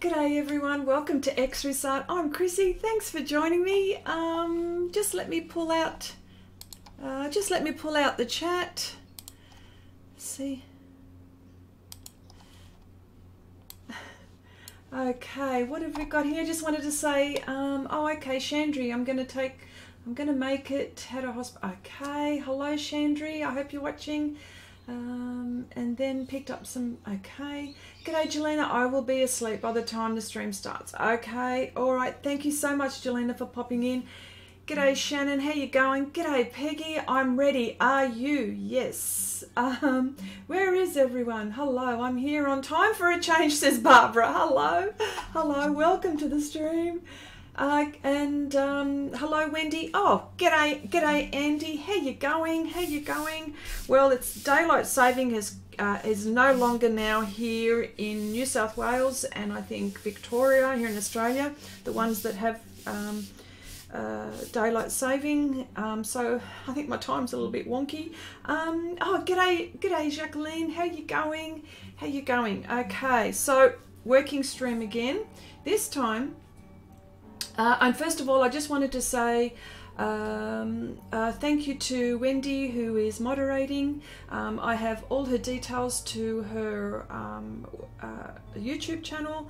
G'day everyone, welcome to Xrissart. I'm Chrissy, thanks for joining me. Just let me pull out the chat. Let's see. Okay, what have we got here? Just wanted to say, oh okay, Chandri, I'm gonna make it head of hospital. Okay, hello Chandri, I hope you're watching. And then picked up some, okay. G'day Jelena, I will be asleep by the time the stream starts. Okay, all right, thank you so much Jelena for popping in. G'day Shannon, how you going? G'day Peggy, I'm ready, are you? Yes. Where is everyone? Hello, I'm here on time for a change, says Barbara. Hello, hello, welcome to the stream. Hello Wendy. Oh, g'day Andy. How you going? How you going? Well, it's daylight saving is no longer now here in New South Wales and I think Victoria here in Australia, the ones that have daylight saving. So I think my time's a little bit wonky. Oh, g'day Jacqueline. How you going? How you going? Okay, so working stream again. This time. And first of all, I just wanted to say thank you to Wendi, who is moderating. I have all her details to her YouTube channel.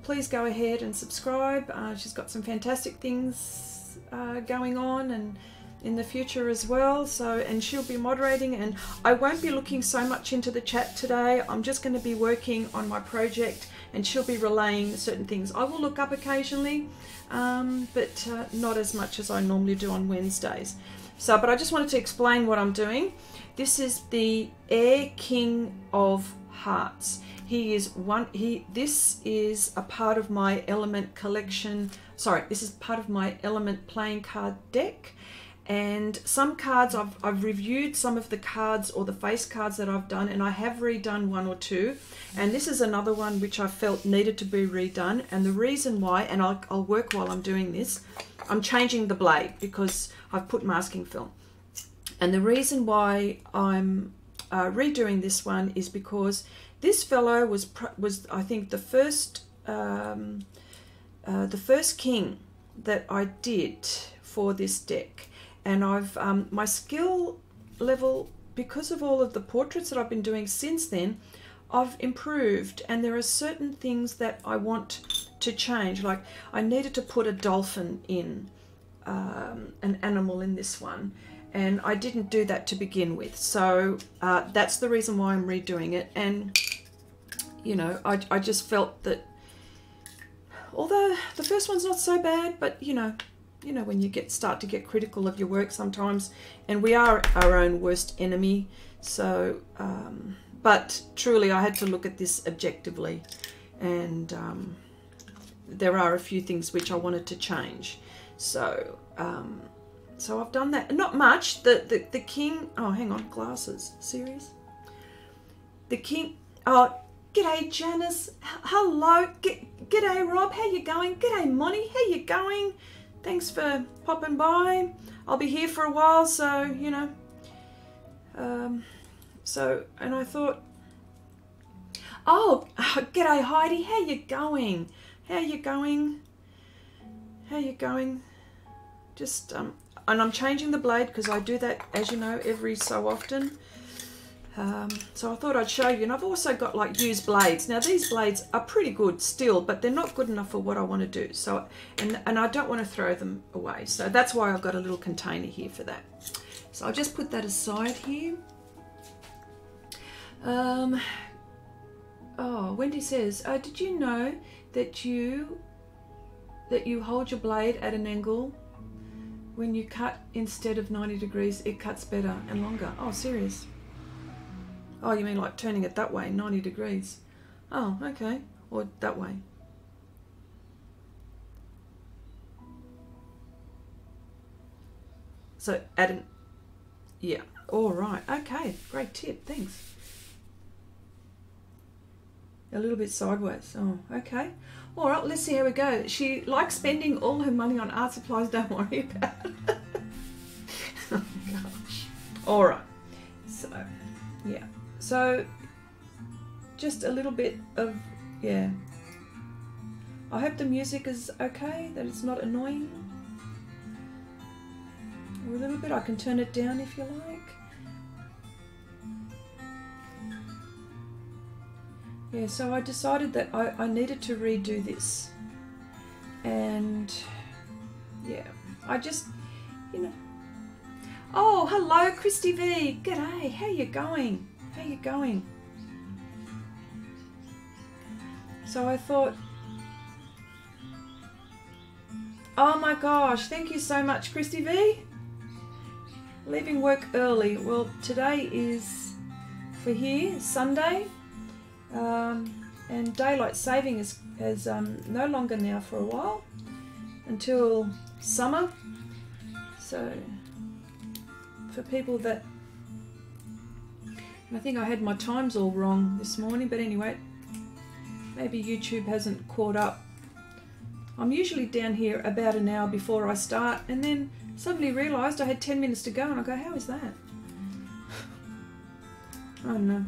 Please go ahead and subscribe. She's got some fantastic things going on and in the future as well. So, and she'll be moderating, and I won't be looking so much into the chat today. I'm just going to be working on my project and she'll be relaying certain things. I will look up occasionally, but not as much as I normally do on Wednesdays. So, but I just wanted to explain what I'm doing. This is the Air King of Hearts. This is a part of my element collection. Sorry, this is part of my element playing card deck. And some cards I've reviewed some of the cards or the face cards that I've done, and I have redone one or two, and this is another one which I felt needed to be redone. And the reason why, and I'll work while I'm doing this, I'm changing the blade because I've put masking film, and the reason why I'm redoing this one is because this fellow was I think the first king that I did for this deck. And I've my skill level, because of all of the portraits that I've been doing since then, I've improved, and there are certain things that I want to change. Like I needed to put a dolphin in, an animal in this one, and I didn't do that to begin with. So that's the reason why I'm redoing it. And you know, I just felt that although the first one's not so bad, but you know when you start to get critical of your work sometimes, and we are our own worst enemy. So but truly I had to look at this objectively, and there are a few things which I wanted to change. So so I've done that. Not much. The king, oh hang on, glasses, serious? The king, oh g'day Janice, hello, g'day Rob, how you going? G'day Moni, how you going? Thanks for popping by. I'll be here for a while, so, you know. And I thought, oh, g'day Heidi, how you going? How you going? How you going? Just, and I'm changing the blade because I do that, as you know, every so often. So I thought I'd show you, and I've also got like used blades. Now these blades are pretty good still, but they're not good enough for what I want to do. So, and I don't want to throw them away. So that's why I've got a little container here for that. So I'll just put that aside here. Oh, Wendy says, did you know that you hold your blade at an angle when you cut instead of 90 degrees, it cuts better and longer? Oh, serious? Oh, you mean like turning it that way, 90 degrees? Oh, okay. Or that way. So add an, yeah. All right. Okay. Great tip. Thanks. A little bit sideways. Oh, okay. All right. Let's see how we go. She likes spending all her money on art supplies. Don't worry about it. Oh, gosh. All right. So, yeah. So just a little bit of, yeah, I hope the music is okay, that it's not annoying. Or a little bit, I can turn it down if you like. Yeah, so I decided that I needed to redo this. And yeah, I just, you know. Oh, hello, Christy V. G'day, how you going? How you going? So I thought, oh my gosh, thank you so much, Christy V. Leaving work early. Well, today is, for here, Sunday. And daylight saving is no longer now for a while, until summer. So for people that, and I think I had my times all wrong this morning, but anyway, maybe YouTube hasn't caught up. I'm usually down here about an hour before I start, and then suddenly realised I had 10 minutes to go, and I go, how is that? I don't know.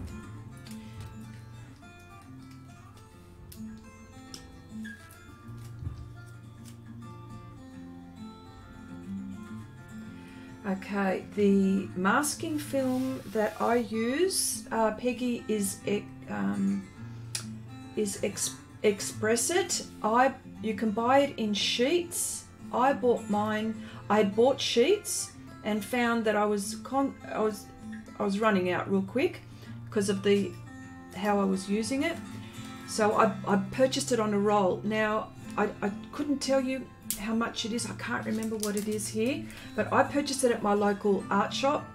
Okay, the masking film that I use, Peggy, is Xrissart. You can buy it in sheets. I bought mine. I had bought sheets and found that I was running out real quick because of how I was using it. So I purchased it on a roll. Now I couldn't tell you how much it is. I can't remember what it is here, but I purchased it at my local art shop,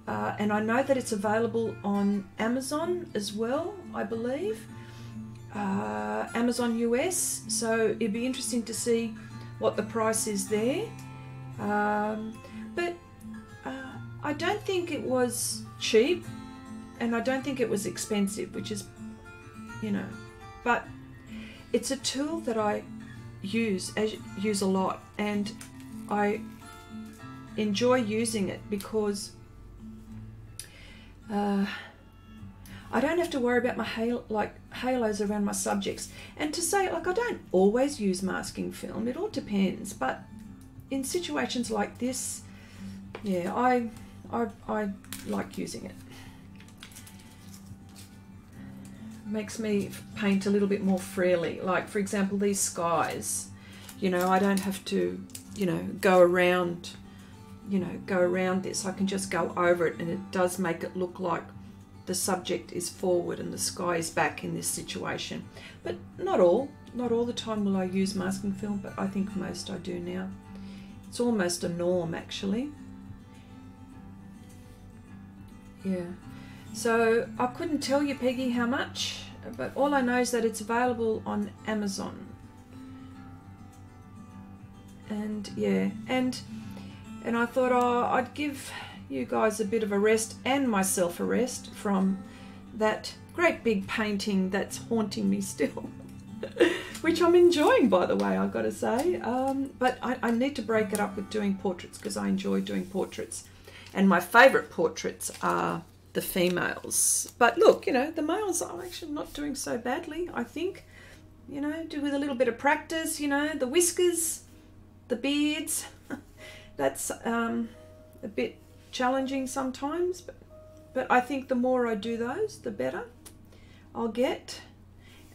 and I know that it's available on Amazon as well, I believe, Amazon US, so it'd be interesting to see what the price is there. But I don't think it was cheap, and I don't think it was expensive, which is, you know, but it's a tool that I use a lot, and I enjoy using it because I don't have to worry about my halos around my subjects. And to say, like, I don't always use masking film, it all depends, but in situations like this, yeah, I like using it. Makes me paint a little bit more freely. Like, for example, these skies, you know, I don't have to, you know, go around this. I can just go over it, and it does make it look like the subject is forward and the sky is back in this situation. But not all the time will I use masking film, but I think most I do now. It's almost a norm, actually. Yeah. So I couldn't tell you, Peggy, how much, but all I know is that it's available on Amazon. And yeah, and I thought, oh, I'd give you guys a bit of a rest, and myself a rest, from that great big painting that's haunting me still, which I'm enjoying, by the way, I've got to say. But I need to break it up with doing portraits, because I enjoy doing portraits, and my favourite portraits are the females. But look, you know, the males are actually not doing so badly, I think. You know, do with a little bit of practice, you know, the whiskers, the beards, that's a bit challenging sometimes, but I think the more I do those, the better I'll get.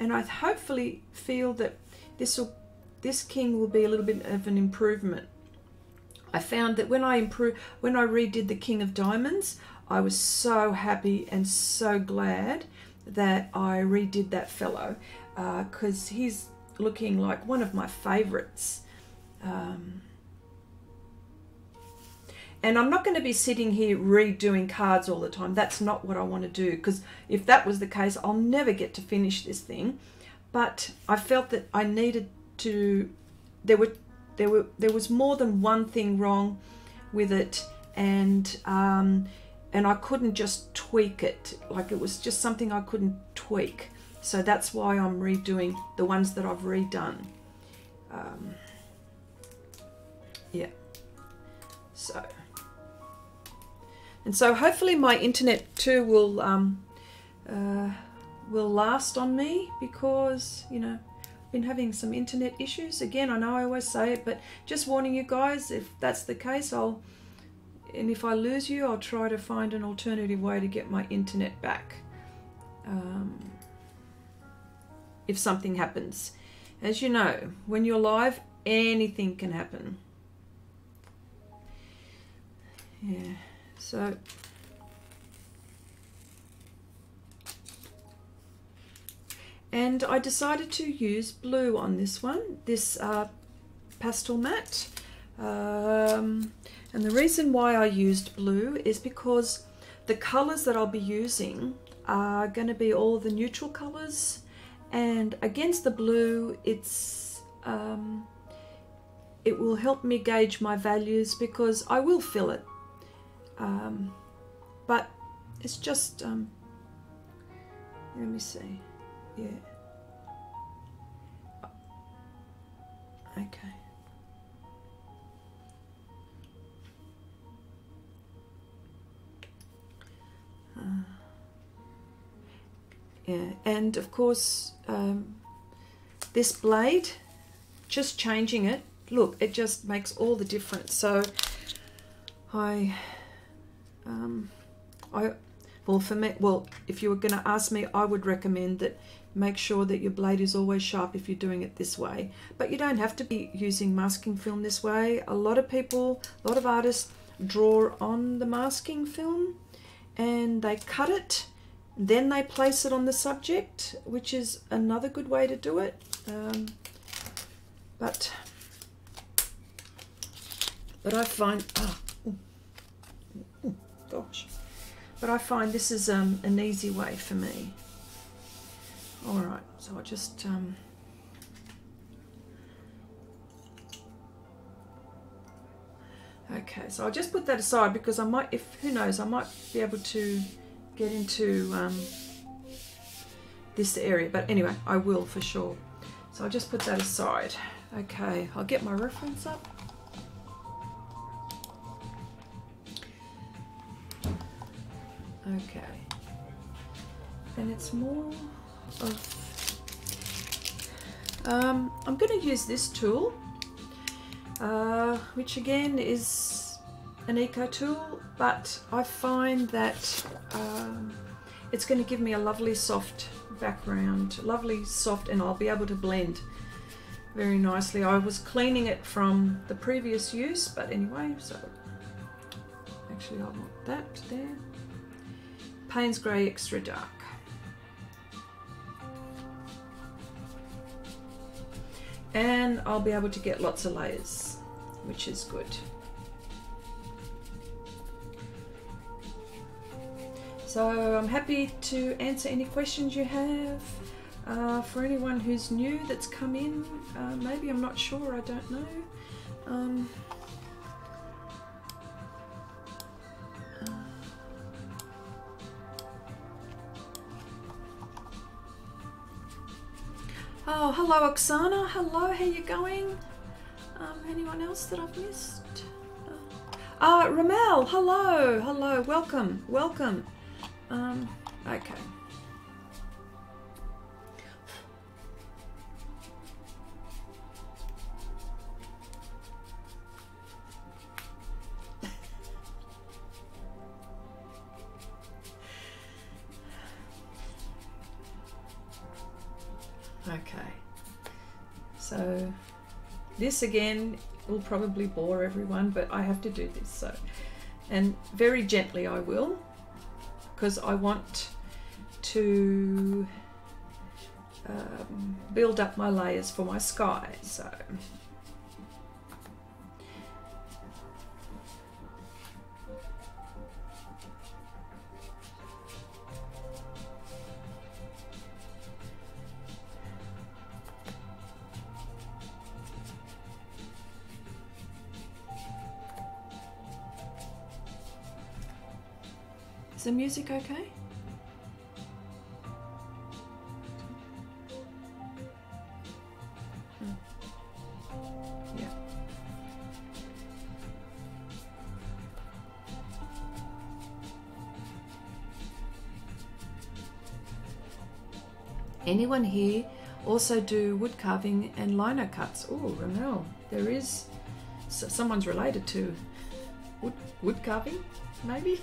And I hopefully feel that this king will be a little bit of an improvement. I found that when I redid the King of Diamonds, I was so happy and so glad that I redid that fellow, because he's looking like one of my favorites. And I'm not going to be sitting here redoing cards all the time. That's not what I want to do, because if that was the case, I'll never get to finish this thing. But I felt that I needed to, there was more than one thing wrong with it, and I couldn't just tweak it. Like, it was just something I couldn't tweak. So that's why I'm redoing the ones that I've redone. Yeah. So. And so hopefully my internet too will last on me, because, you know, been having some internet issues. Again, I know I always say it, but just warning you guys, if that's the case, and if I lose you, I'll try to find an alternative way to get my internet back. If something happens. As you know, when you're live, anything can happen. Yeah, so and I decided to use blue on this one, this Pastelmat. And the reason why I used blue is because the colors that I'll be using are going to be all the neutral colors, and against the blue it's it will help me gauge my values, because I will fill it, but it's just let me see. Yeah. Okay. Yeah, and of course this blade, just changing it, look, it just makes all the difference. So well, for me, well, if you were going to ask me, I would recommend that make sure that your blade is always sharp if you're doing it this way. But you don't have to be using masking film this way. A lot of people, a lot of artists draw on the masking film and they cut it, then they place it on the subject, which is another good way to do it. But I find, gosh. But I find this is an easy way for me. All right, so I'll just okay, so I'll just put that aside, because I might, who knows, I might be able to get into this area, but anyway, I will for sure. So I'll just put that aside. Okay, I'll get my reference up. Okay, and it's more of I'm going to use this tool, which again is an eco tool, but I find that it's going to give me a lovely soft background, lovely soft, and I'll be able to blend very nicely. I was cleaning it from the previous use, but anyway, so actually I want that there. Payne's Grey Extra Dark. And I'll be able to get lots of layers, which is good. So I'm happy to answer any questions you have. For anyone who's new that's come in, maybe, I'm not sure, I don't know. Oh, hello Oksana, hello, how you going? Anyone else that I've missed? Ramel, hello, hello, welcome, welcome. Okay. Okay, so this again will probably bore everyone, but I have to do this, so, and very gently I will, because I want to build up my layers for my sky. So is the music okay? Yeah. Anyone here also do wood carving and lino cuts. Oh, Ramel, there is someone's related to wood carving, maybe.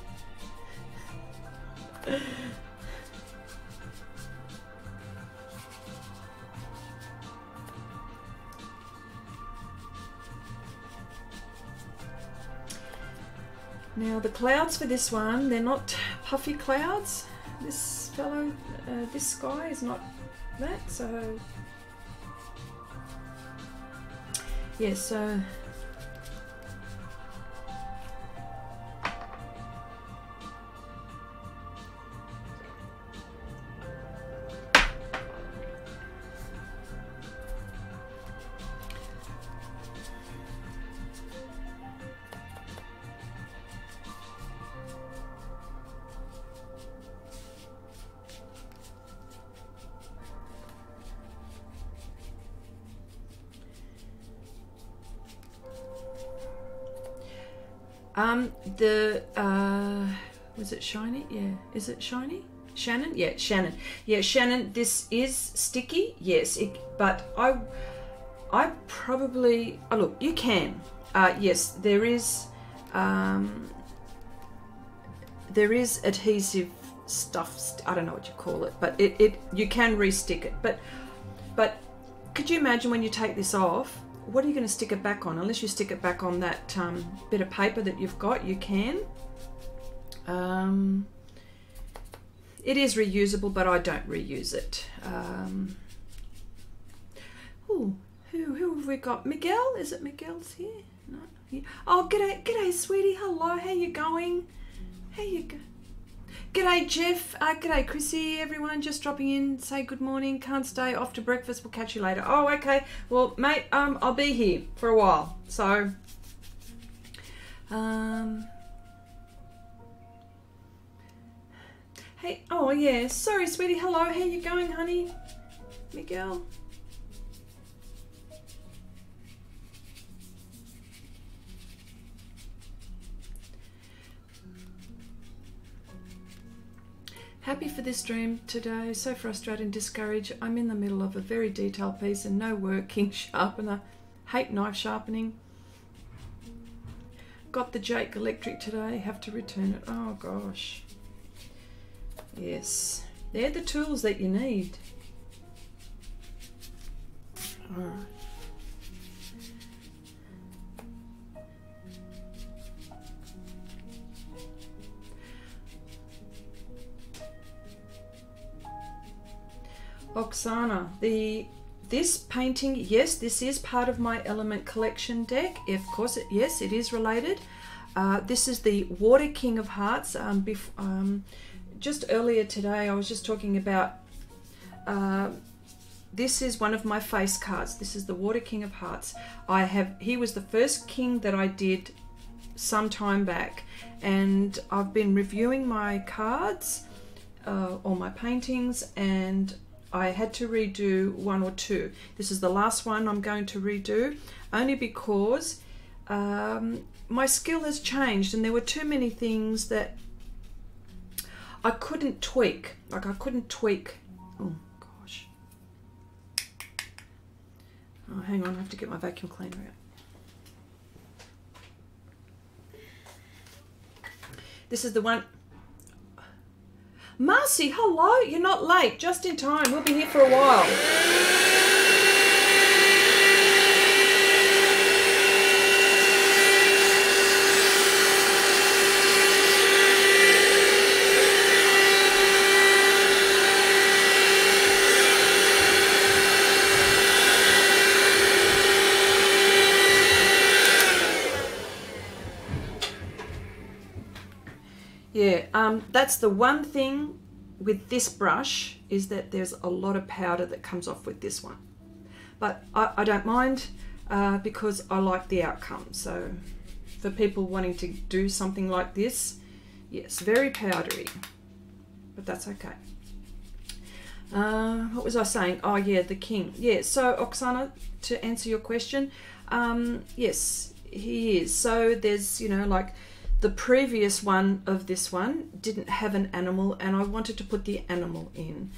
Now the clouds for this one, they're not puffy clouds. This fellow, this sky is not that, so yeah, so was it shiny? Yeah, is it shiny? Shannon? Yeah, Shannon. Yeah, Shannon, this is sticky. Yes, but I probably, oh look, you can. Yes, there is adhesive stuff, I don't know what you call it, but you can re-stick it. But could you imagine when you take this off, what are you going to stick it back on? Unless you stick it back on that bit of paper that you've got, you can. It is reusable, but I don't reuse it. Ooh, who have we got? Miguel? Is it Miguel's here? No. Yeah. Oh, g'day, sweetie. Hello. How you going? How you go? G'day, Jeff. G'day, Chrissy. Everyone, just dropping in. Say good morning. Can't stay off to breakfast. We'll catch you later. Oh, okay. Well, mate, I'll be here for a while. So, hey. Oh, yeah. Sorry, sweetie. Hello. How you going, honey? Miguel. Happy for this stream today. So frustrated and discouraged. I'm in the middle of a very detailed piece and no working sharpener. Hate knife sharpening. Got the Jake electric today. Have to return it. Oh gosh. Yes. They're the tools that you need. Alright. Oksana, this painting, yes, this is part of my Element Collection deck. Of course, yes, it is related. This is the Water King of Hearts. Just earlier today, I was just talking about, this is one of my face cards. This is the Water King of Hearts. He was the first king that I did some time back, and I've been reviewing my cards, or my paintings, and I had to redo one or two. This is the last one I'm going to redo, only because my skill has changed and there were too many things that I couldn't tweak. Like I couldn't tweak. Oh gosh. Oh, hang on, I have to get my vacuum cleaner out. This is the one. Marcy, hello. You're not late. Just in time. We'll be here for a while. Yeah, that's the one thing with this brush, is that there's a lot of powder that comes off with this one. But I don't mind because I like the outcome. So for people wanting to do something like this, yes, very powdery, but that's okay. What was I saying? Oh yeah, the king. Yeah, so Oksana, to answer your question, yes, he is. So there's, you know, like, the previous one of this one didn't have an animal, and I wanted to put the animal in.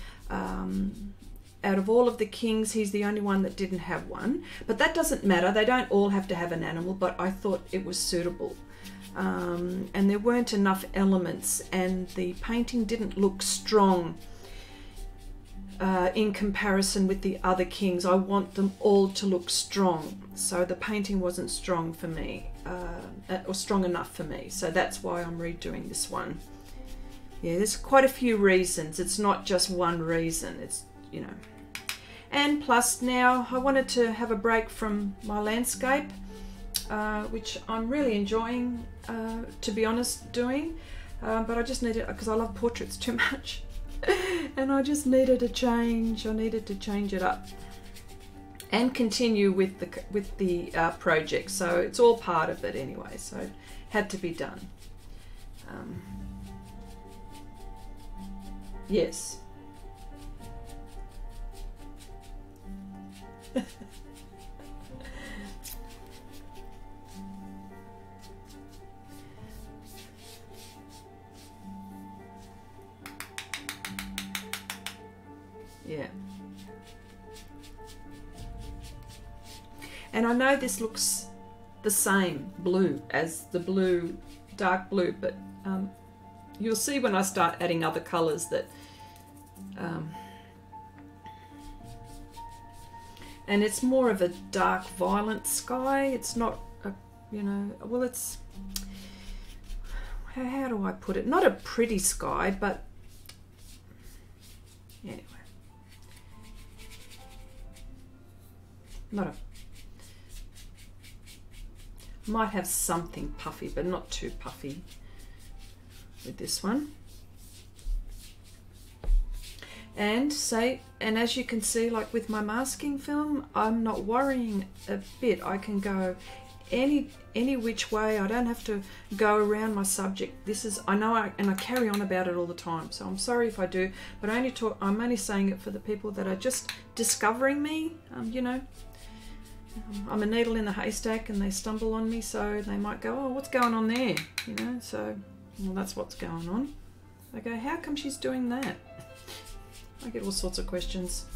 out of all of the kings, he's the only one that didn't have one. But that doesn't matter. They don't all have to have an animal, but I thought it was suitable. And there weren't enough elements, and the painting didn't look strong in comparison with the other kings. I want them all to look strong, so the painting wasn't strong for me, or strong enough for me, so that's why I'm redoing this one. Yeah, there's quite a few reasons. It's not just one reason. It's, you know, and plus now I wanted to have a break from my landscape, which I'm really enjoying, to be honest, doing, but I just needed, because I love portraits too much, and I just needed a change. I needed to change it up and continue with the project. So it's all part of it anyway, so it had to be done. Yes. Yeah. And I know this looks the same blue as the blue, dark blue, but you'll see when I start adding other colours that and it's more of a dark violet sky. It's not a, you know, well, it's, how do I put it, not a pretty sky, but anyway, not a, might have something puffy, but not too puffy with this one. And as you can see, like with my masking film, I'm not worrying a bit. I can go any which way. I don't have to go around my subject. This is, I know, and I carry on about it all the time, so I'm sorry if I do, but I'm only saying it for the people that are just discovering me. You know, I'm a needle in the haystack and they stumble on me, so they might go, oh, what's going on there? You know, so, well, that's what's going on. They go, how come she's doing that? I get all sorts of questions.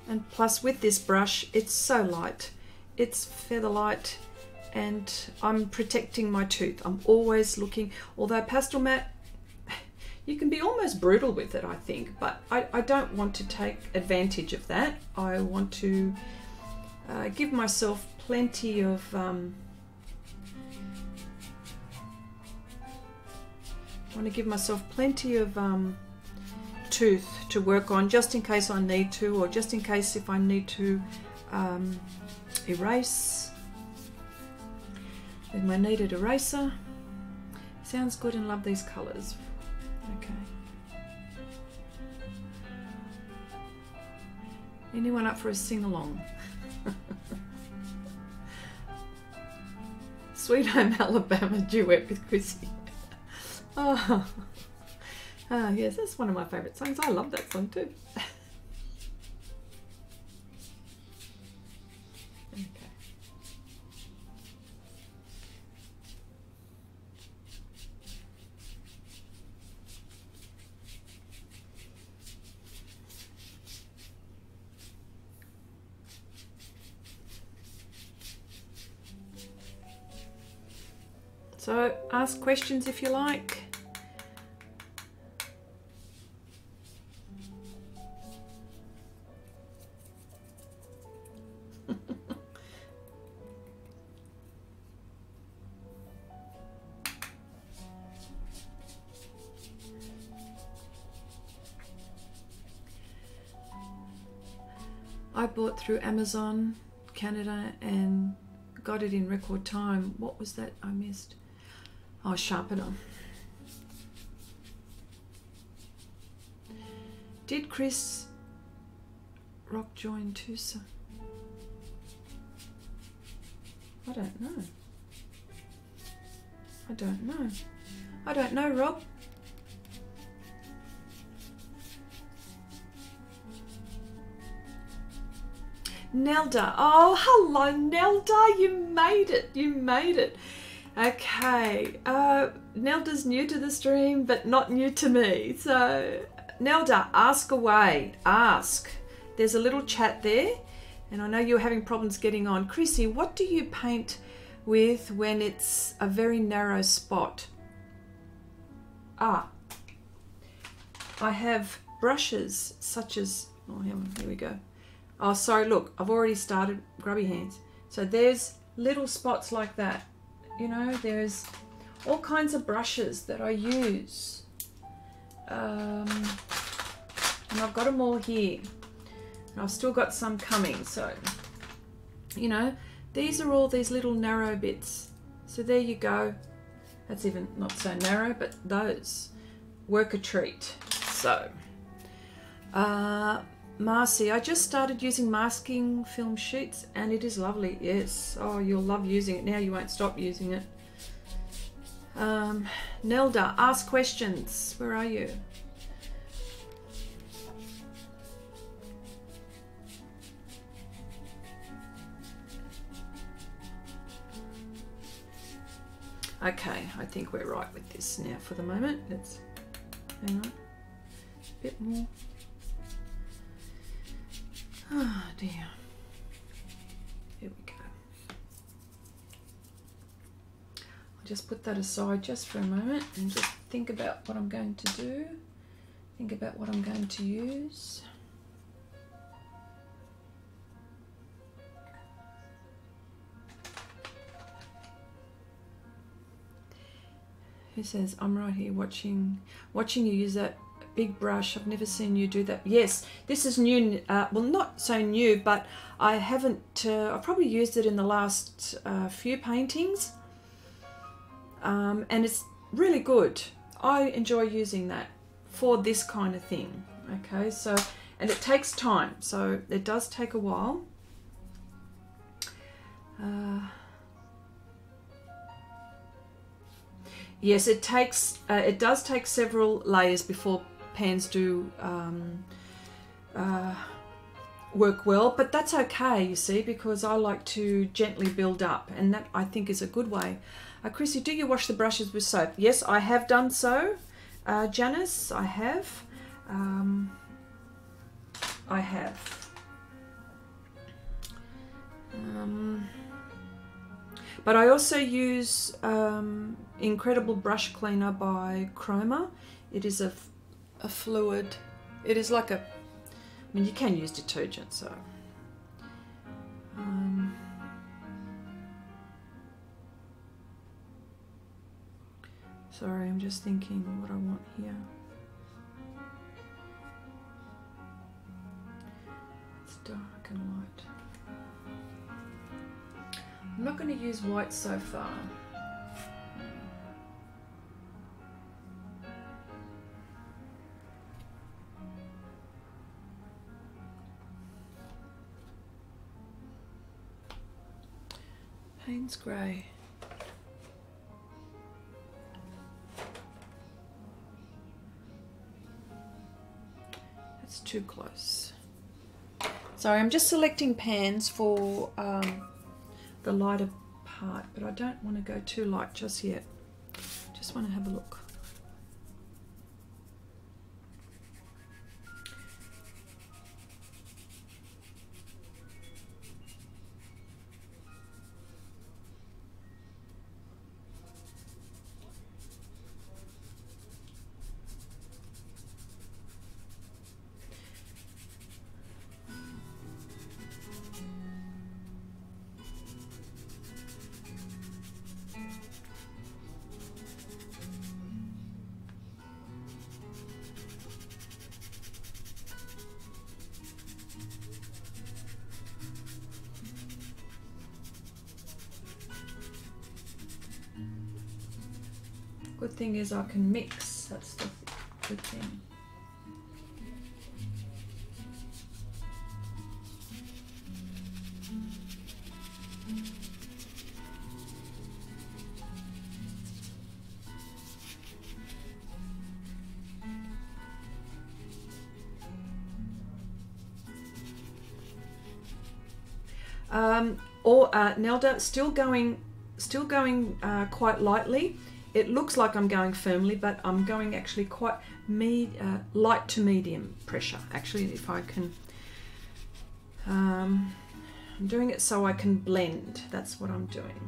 And plus with this brush, it's so light. It's feather light, and I'm protecting my tooth. I'm always looking, although Pastelmat, you can be almost brutal with it, I think, but I don't want to take advantage of that. I want to give myself plenty of tooth to work on, just in case I need to, or just in case if I need to erase with my kneaded eraser. Sounds good, and love these colours. Okay. Anyone up for a sing-along? Sweet Home Alabama duet with Chrissy. Oh. Yes, that's one of my favourite songs. I love that song too. Okay. So ask questions if you like. I bought through Amazon Canada and got it in record time. What was that I missed? Oh, sharpener. Did Chris Rock join too, sir? I don't know. I don't know. I don't know, Rob. Nelda. Oh, hello, Nelda. You made it. You made it. Okay, Nelda's new to the stream, but not new to me. So, Nelda, ask away. Ask. There's a little chat there, and I know you're having problems getting on. Chrissy, what do you paint with when it's a very narrow spot? Ah, I have brushes such as, oh, here we go. Oh, sorry, look, I've already started. Grubby hands. So there's little spots like that. You know, there's all kinds of brushes that I use. And I've got them all here. And I've still got some coming. So, you know, these are all these little narrow bits. So there you go. That's even not so narrow, but those work a treat. So, Marcy, I just started using masking film sheets and it is lovely. Yes. Oh, you'll love using it now. You won't stop using it. Nelda, ask questions. Where are you? Okay, I think we're right with this now for the moment. Let's hang on. A bit more. Oh dear. Here we go. I'll just put that aside just for a moment and just think about what I'm going to do. Think about what I'm going to use. Who says, I'm right here watching you use that big brush. I've never seen you do that. Yes, this is new. Well, not so new, but I haven't. I've probably used it in the last few paintings, and it's really good. I enjoy using that for this kind of thing. Okay, so, and it takes time, so it does take a while. Yes, it takes. It does take several layers before pans do work well, but that's okay, you see, because I like to gently build up, and that I think is a good way. Chrissy, do you wash the brushes with soap? Yes, I have done so. Janice, I have. I have. But I also use Incredible Brush Cleaner by Chroma. It is a fluid. It is like a, I mean, you can use detergent, so. Sorry, I'm just thinking what I want here. It's dark and light. I'm not going to use white so far. Payne's grey. That's too close. Sorry, I'm just selecting pans for the lighter part, but I don't want to go too light just yet. Just want to have a look. Good thing is I can mix, that's the good thing. Nelda, still going still going quite lightly. It looks like I'm going firmly, but I'm going actually quite light to medium pressure. Actually, if I can, I'm doing it so I can blend. That's what I'm doing.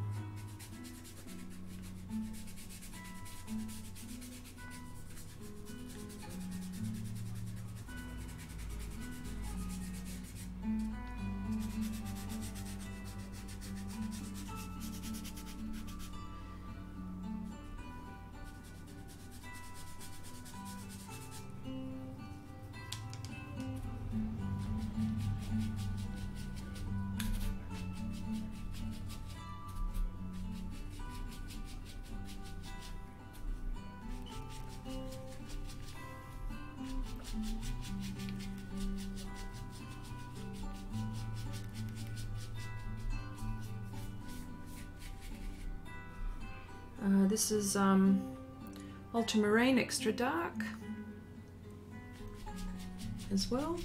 This is Ultramarine Extra Dark as well.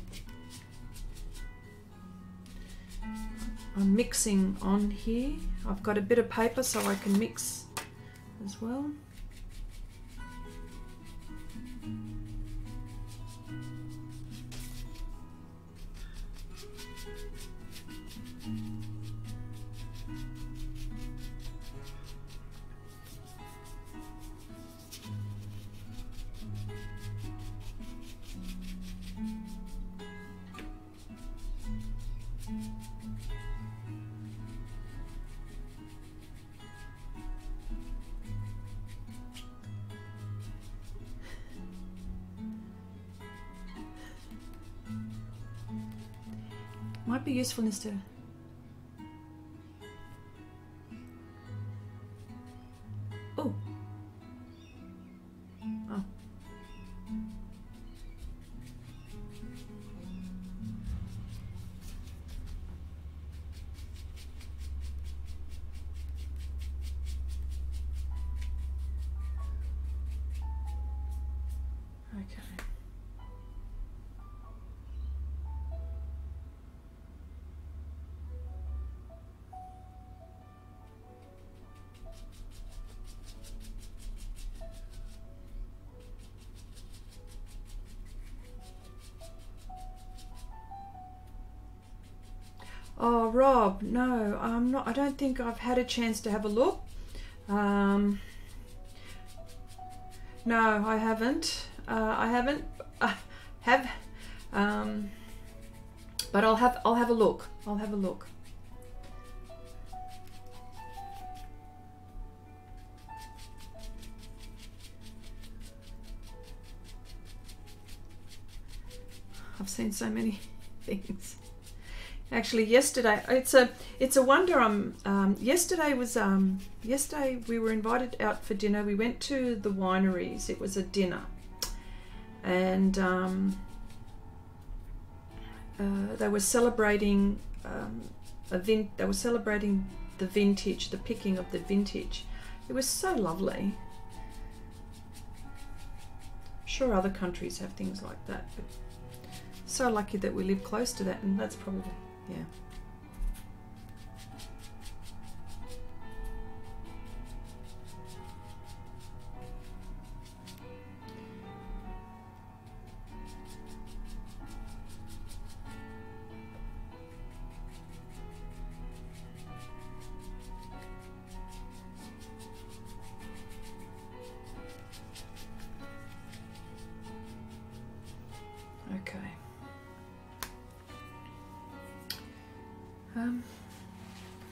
I'm mixing on here. I've got a bit of paper so I can mix as well. Might be useful instead of... Oh. Oh. Okay. Oh, Rob, no, I'm not. I don't think I've had a chance to have a look. No, I haven't. I haven't. But I'll have a look. I'll have a look. I've seen so many things. Actually, yesterday it's a wonder. Yesterday we were invited out for dinner. We went to the wineries. It was a dinner, and they were celebrating they were celebrating the vintage, the picking of the vintage. It was so lovely. I'm sure other countries have things like that, but so lucky that we live close to that, and that's probably, yeah. Okay.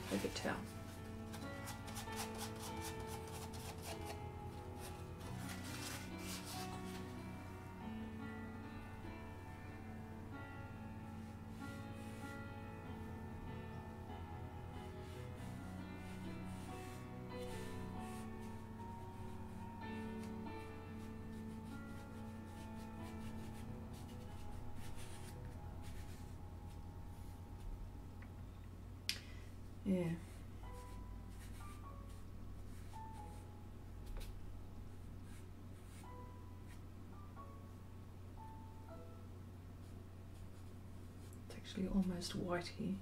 Paper towel. Yeah. It's actually almost white here.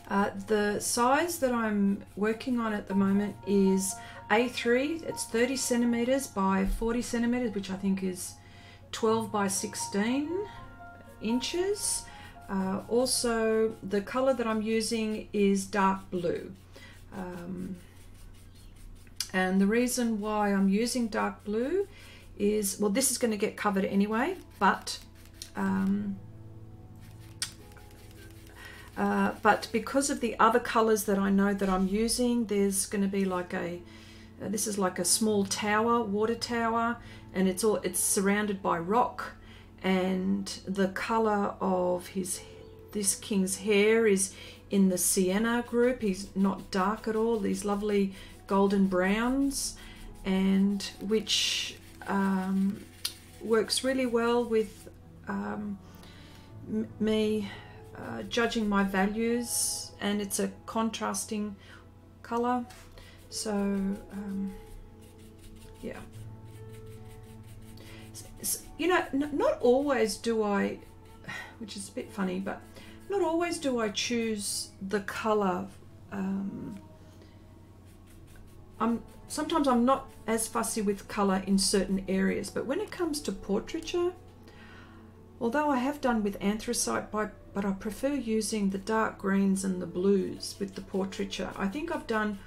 The size that I'm working on at the moment is A3. It's 30 centimeters by 40 centimeters, which I think is 12 by 16 inches. Also, the color that I'm using is dark blue. And the reason why I'm using dark blue is, well, this is going to get covered anyway, but because of the other colors that I know that I'm using, there's going to be like a, this is like a small tower, water tower, and it's surrounded by rock, and the color of this king's hair is in the sienna group. He's not dark at all, these lovely golden browns, and which works really well with me judging my values, and it's a contrasting color. So yeah, you know, not always do I, which is a bit funny, but not always do I choose the color. Sometimes I'm not as fussy with color in certain areas, but when it comes to portraiture, although I have done with anthracite, but I prefer using the dark greens and the blues with the portraiture. I think I've done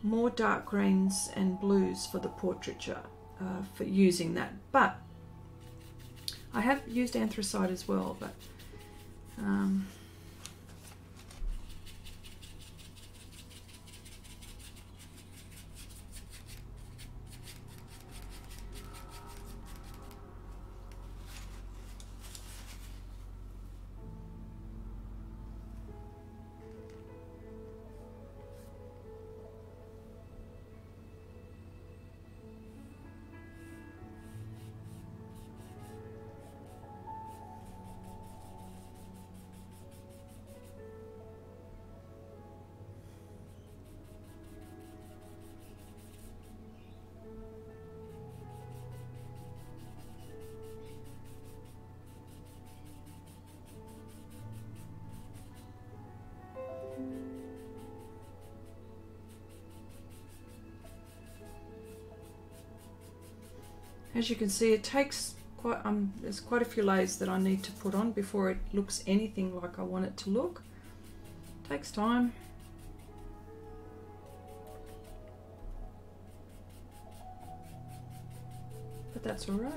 more dark greens and blues for the portraiture for using that, but I have used anthracite as well. But as you can see, it takes quite, there's quite a few layers that I need to put on before it looks anything like I want it to look. It takes time. But that's all right.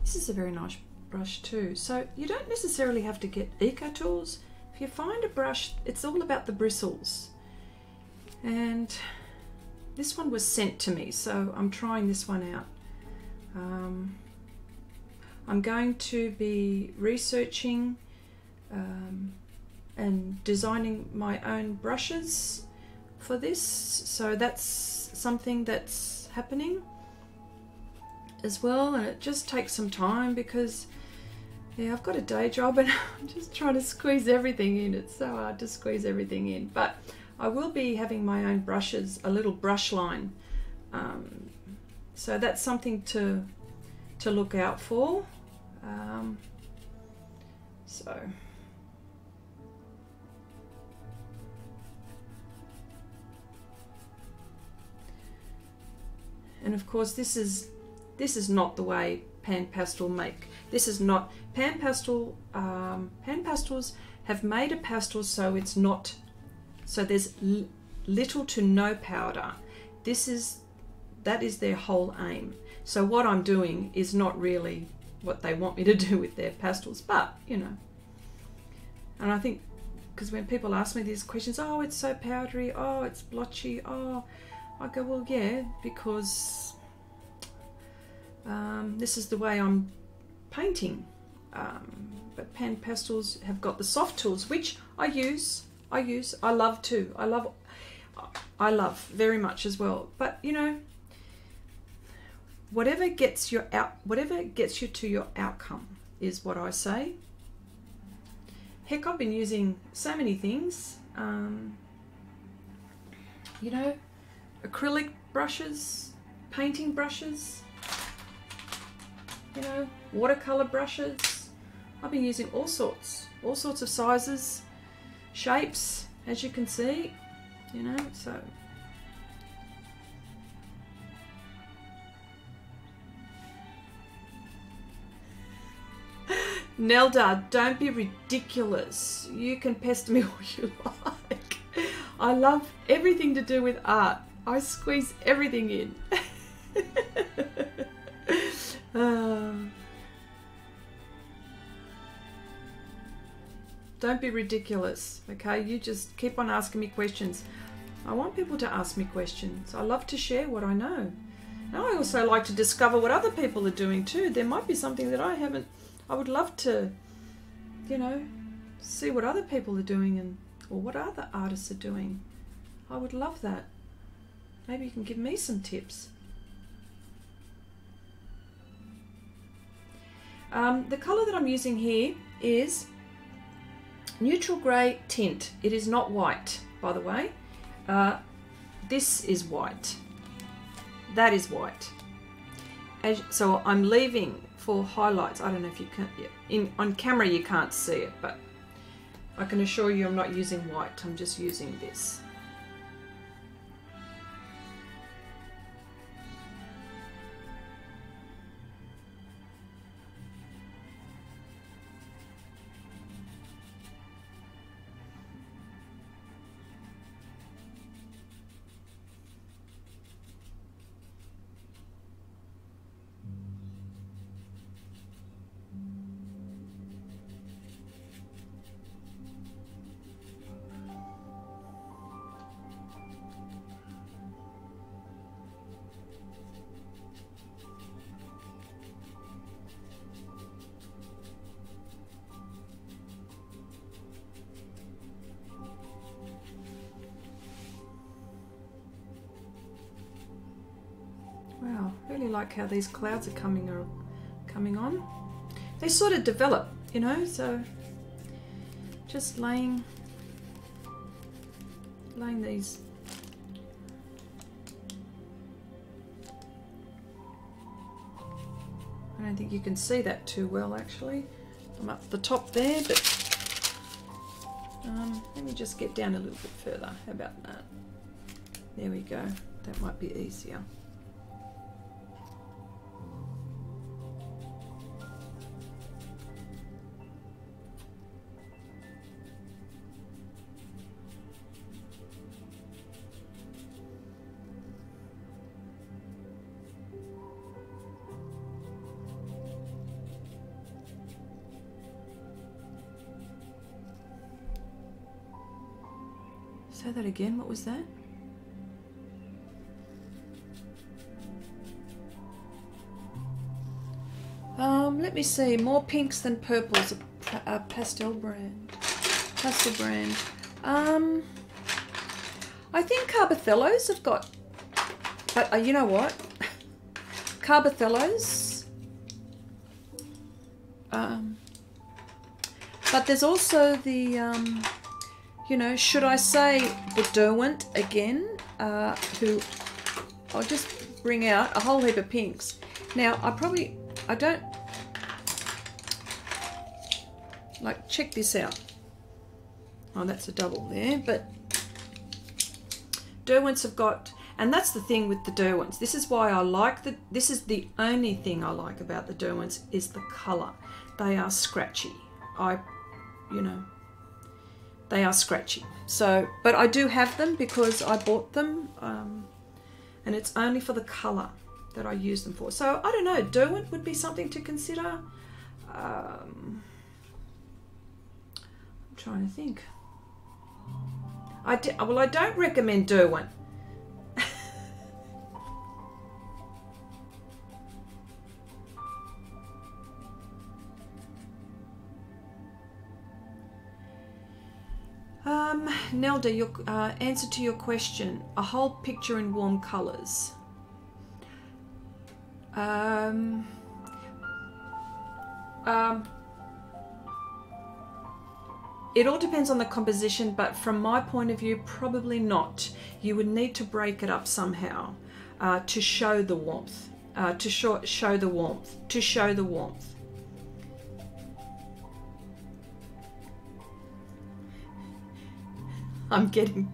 This is a very nice brush too. So you don't necessarily have to get Eco Tools. If you find a brush, it's all about the bristles. And this one was sent to me, so I'm trying this one out. I'm going to be researching and designing my own brushes for this. So that's something that's happening as well, and it just takes some time because, yeah, I've got a day job and I'm just trying to squeeze everything in. It's so hard to squeeze everything in, but I will be having my own brushes, a little brush line, so that's something to look out for. So and of course this is not the way Pan Pastel make. This is not Pan Pastel. Pan Pastels have made a pastel so it's not, so there's little to no powder. That is their whole aim. So what I'm doing is not really what they want me to do with their pastels, but you know. And I think because when people ask me these questions, oh, it's so powdery, oh, it's blotchy, oh, I go, well, yeah, because this is the way I'm painting. But Pan Pastels have got the Sofft Tools, which I use I love too. I love very much as well. But you know, whatever gets you to your outcome is what I say. Heck, I've been using so many things. You know, acrylic brushes, painting brushes, you know, watercolor brushes. I've been using all sorts of sizes, shapes, as you can see, you know, so. Nelda, don't be ridiculous. You can pester me all you like. I love everything to do with art. I squeeze everything in. Don't be ridiculous, okay? You just keep on asking me questions. I want people to ask me questions. I love to share what I know. And I also like to discover what other people are doing too. There might be something that I haven't. I would love to, you know, see what other people are doing or what other artists are doing. I would love that. Maybe you can give me some tips. The colour that I'm using here is neutral grey tint. It is not white, by the way. This is white. That is white. So I'm leaving for highlights. I don't know if you can, on camera you can't see it, but I can assure you I'm not using white. I'm just using this. Wow, really like how these clouds are coming on. They sort of develop, you know, so just laying these. I don't think you can see that too well actually. I'm up the top there, but let me just get down a little bit further. How about that? There we go. That might be easier. Say that again, what was that? Let me see, more pinks than purples, a pastel brand. I think Carbothellos have got, but you know what? Carbothellos. But there's also the, you know, should I say the Derwent again, who I'll just bring out a whole heap of pinks. Now, I don't, like, check this out. Oh, that's a double there, but Derwents have got, and that's the thing with the Derwents. This is why I like this is the only thing I like about the Derwents is the colour. They are scratchy. You know, they are scratchy. So, but I do have them because I bought them, and it's only for the colour that I use them for. So I don't know, Derwent would be something to consider. I'm trying to think. I don't recommend Derwent. Nelda, your answer to your question, a whole picture in warm colours. It all depends on the composition, but from my point of view, probably not. You would need to break it up somehow to show the warmth, to show the warmth. I'm getting...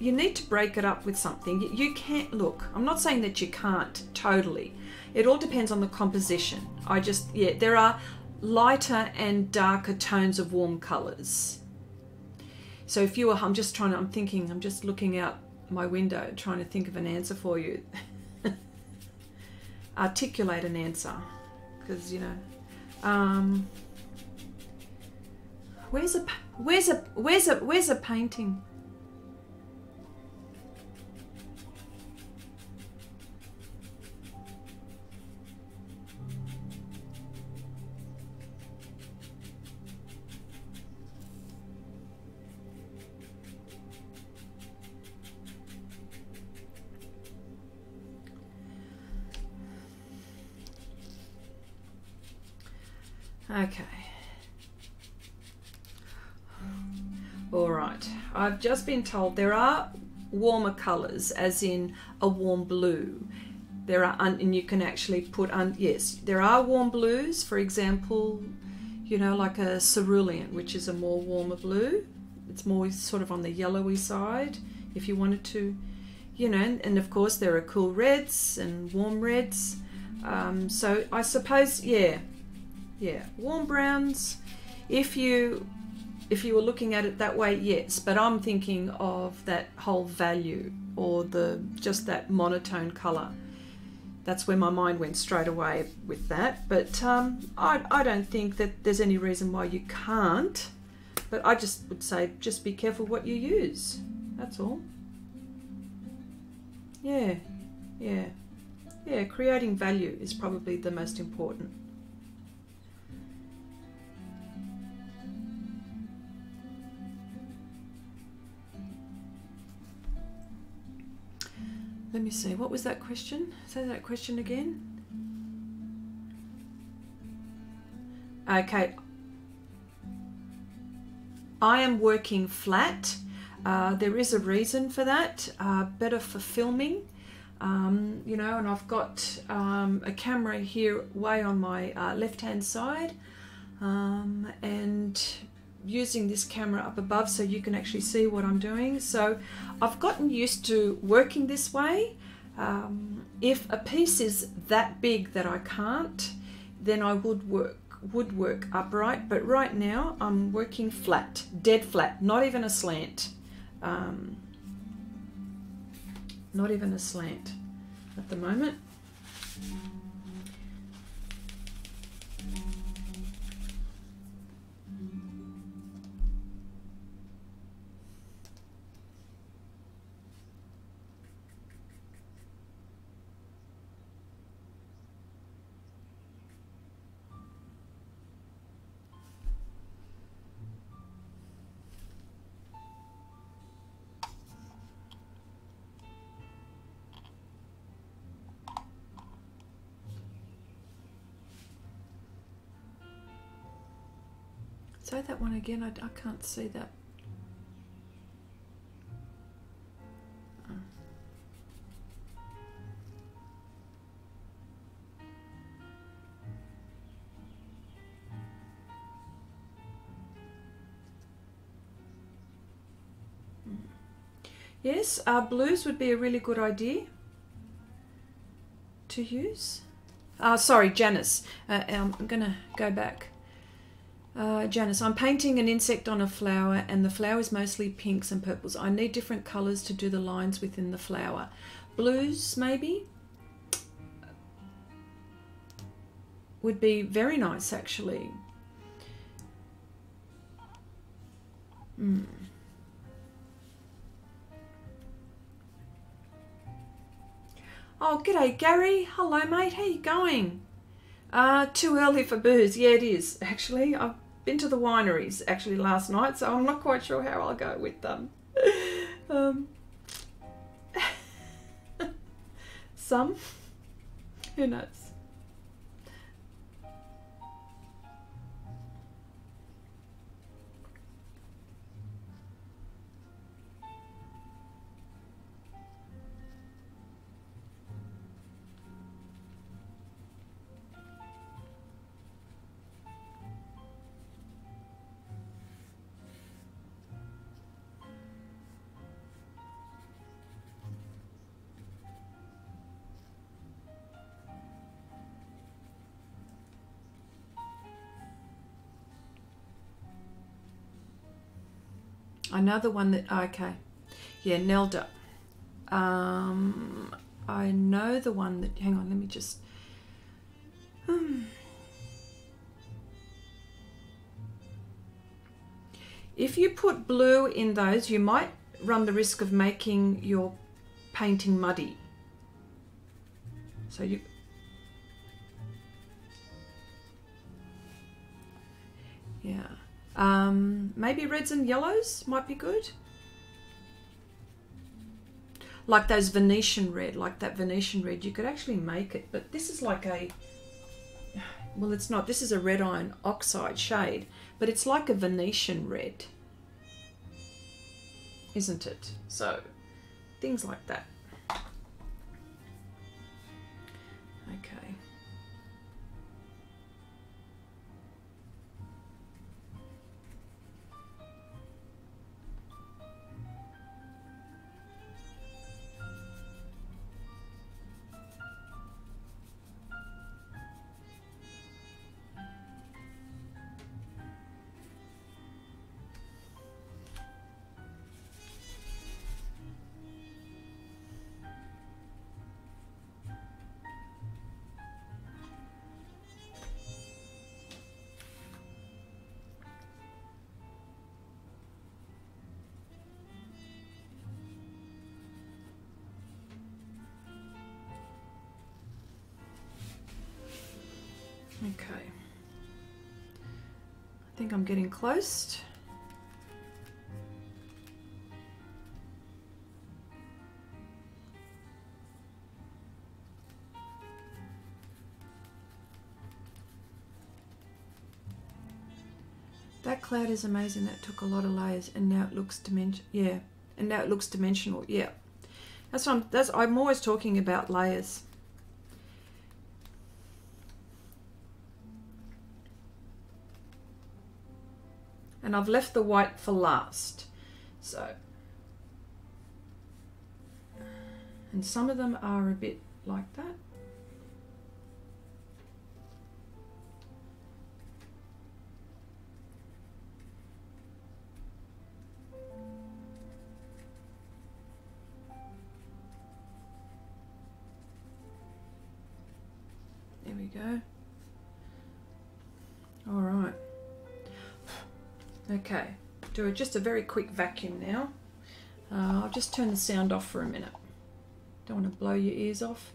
You need to break it up with something. You can't, look, I'm not saying that you can't totally. It all depends on the composition. Yeah, there are lighter and darker tones of warm colours. So if you were, I'm just looking out my window trying to think of an answer for you. Articulate an answer, because, you know, where's a painting? Okay. All right. I've just been told there are warmer colours, as in a warm blue. There are, and you can actually put yes, there are warm blues. For example, you know, like a cerulean, which is a more warmer blue. It's more sort of on the yellowy side, if you wanted to, you know. And of course, there are cool reds and warm reds. So I suppose, yeah. Yeah, warm browns, if you were looking at it that way, yes, but I'm thinking of that whole value, or just that monotone colour. That's where my mind went straight away with that. But I don't think that there's any reason why you can't, but I just would say just be careful what you use. That's all. Yeah, yeah, yeah, creating value is probably the most important. Let me see, what was that question? Say that question again. Okay. I am working flat. There is a reason for that, better for filming. You know, and I've got a camera here way on my left-hand side, and using this camera up above so you can actually see what I'm doing. So I've gotten used to working this way. If a piece is that big that I can't, then I would work upright, but right now I'm working flat, dead flat, not even a slant. Not even a slant at the moment. Say that one again, I can't see that. Yes, blues would be a really good idea to use. Sorry, Janice, I'm going to go back. Janice, I'm painting an insect on a flower and the flower is mostly pinks and purples. I need different colours to do the lines within the flower. Blues, maybe, would be very nice, actually. Oh, g'day Gary. Hello mate, how you going? Too early for booze. Yeah, it is actually. I've been to the wineries actually last night, so I'm not quite sure how I'll go with them. Some, who knows? I know the one that, okay, yeah, Nelda. I know the one that, hang on, let me just, if you put blue in those, you might run the risk of making your painting muddy. So you, yeah. Maybe reds and yellows might be good. Like those Venetian red, like that Venetian red, you could actually make it, but this is like a, well, it's not, this is a red iron oxide shade, but it's like a Venetian red, isn't it? So things like that. Okay. Okay, I think I'm getting close. That cloud is amazing. That took a lot of layers, and now it looks yeah, and now it looks dimensional. Yeah, that's what I'm always talking about layers. And I've left the white for last, so, and some of them are a bit like that. There we go. All right. Okay, do just a very quick vacuum now. I'll just turn the sound off for a minute. Don't want to blow your ears off.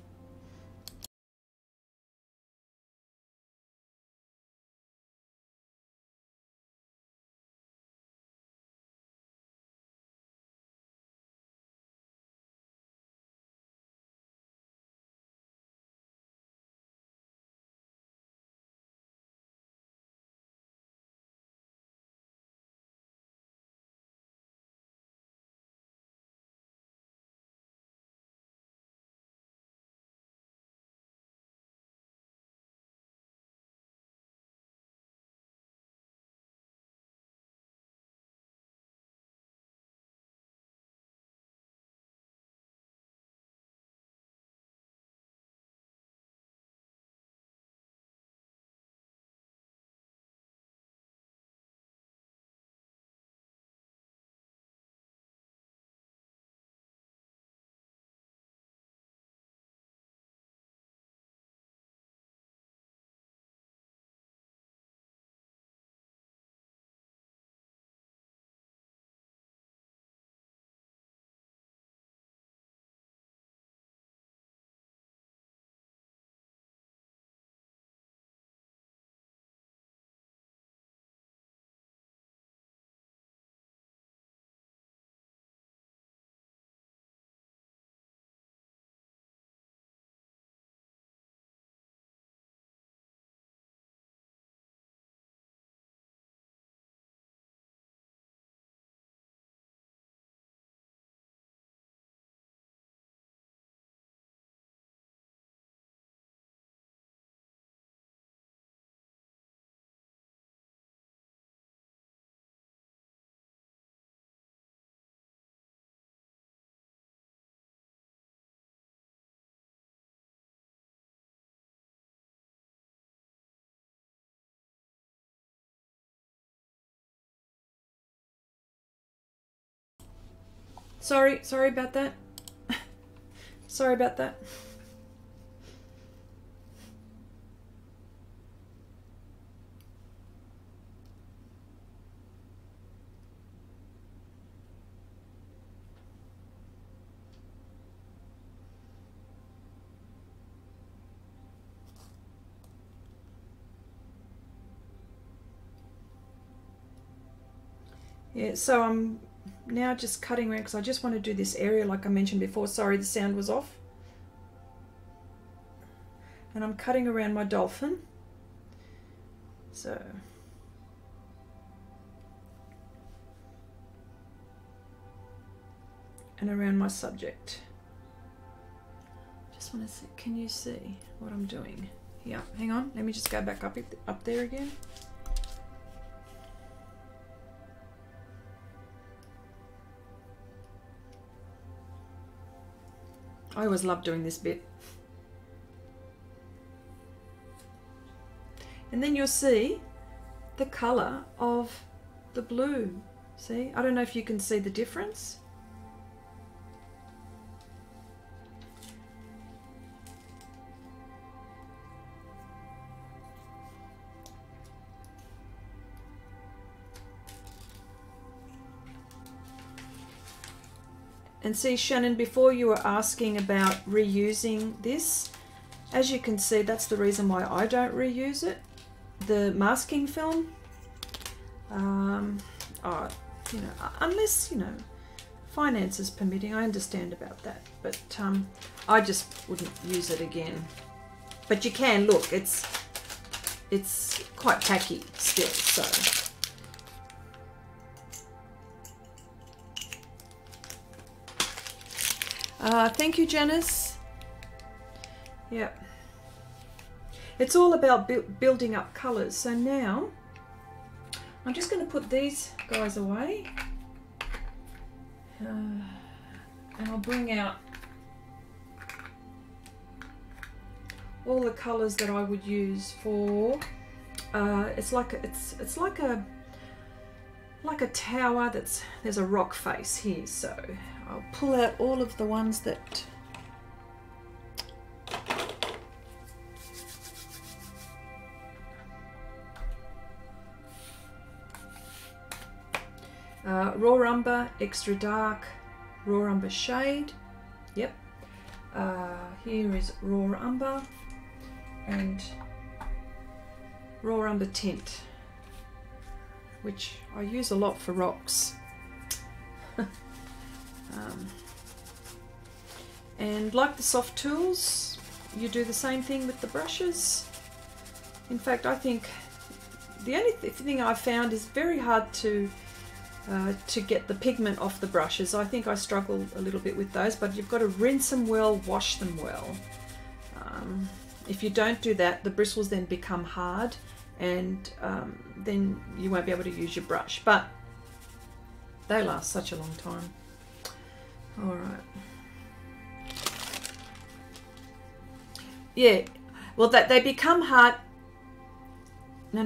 Sorry about that. Sorry about that. Yeah, so I'm now just cutting around because I just want to do this area like I mentioned before. Sorry, the sound was off. And I'm cutting around my dolphin. So and around my subject. Just want to see, can you see what I'm doing? Yeah, hang on, let me just go back up there again. I always love doing this bit. And then you'll see the colour of the blue. See? I don't know if you can see the difference. And see, Shannon, before you were asking about reusing this, as you can see, that's the reason why I don't reuse it. The masking film, you know, unless, you know, finances permitting, I understand about that, but I just wouldn't use it again. But you can, look, it's quite tacky still, so. Thank you, Janice. Yep. It's all about building up colours. So now I'm just going to put these guys away. And I'll bring out all the colours that I would use for. It's like a tower there's a rock face here. So I'll pull out all of the ones that raw umber, extra dark, raw umber shade. Yep. Here is raw umber and raw umber tint, which I use a lot for rocks. And like the Sofft Tools, you do the same thing with the brushes. In fact, I think the only thing I've found is very hard to get the pigment off the brushes. I think I struggle a little bit with those, but you've got to rinse them well, wash them well. If you don't do that, the bristles then become hard, and then you won't be able to use your brush, but they last such a long time. All right. Yeah, well, they become hard. No,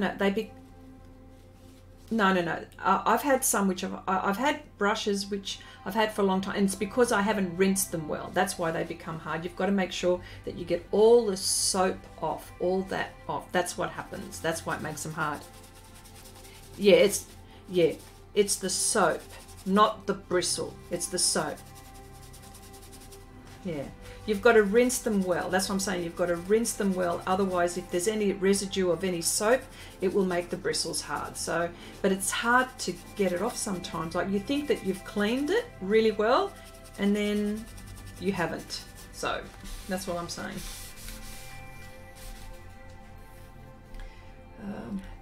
I've had some which I've had brushes which I've had for a long time, and it's because I haven't rinsed them well. That's why they become hard. You've got to make sure that you get all the soap off, all that off. That's what happens. That's why it makes them hard. Yeah, it's the soap, not the bristle. It's the soap. Yeah. You've got to rinse them well. That's what I'm saying. You've got to rinse them well. Otherwise, if there's any residue of any soap, it will make the bristles hard. So, but it's hard to get it off sometimes. Like you think that you've cleaned it really well, and then you haven't. So that's what I'm saying.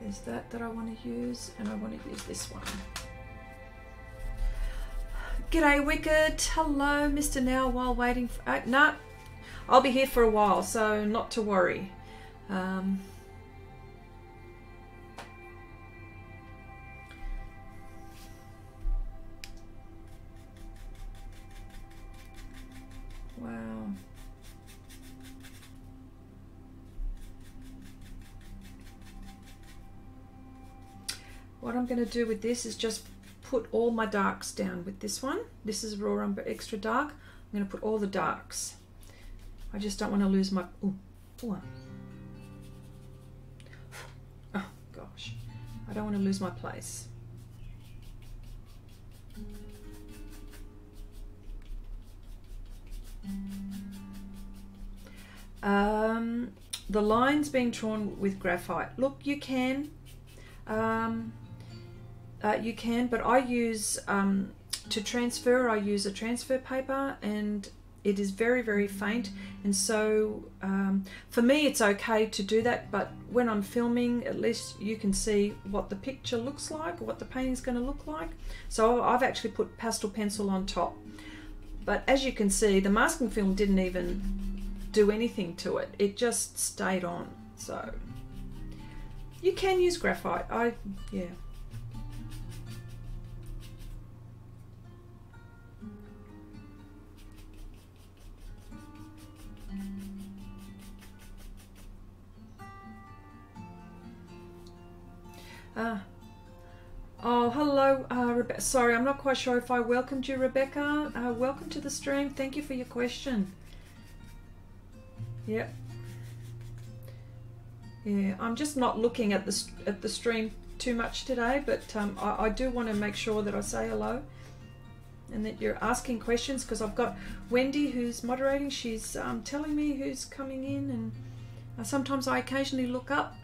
There's that I want to use, and I want to use this one. G'day Wicked, hello Mr. Now while waiting for, no, I'll be here for a while, so not to worry. Wow. What I'm going to do with this is just put all my darks down with this one. This is Raw Umber Extra Dark. I'm going to put all the darks. I just don't want to lose my... Oh gosh. I don't want to lose my place. The lines being drawn with graphite. Look, you can. You can, but I use, to transfer, I use a transfer paper, and it is very, very faint, and so for me it's okay to do that, but when I'm filming, at least you can see what the picture looks like, what the painting is going to look like. So I've actually put pastel pencil on top, but as you can see, the masking film didn't even do anything to it. It just stayed on. So you can use graphite. Yeah. Oh, hello, Rebecca. Sorry, I'm not quite sure if I welcomed you, Rebecca. Welcome to the stream. Thank you for your question. Yep. Yeah, I'm just not looking at the stream too much today, but I do want to make sure that I say hello and that you're asking questions, because I've got Wendy who's moderating. She's telling me who's coming in, and sometimes I occasionally look up.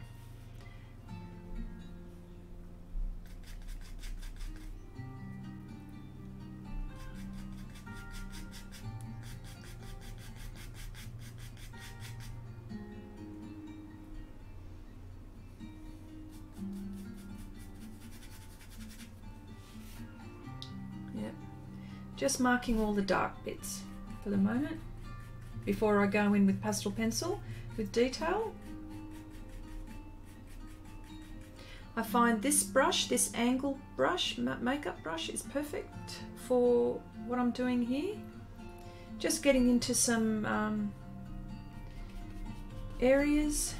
Just marking all the dark bits for the moment before I go in with pastel pencil with detail. I find this brush, this angle brush, makeup brush, is perfect for what I'm doing here. Just getting into some areas,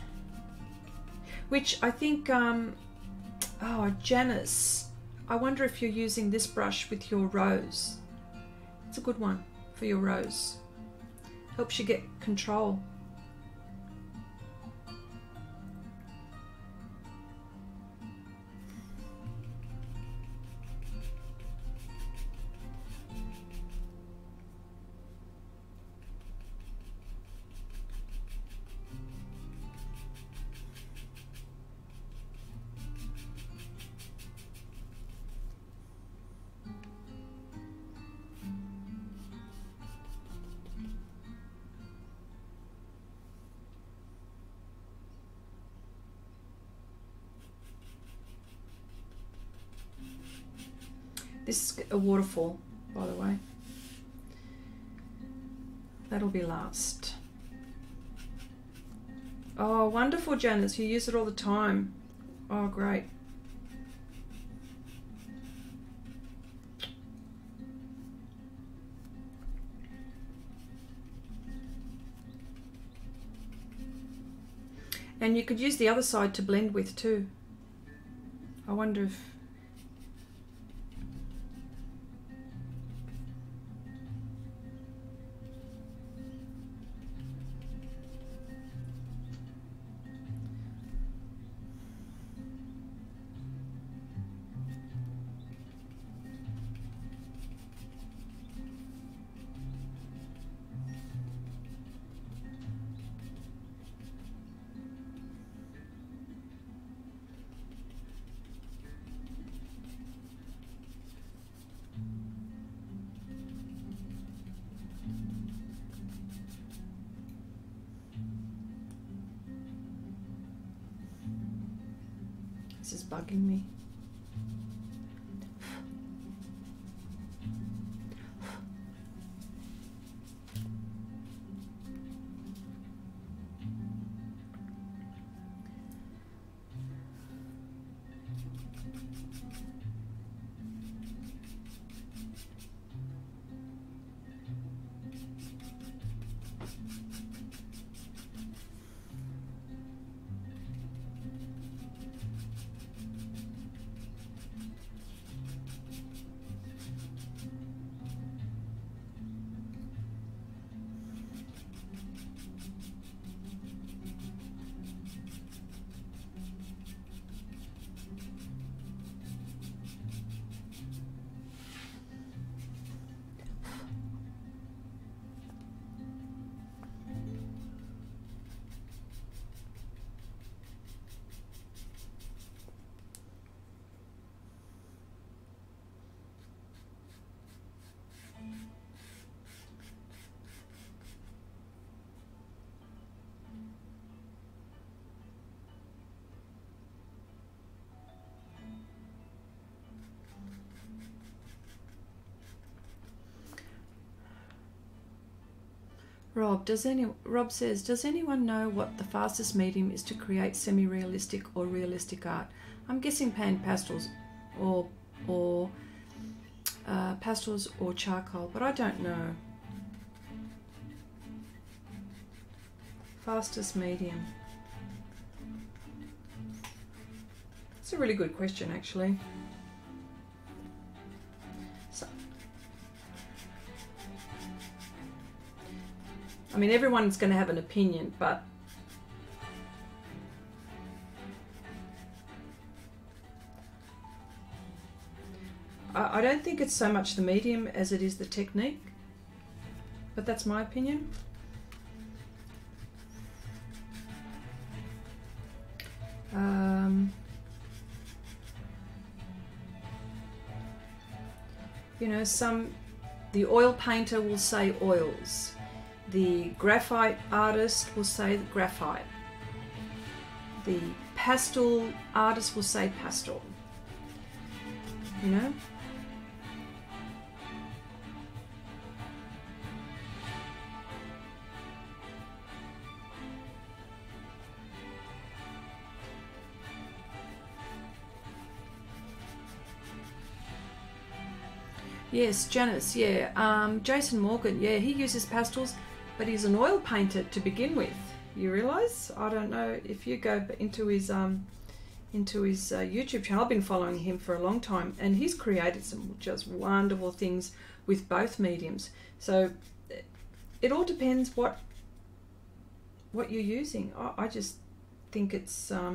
which I think, oh, Janice, I wonder if you're using this brush with your rose. It's a good one for your rose. Helps you get control. This is a waterfall, by the way. That'll be last. Oh, wonderful, Janice. You use it all the time. Oh, great. And you could use the other side to blend with too. I wonder if... This is bugging me. Rob says, does anyone know what the fastest medium is to create semi-realistic or realistic art? I'm guessing pan pastels or pastels or charcoal, but I don't know. Fastest medium. It's a really good question, actually. So, I mean, everyone's going to have an opinion, but I don't think it's so much the medium as it is the technique, but that's my opinion. You know, the oil painter will say oils, the graphite artist will say graphite, the pastel artist will say pastel, you know. Yes, Janice, yeah. Jason Morgan, yeah, he uses pastels, but he's an oil painter to begin with. You realise? I don't know if you go into his YouTube channel. I've been following him for a long time, and he's created some just wonderful things with both mediums. So it all depends what you're using. I just think it's I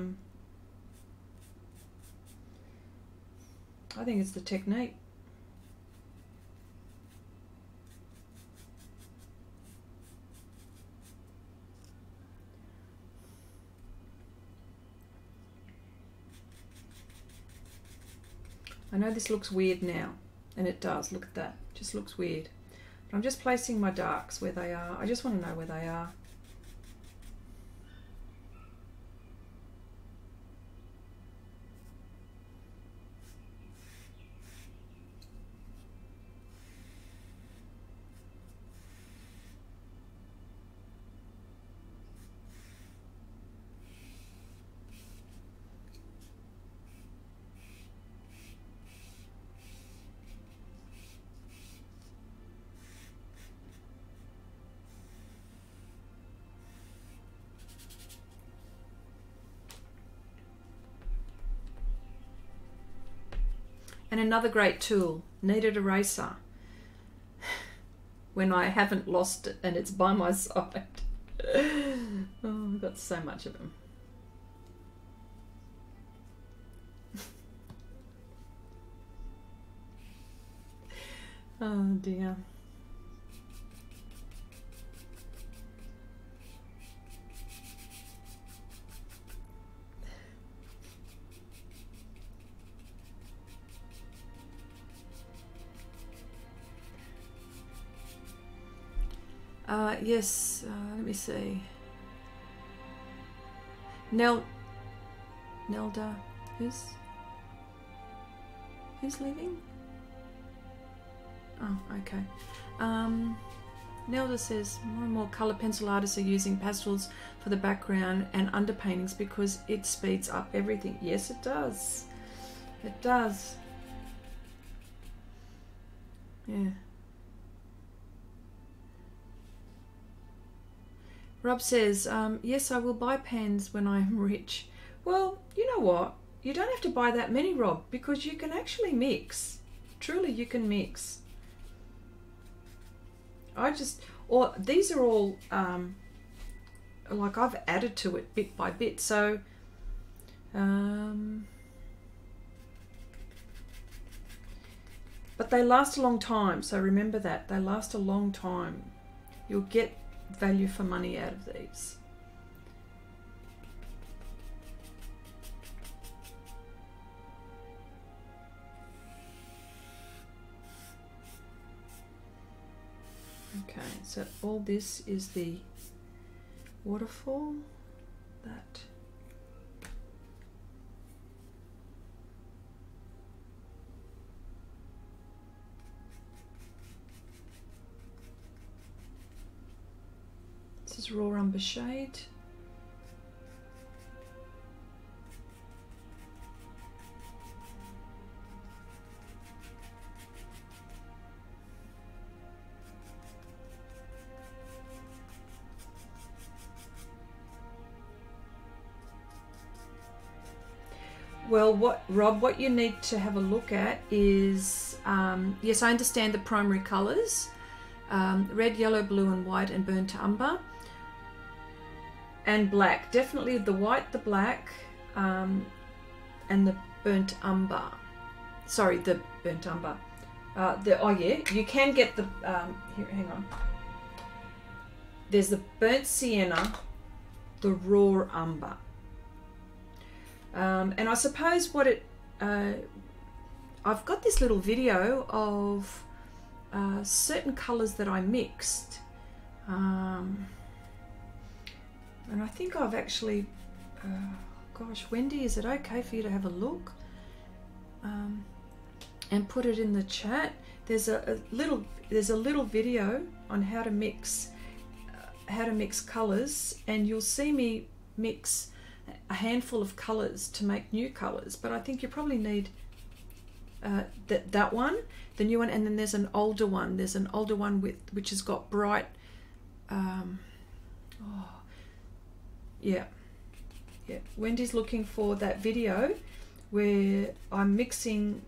think it's the technique. I know this looks weird now, and it does. Look at that. It just looks weird. But I'm just placing my darks where they are. I just want to know where they are. And another great tool, Kneaded eraser. When I haven't lost it and it's by my side. Oh, I've got so much of them. Oh dear. Yes, let me see. Nelda, who's leaving? Oh, okay. Nelda says more and more colour pencil artists are using pastels for the background and underpaintings because it speeds up everything. Yes, it does. It does. Yeah. Rob says, yes, I will buy pens when I am rich. Well, you know what? You don't have to buy that many, Rob, because you can actually mix. Truly, you can mix. These are all, like I've added to it bit by bit. So, but they last a long time. So remember that. They last a long time. You'll get value for money out of these. Okay, so all this is the waterfall. That. This is raw umber shade. Well, Rob, what you need to have a look at is, yes, I understand the primary colours, red, yellow, blue and white and burnt umber and black. Definitely the white, the black and the burnt umber. Sorry, the burnt umber. Oh yeah, you can get the, here, hang on. There's the burnt sienna, the raw umber. And I suppose what it, I've got this little video of certain colours that I mixed, and I think I've actually, gosh, Wendy, is it okay for you to have a look and put it in the chat? There's a little video on how to mix colours, and you'll see me mix a handful of colours to make new colours, but I think you probably need that one, the new one, and then there's an older one. There's an older one which has got bright, yeah. Wendy's looking for that video where I'm mixing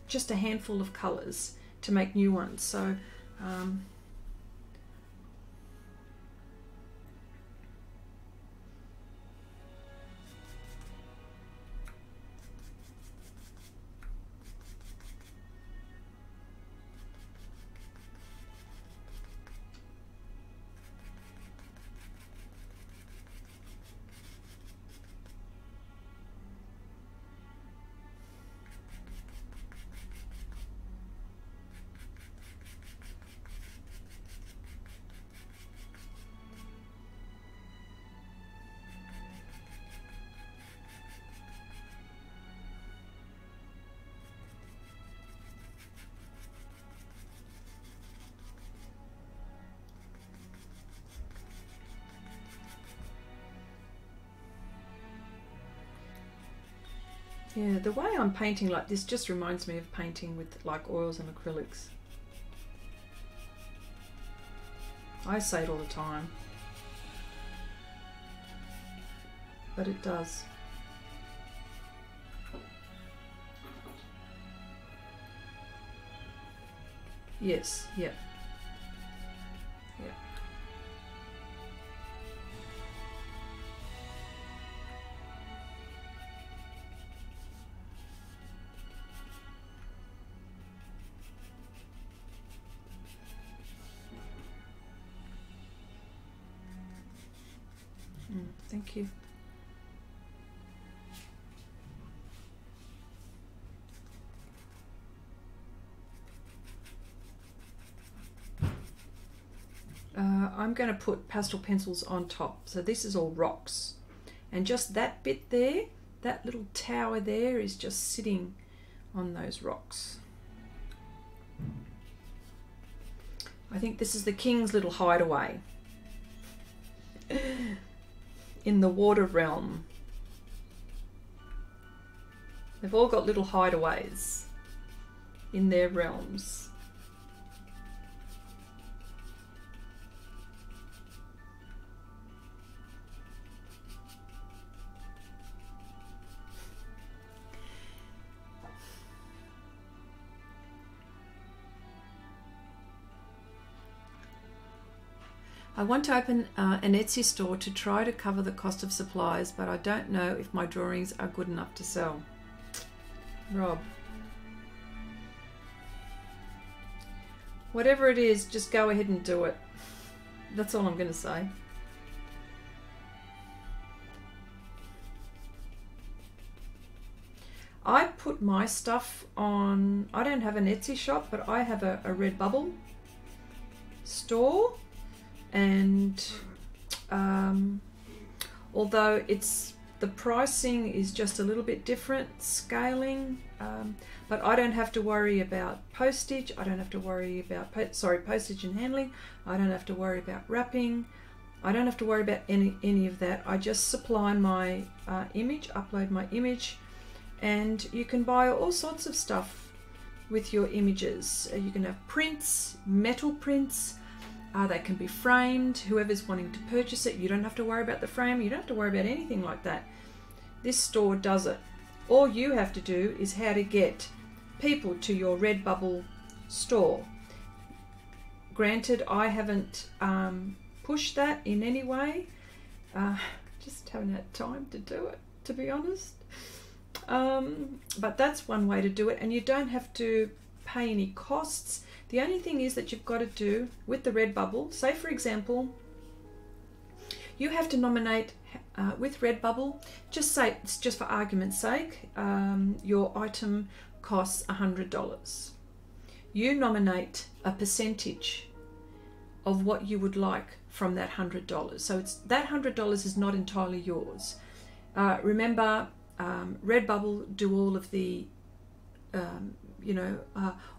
just a handful of colours to make new ones. So yeah, the way I'm painting like this just reminds me of painting with like oils and acrylics. I say it all the time, but it does. Yes, yeah. Thank you. I'm going to put pastel pencils on top. So this is all rocks. And just that bit there, that little tower there is just sitting on those rocks. I think this is the king's little hideaway in the water realm. They've all got little hideaways in their realms. I want to open an Etsy store to try to cover the cost of supplies, but I don't know if my drawings are good enough to sell. Rob. Whatever it is, just go ahead and do it. That's all I'm going to say. I put my stuff on, I don't have an Etsy shop, but I have a Redbubble store. And although the pricing is just a little bit different, scaling, but I don't have to worry about postage. I don't have to worry about postage and handling. I don't have to worry about wrapping. I don't have to worry about any of that. I just supply my image, upload my image, and you can buy all sorts of stuff with your images. You can have prints, metal prints, they can be framed. Whoever's wanting to purchase it, you don't have to worry about the frame, you don't have to worry about anything like that. This store does it. All you have to do is how to get people to your Redbubble store. Granted, I haven't pushed that in any way. Just haven't had time to do it, to be honest. But that's one way to do it, and you don't have to pay any costs. The only thing is that you've got to do with the Redbubble, say for example, you have to nominate with Redbubble, just say, it's just for argument's sake, your item costs $100. You nominate a percentage of what you would like from that $100. So it's that $100 is not entirely yours. Remember, Redbubble do all of the,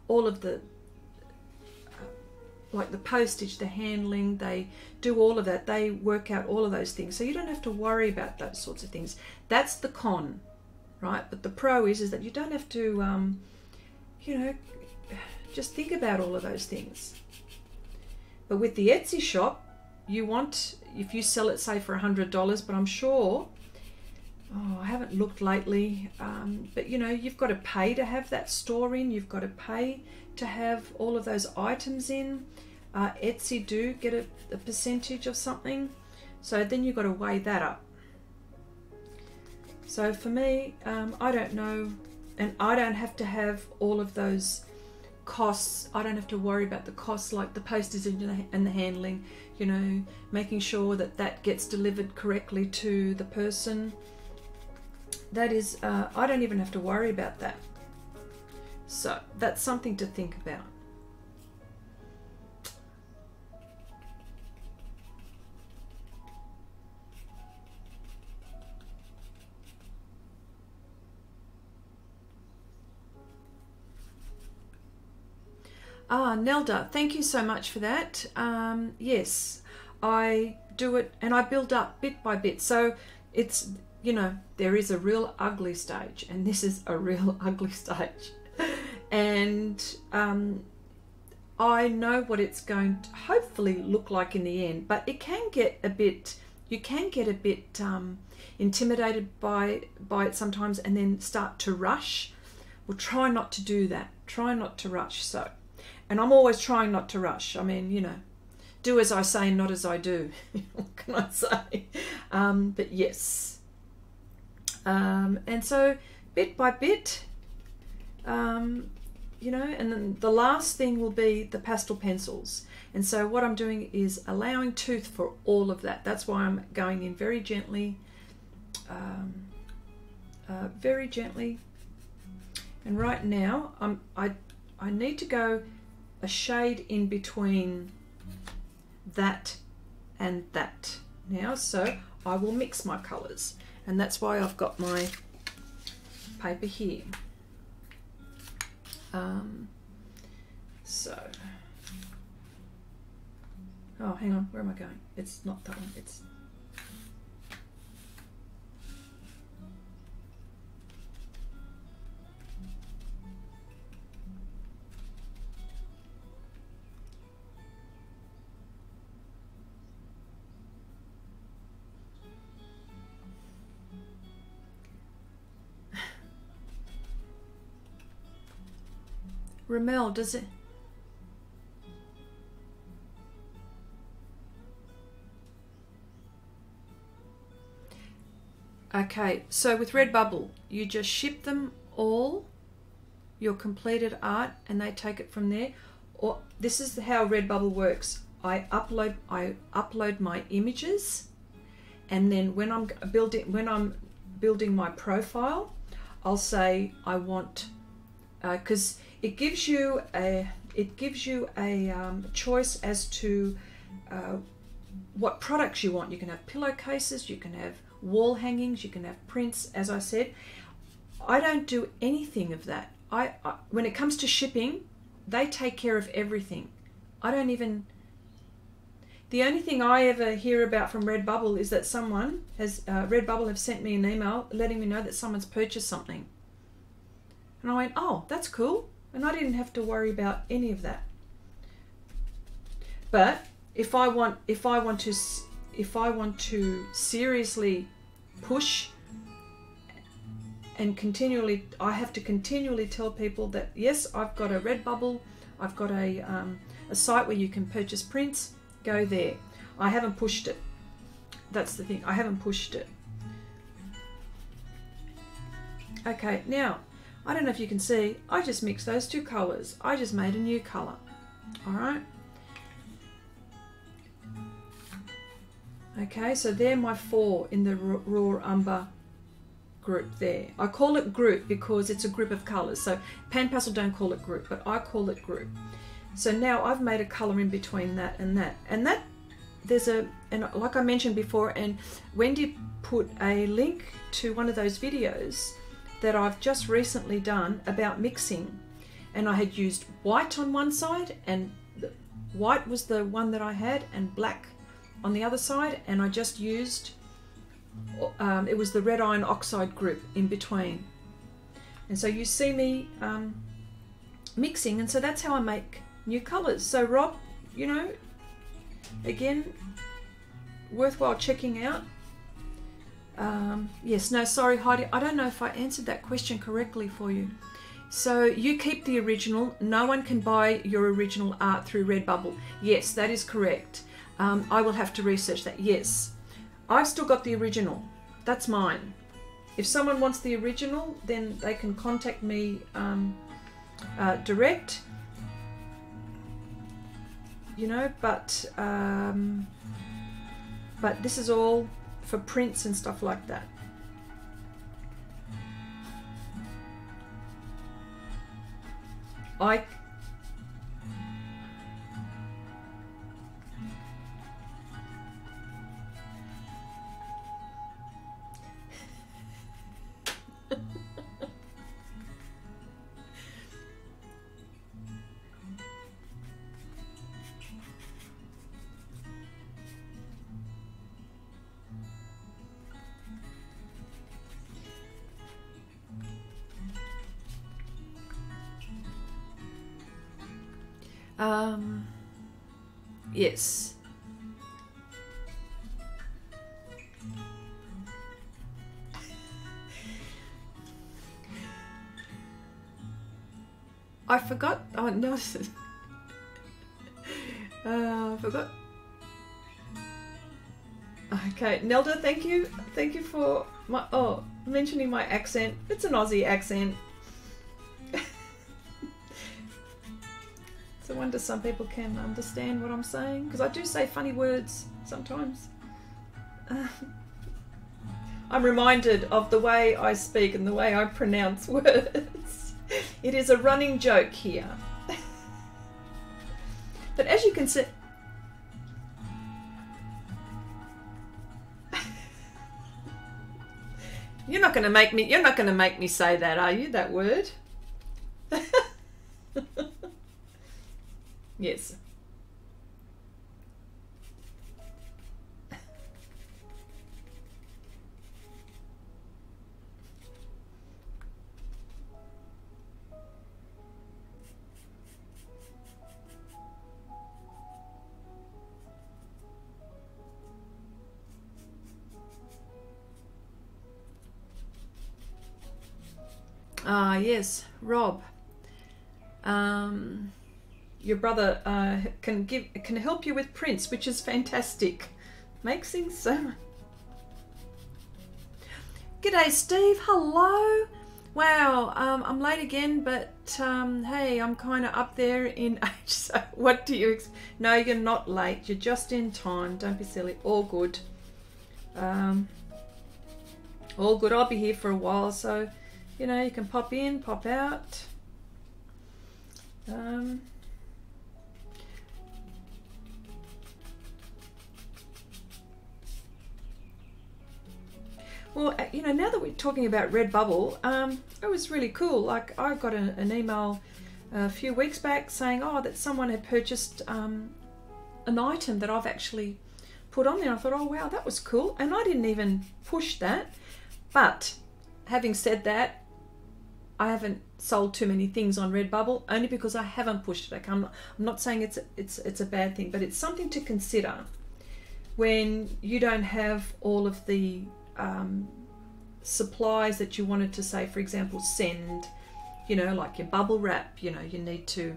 all of the, like the postage, the handling, they do all of that. They work out all of those things. So you don't have to worry about those sorts of things. That's the con, right? But the pro is that you don't have to, just think about all of those things. But with the Etsy shop, you want, if you sell it, say for $100, but I'm sure, I haven't looked lately, but you've got to pay to have that store in, you've got to pay to have all of those items in. Etsy do get a percentage of something, so then you've got to weigh that up. So for me, I don't know, and I don't have to have all of those costs. I don't have to worry about the costs like the postage and the handling, making sure that that gets delivered correctly to the person. That is, I don't even have to worry about that. So that's something to think about. Nelda, thank you so much for that. Yes, I do it and I build up bit by bit. So it's, there is a real ugly stage, and this is a real ugly stage. And I know what it's going to hopefully look like in the end, but it can get a bit, you can get a bit intimidated by it sometimes and then start to rush. Well, try not to do that. Try not to rush. So, and I'm always trying not to rush. I mean, do as I say, not as I do. What can I say? But yes. And so bit by bit, and then the last thing will be the pastel pencils. And so what I'm doing is allowing tooth for all of that. That's why I'm going in very gently, very gently. And right now, I need to go a shade in between that and that now. So I will mix my colours. And that's why I've got my paper here. Oh, hang on, where am I going? It's not that one, it's... Ramel, does it? Okay, so with Redbubble, you just ship them all, your completed art, and they take it from there. Or this is how Redbubble works. I upload my images, and then when I'm building my profile, I'll say I want, because it gives you a choice as to what products you want. You can have pillowcases, you can have wall hangings, you can have prints. As I said, I don't do anything of that. When it comes to shipping, they take care of everything. I don't even... The only thing I ever hear about from Redbubble is that someone has, Redbubble have sent me an email letting me know that someone's purchased something. And I went, oh, that's cool. And I didn't have to worry about any of that. But if I want to seriously push and continually, I have to continually tell people that yes, I've got a Redbubble, I've got a site where you can purchase prints. Go there. I haven't pushed it. That's the thing. I haven't pushed it. Okay, now I don't know if you can see. I just mixed those two colors. I just made a new color. All right. Okay, so they're my 4 in the raw umber group there. I call it group because it's a group of colors. So Pan Pastel don't call it group, but I call it group. So now I've made a color in between that and that. And that, there's a, and like I mentioned before, and Wendy put a link to one of those videos that I've just recently done about mixing. And I had used white on one side, and white was the one that I had, and black on the other side. And I just used, it was the red iron oxide group in between. And so you see me mixing, and so that's how I make new colors. So Rob, you know, again, worthwhile checking out. Yes, no, sorry Heidi, I don't know if I answered that question correctly for you. So you keep the original, no one can buy your original art through Redbubble. Yes, that is correct. I will have to research that. Yes, I've still got the original, that's mine. If someone wants the original, then they can contact me direct, you know, but this is all for prints and stuff like that. Yes. I forgot. Oh no. I forgot. Okay, Nelda, thank you. Thank you for my mentioning my accent. It's an Aussie accent. I wonder some people can understand what I'm saying, because I do say funny words sometimes. I'm reminded of the way I speak and the way I pronounce words. It is a running joke here. But as you can see, you're not going to make me say that, are you? That word? Yes. Ah, yes, Rob. Your brother can help you with prints, which is fantastic. Makes things so. G'day, Steve. Hello. Wow. I'm late again, but hey, I'm kind of up there in age. So what do you? No, you're not late. You're just in time. Don't be silly. All good. All good. I'll be here for a while, so you know you can pop in, pop out. Well, you know, now that we're talking about Redbubble, it was really cool. Like, I got an email a few weeks back saying, oh, that someone had purchased an item that I've actually put on there. I thought, oh wow, that was cool, and I didn't even push that. But having said that, I haven't sold too many things on Redbubble only because I haven't pushed it. Okay, I'm not saying it's a bad thing, but it's something to consider when you don't have all of the supplies that you wanted to, say, for example, send. You know, like your bubble wrap. You know, you need to,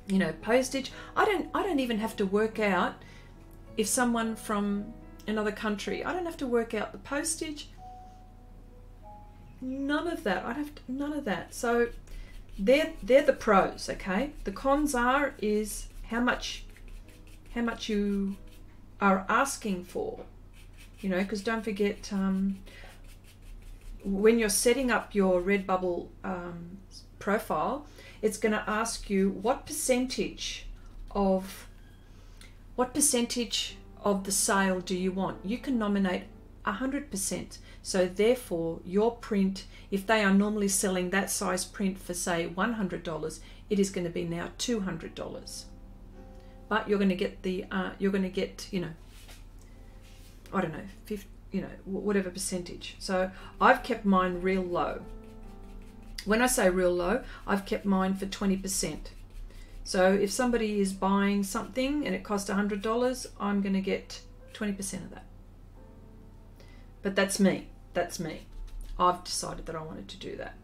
you know, postage. I don't even have to work out if someone from another country. I don't have to work out the postage. None of that. None of that. So they're the pros, okay? The cons is how much you are asking for, you know, because don't forget, when you're setting up your Redbubble profile, it's going to ask you what percentage of the sale do you want. You can nominate 100%. So therefore, your print, if they are normally selling that size print for, say, $100, it is going to be now $200. But you're going to get the you know, I don't know, 50, you know, whatever percentage. So I've kept mine real low. When I say real low, I've kept mine for 20%. So if somebody is buying something and it costs $100, I'm going to get 20% of that. But that's me. That's me. I've decided that I wanted to do that.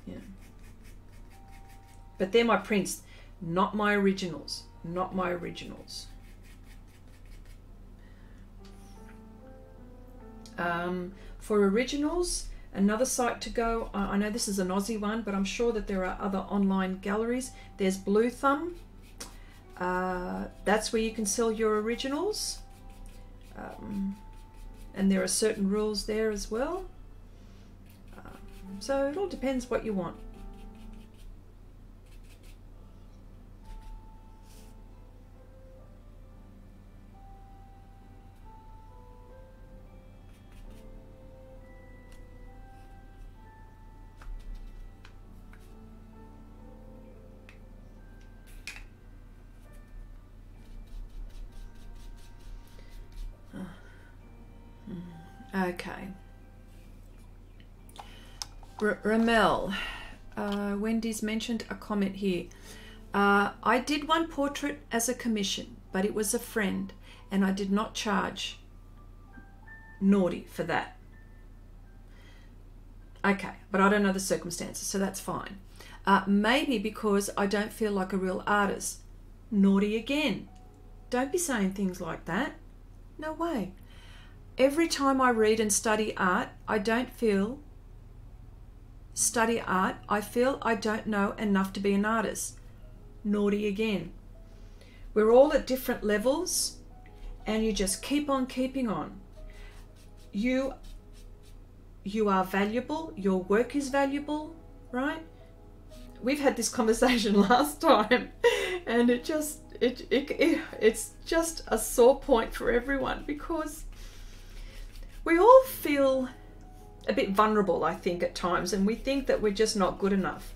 Yeah. But they're my prints, not my originals. Not my originals. For originals, another site to go, I know this is an Aussie one, but I'm sure that there are other online galleries. There's Blue Thumb. That's where you can sell your originals. And there are certain rules there as well. So it all depends what you want. Okay. Ramel, Wendy's mentioned a comment here. I did one portrait as a commission, but it was a friend, and I did not charge naughty for that. Okay, but I don't know the circumstances, so that's fine. Maybe because I don't feel like a real artist. Naughty again. Don't be saying things like that. No way. Every time I read and study art, I feel I don't know enough to be an artist. Naughty again. We're all at different levels, and you just keep on keeping on. You are valuable. Your work is valuable, right? We've had this conversation last time, and it's just a sore point for everyone, because we all feel a bit vulnerable, I think, at times, and we think that we're just not good enough.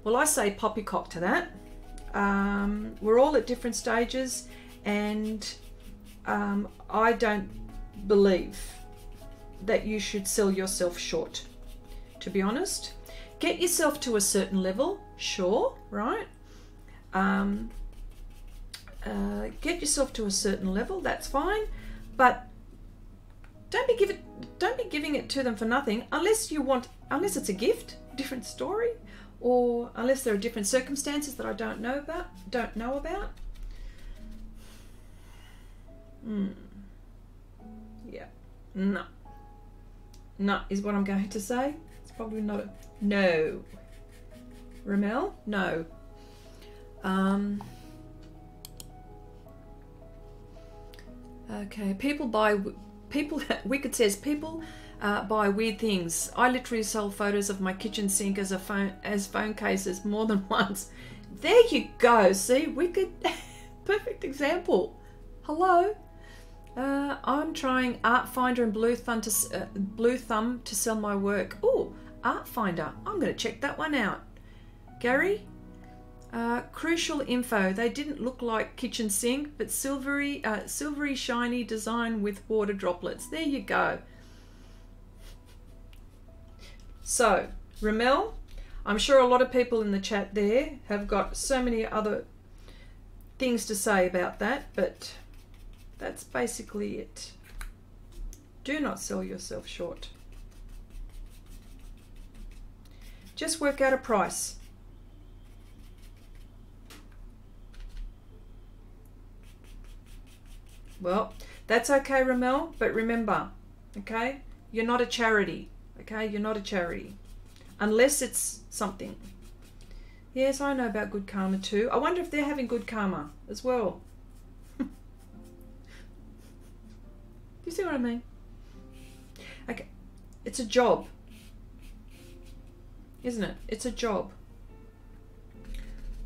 Well, I say poppycock to that. We're all at different stages, and I don't believe that you should sell yourself short, to be honest. Get yourself to a certain level, sure, right? Get yourself to a certain level, that's fine, but don't be giving it to them for nothing, unless it's a gift, different story, or unless there are different circumstances that I don't know about. Yeah, no is what I'm going to say. It's probably not a no. Ramel, no. Okay, Wicked says people buy weird things. I literally sell photos of my kitchen sink as phone cases more than once. There you go. See, Wicked, perfect example. Hello. I'm trying Art Finder and Blue Thumb to sell my work. Oh, Art Finder. I'm going to check that one out. Gary, Crucial info. They didn't look like kitchen sink, but silvery shiny design with water droplets. There you go. So, Ramel, I'm sure a lot of people in the chat there have got so many other things to say about that, but that's basically it. Do not sell yourself short. Just work out a price. Well, that's okay, Ramel, but remember, okay, you're not a charity, okay, you're not a charity, unless it's something. Yes, I know about Good Karma too. I wonder if they're having good karma as well. You see what I mean? Okay, it's a job, isn't it? It's a job.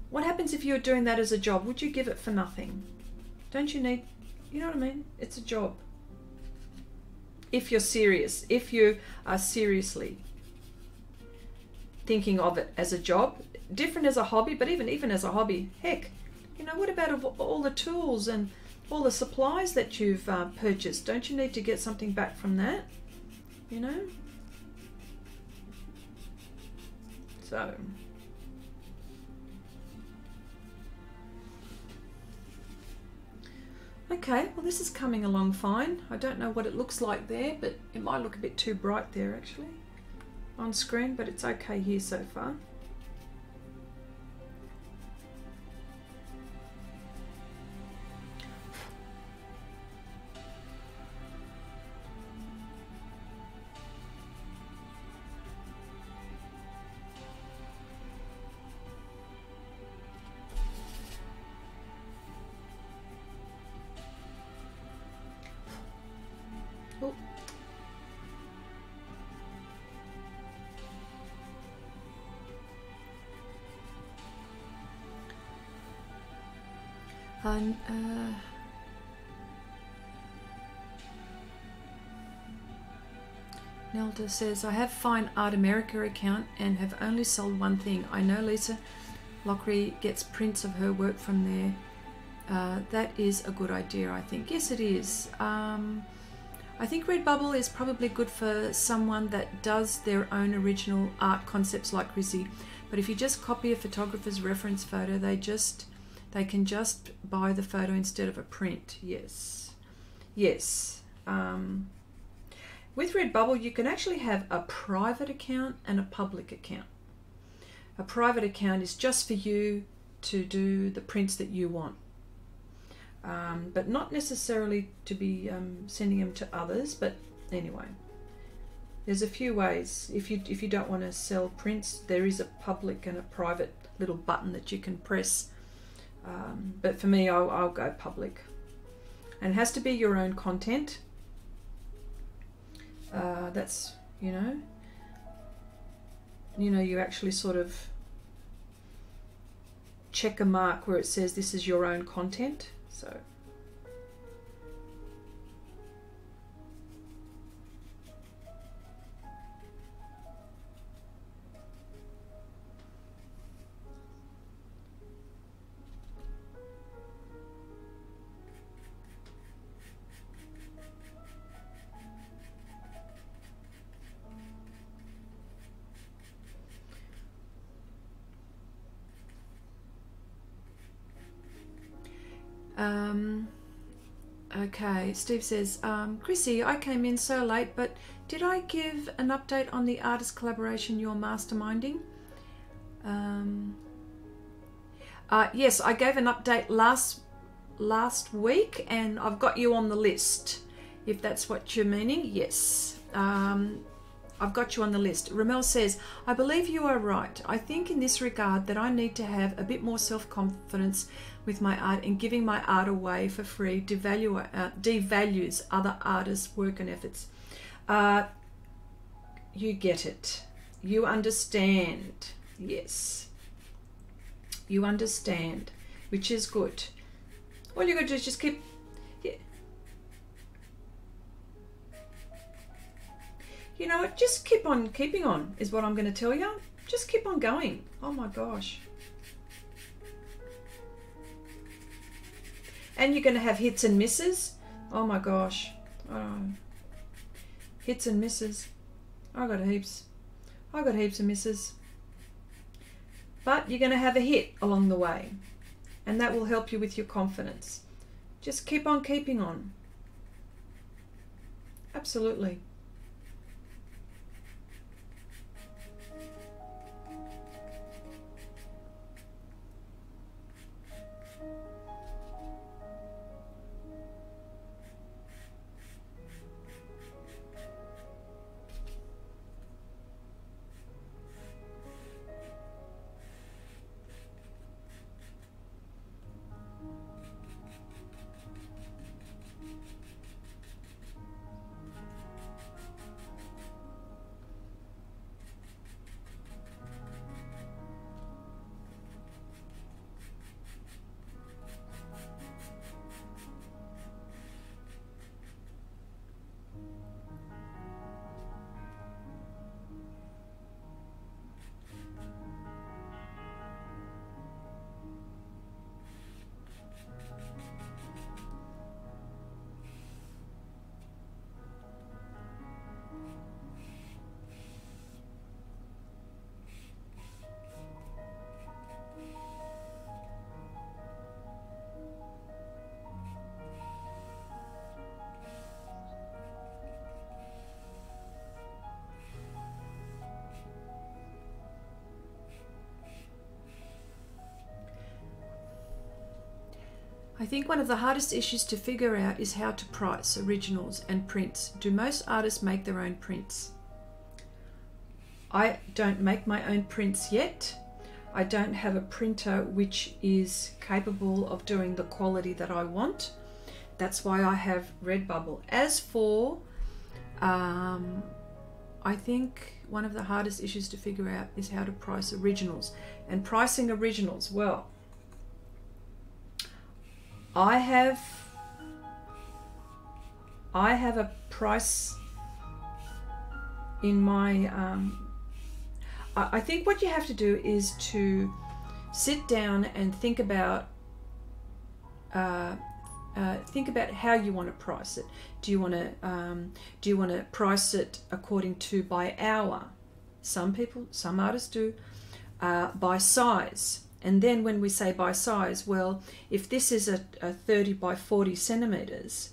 What happens if you're doing that as a job? Would you give it for nothing? Don't you need... You know what I mean? It's a job. If you're serious, if you are seriously thinking of it as a job, different as a hobby, but even as a hobby, heck, you know, what about all the tools and all the supplies that you've purchased? Don't you need to get something back from that? You know? So... Okay, well this is coming along fine. I don't know what it looks like there, but it might look a bit too bright there actually on screen, but it's okay here so far. Nelda says, I have Fine Art America account and have only sold one thing. I know Lisa Lockery gets prints of her work from there. That is a good idea, I think. Yes, it is. I think Redbubble is probably good for someone that does their own original art concepts like Chrissy. But if you just copy a photographer's reference photo, they can just buy the photo instead of a print. Yes. Yes. With Redbubble, you can actually have a private account and a public account. A private account is just for you to do the prints that you want, but not necessarily to be sending them to others. But anyway, there's a few ways. If you don't want to sell prints, there is a public and a private little button that you can press. But for me, I'll go public, and it has to be your own content. That's, you actually sort of check a mark where it says this is your own content. So okay, Steve says, Chrissy, I came in so late, but did I give an update on the artist collaboration you're masterminding? Yes, I gave an update last week, and I've got you on the list, if that's what you're meaning. Yes, I've got you on the list. Ramel says, I believe you are right. I think in this regard that I need to have a bit more self-confidence with my art, and giving my art away for free devalues other artists' work and efforts. You get it. You understand. Yes. You understand, which is good. All you got to do is just keep... Yeah. You know what? Just keep on keeping on is what I'm going to tell you. Just keep on going. Oh my gosh. And you're going to have hits and misses. Oh my gosh. Hits and misses. I got heaps. I got heaps of misses. But you're going to have a hit along the way. And that will help you with your confidence. Just keep on keeping on. Absolutely. I think one of the hardest issues to figure out is how to price originals and prints. Do most artists make their own prints? I don't make my own prints yet. I don't have a printer which is capable of doing the quality that I want. That's why I have Redbubble. As for, I think one of the hardest issues to figure out is how to price originals. And pricing originals, well, I have a price in my I think what you have to do is to sit down and think about how you want to price it. Do you want to price it according to by hour? Some artists do, by size. And then when we say by size, well, if this is a 30 by 40 centimeters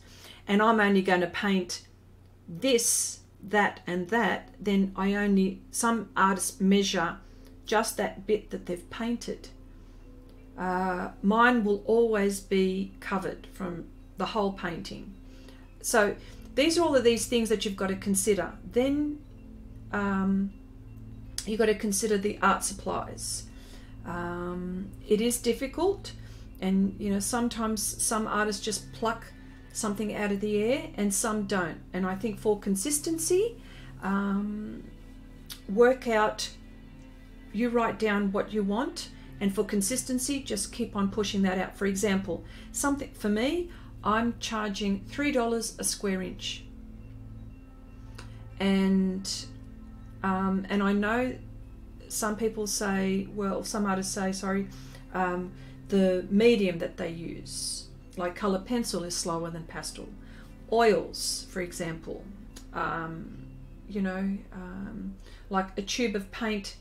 and I'm only going to paint this, that and that, then some artists measure just that bit that they've painted. Mine will always be covered from the whole painting. So these are all of these things that you've got to consider. Then you've got to consider the art supplies. It is difficult, and sometimes some artists just pluck something out of the air and some don't. And I think for consistency, you write down what you want, and for consistency just keep on pushing that out. For example, something for me, I'm charging $3 a square inch, and I know some people say, well, some artists say, sorry, the medium that they use, like colour pencil, is slower than pastel. Oils, for example, like a tube of paint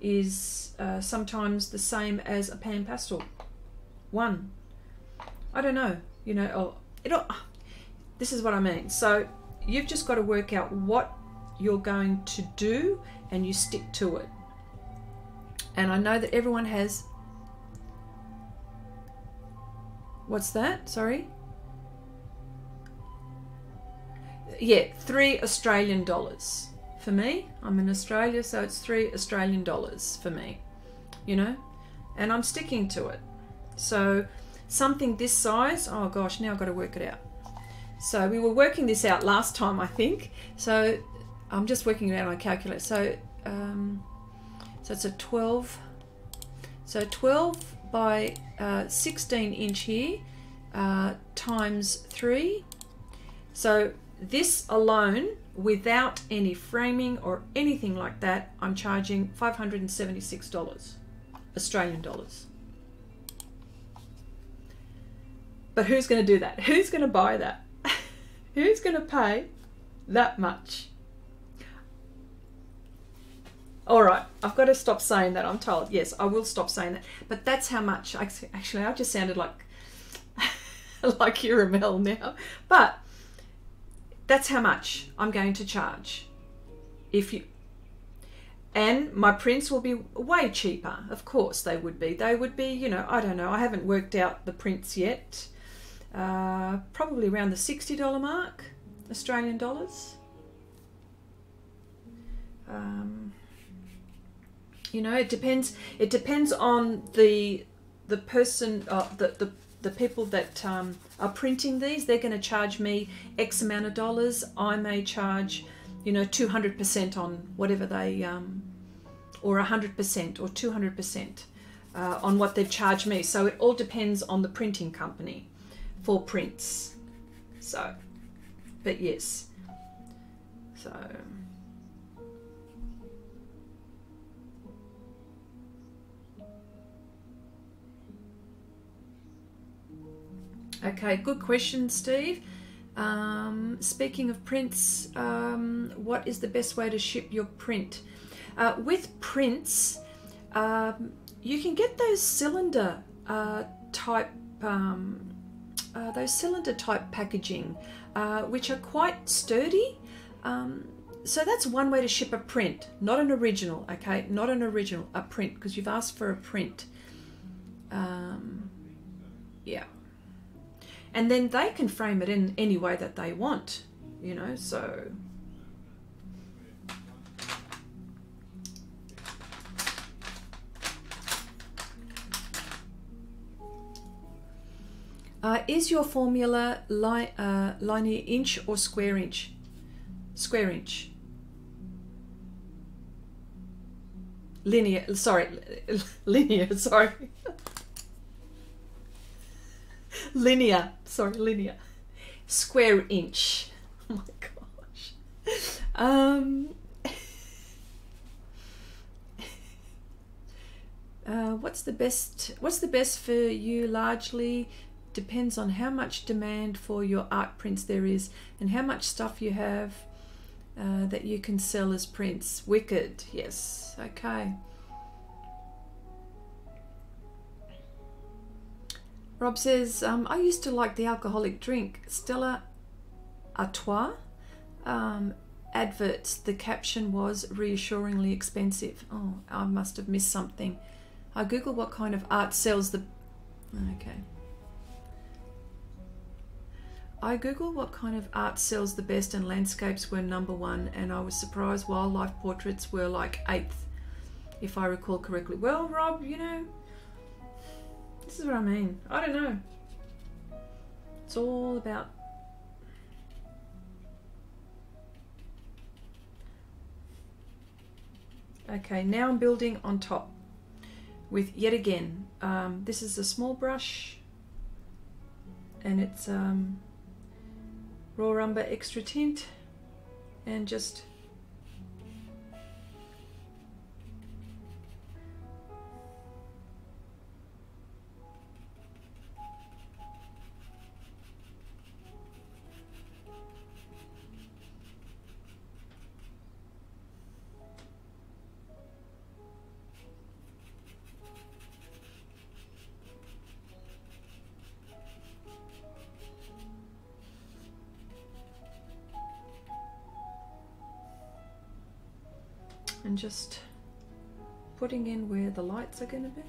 is sometimes the same as a pan pastel. One, I don't know, this is what I mean. So you've just got to work out what you're going to do and you stick to it. And I know that everyone has, what's that? Sorry? Yeah, $3 Australian for me. I'm in Australia, so it's $3 Australian for me, and I'm sticking to it. So something this size, oh gosh, now I've got to work it out. So we were working this out last time, I think. So I'm just working it out on a calculator. So so it's a 12. So 12 by 16 inch here times 3. So this alone, without any framing or anything like that, I'm charging $576 Australian dollars. But who's going to do that? Who's going to buy that? Who's going to pay that much? All right, I've got to stop saying that, I'm told. Yes, I will stop saying that. But that's how much. Actually, I just sounded like like Caramel now. But that's how much I'm going to charge. And my prints will be way cheaper. Of course they would be. They would be, you know, I don't know. I haven't worked out the prints yet. Probably around the $60 mark, Australian dollars. You know, it depends. It depends on the person, the people that are printing these. They're going to charge me X amount of dollars. I may charge, you know, 200% on whatever they, or 100% or 200% on what they've charged me. So it all depends on the printing company for prints. So, but yes. So. Okay, good question, Steve. Speaking of prints, what is the best way to ship your print? With prints, you can get those cylinder type packaging, which are quite sturdy. So that's one way to ship a print, not an original. Okay, not an original, a print, because you've asked for a print. Yeah. And then they can frame it in any way that they want, you know, so. Is your formula linear inch or square inch? Square inch. Linear, sorry, linear, sorry. Linear, sorry, linear. Square inch. Oh my gosh. What's the best for you? Largely depends on how much demand for your art prints there is and how much stuff you have that you can sell as prints. Wicked, yes, okay. Rob says, I used to like the alcoholic drink Stella Artois. Adverts, the caption was reassuringly expensive. Oh, I must have missed something. I googled what kind of art sells the... Okay. I googled what kind of art sells the best and landscapes were #1, and I was surprised wildlife portraits were like 8th, if I recall correctly. Well, Rob, you know, this is what I mean. I don't know. It's all about... Okay, now I'm building on top with, yet again, this is a small brush and it's raw umber extra tint, and just putting in where the lights are going to be.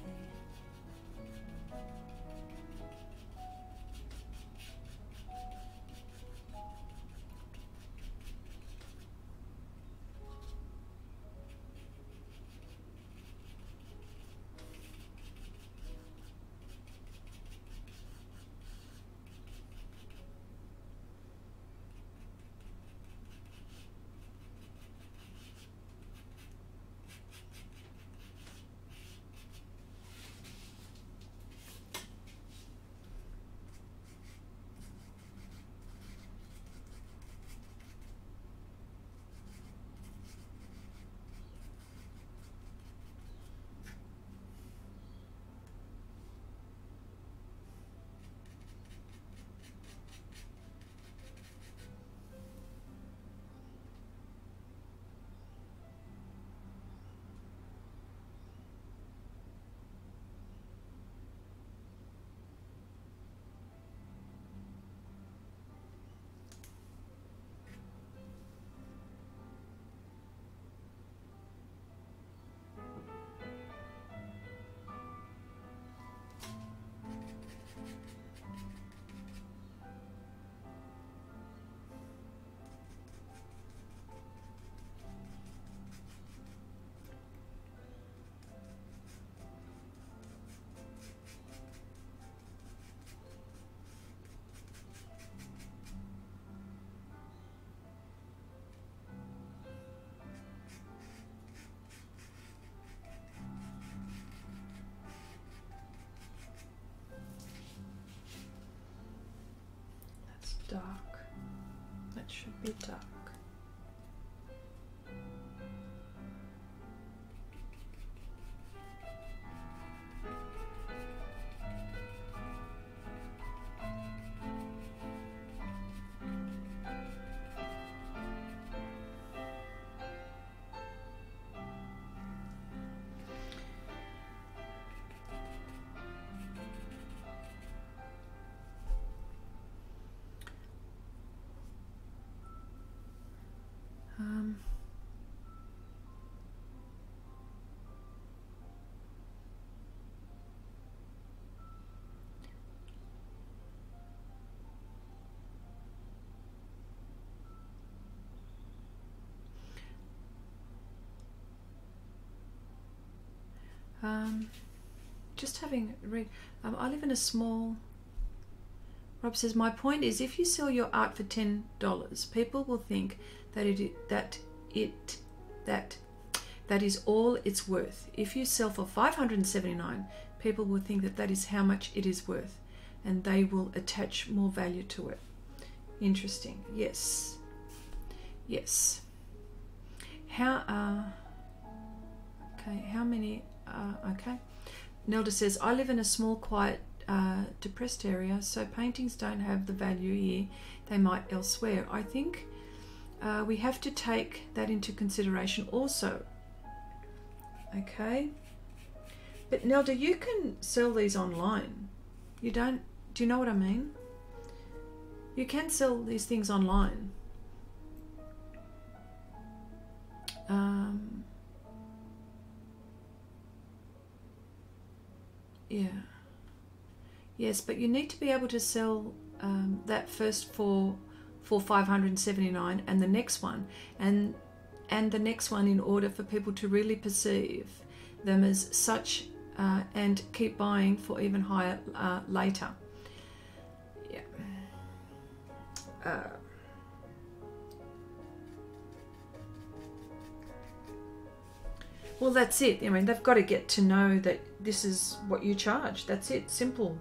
dark. That should be dark. Just having read, I live in a small. Rob says, my point is, if you sell your art for $10, people will think that that is all it's worth. If you sell for $579, people will think that that is how much it is worth, and they will attach more value to it. Interesting. Yes. Yes. How? Okay. How many? Okay. Nelda says, I live in a small, quiet, depressed area, so paintings don't have the value here they might elsewhere. I think we have to take that into consideration also. Okay. But Nelda, you can sell these online. You don't, do you know what I mean? You can sell these things online. Yeah. Yes, but you need to be able to sell that first for $579 and the next one and the next one in order for people to really perceive them as such and keep buying for even higher later. Yeah. Well, that's it. I mean, they've got to get to know that this is what you charge. That's it. Simple.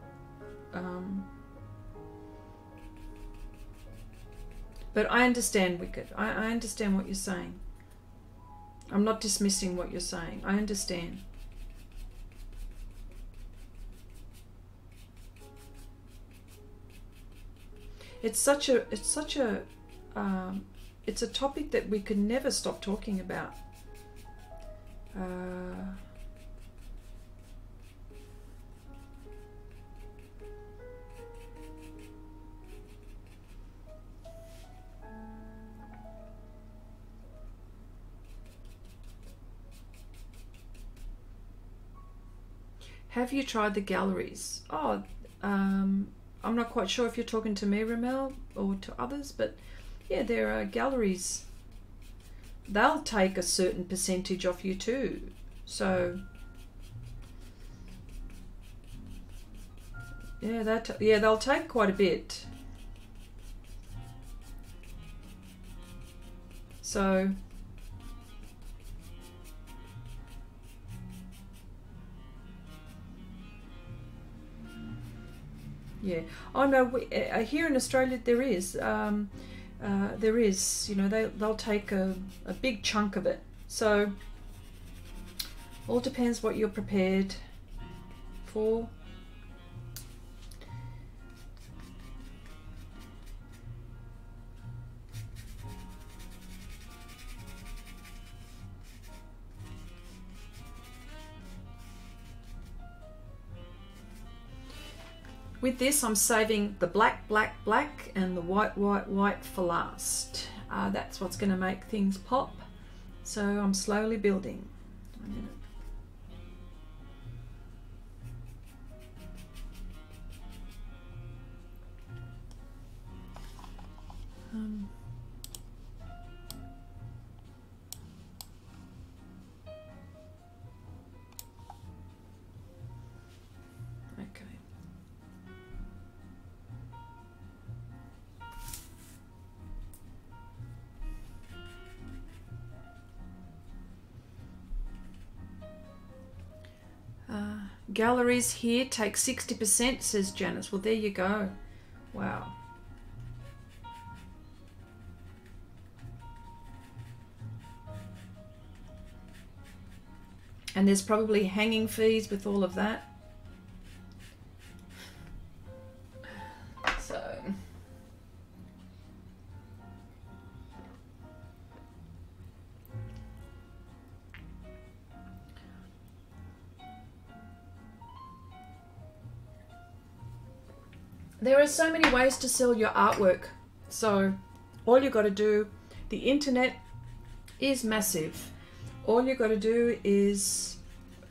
But I understand, Wicked. I understand what you're saying. I'm not dismissing what you're saying. I understand. It's a topic that we could never stop talking about. Have you tried the galleries? Oh, I'm not quite sure if you're talking to me, Ramel, or to others, but yeah, there are galleries. They'll take a certain percentage off you too. So yeah, they'll take quite a bit. So yeah. Oh no, here in Australia there is. You know, they'll take a big chunk of it. So all depends what you're prepared for. With this, I'm saving the black, black, black and the white, white, white for last. That's what's going to make things pop. So I'm slowly building. Galleries here take 60%, says Janice. Well, there you go. Wow. And there's probably hanging fees with all of that. So there are so many ways to sell your artwork. So all you got to do, the internet is massive. All you got to do is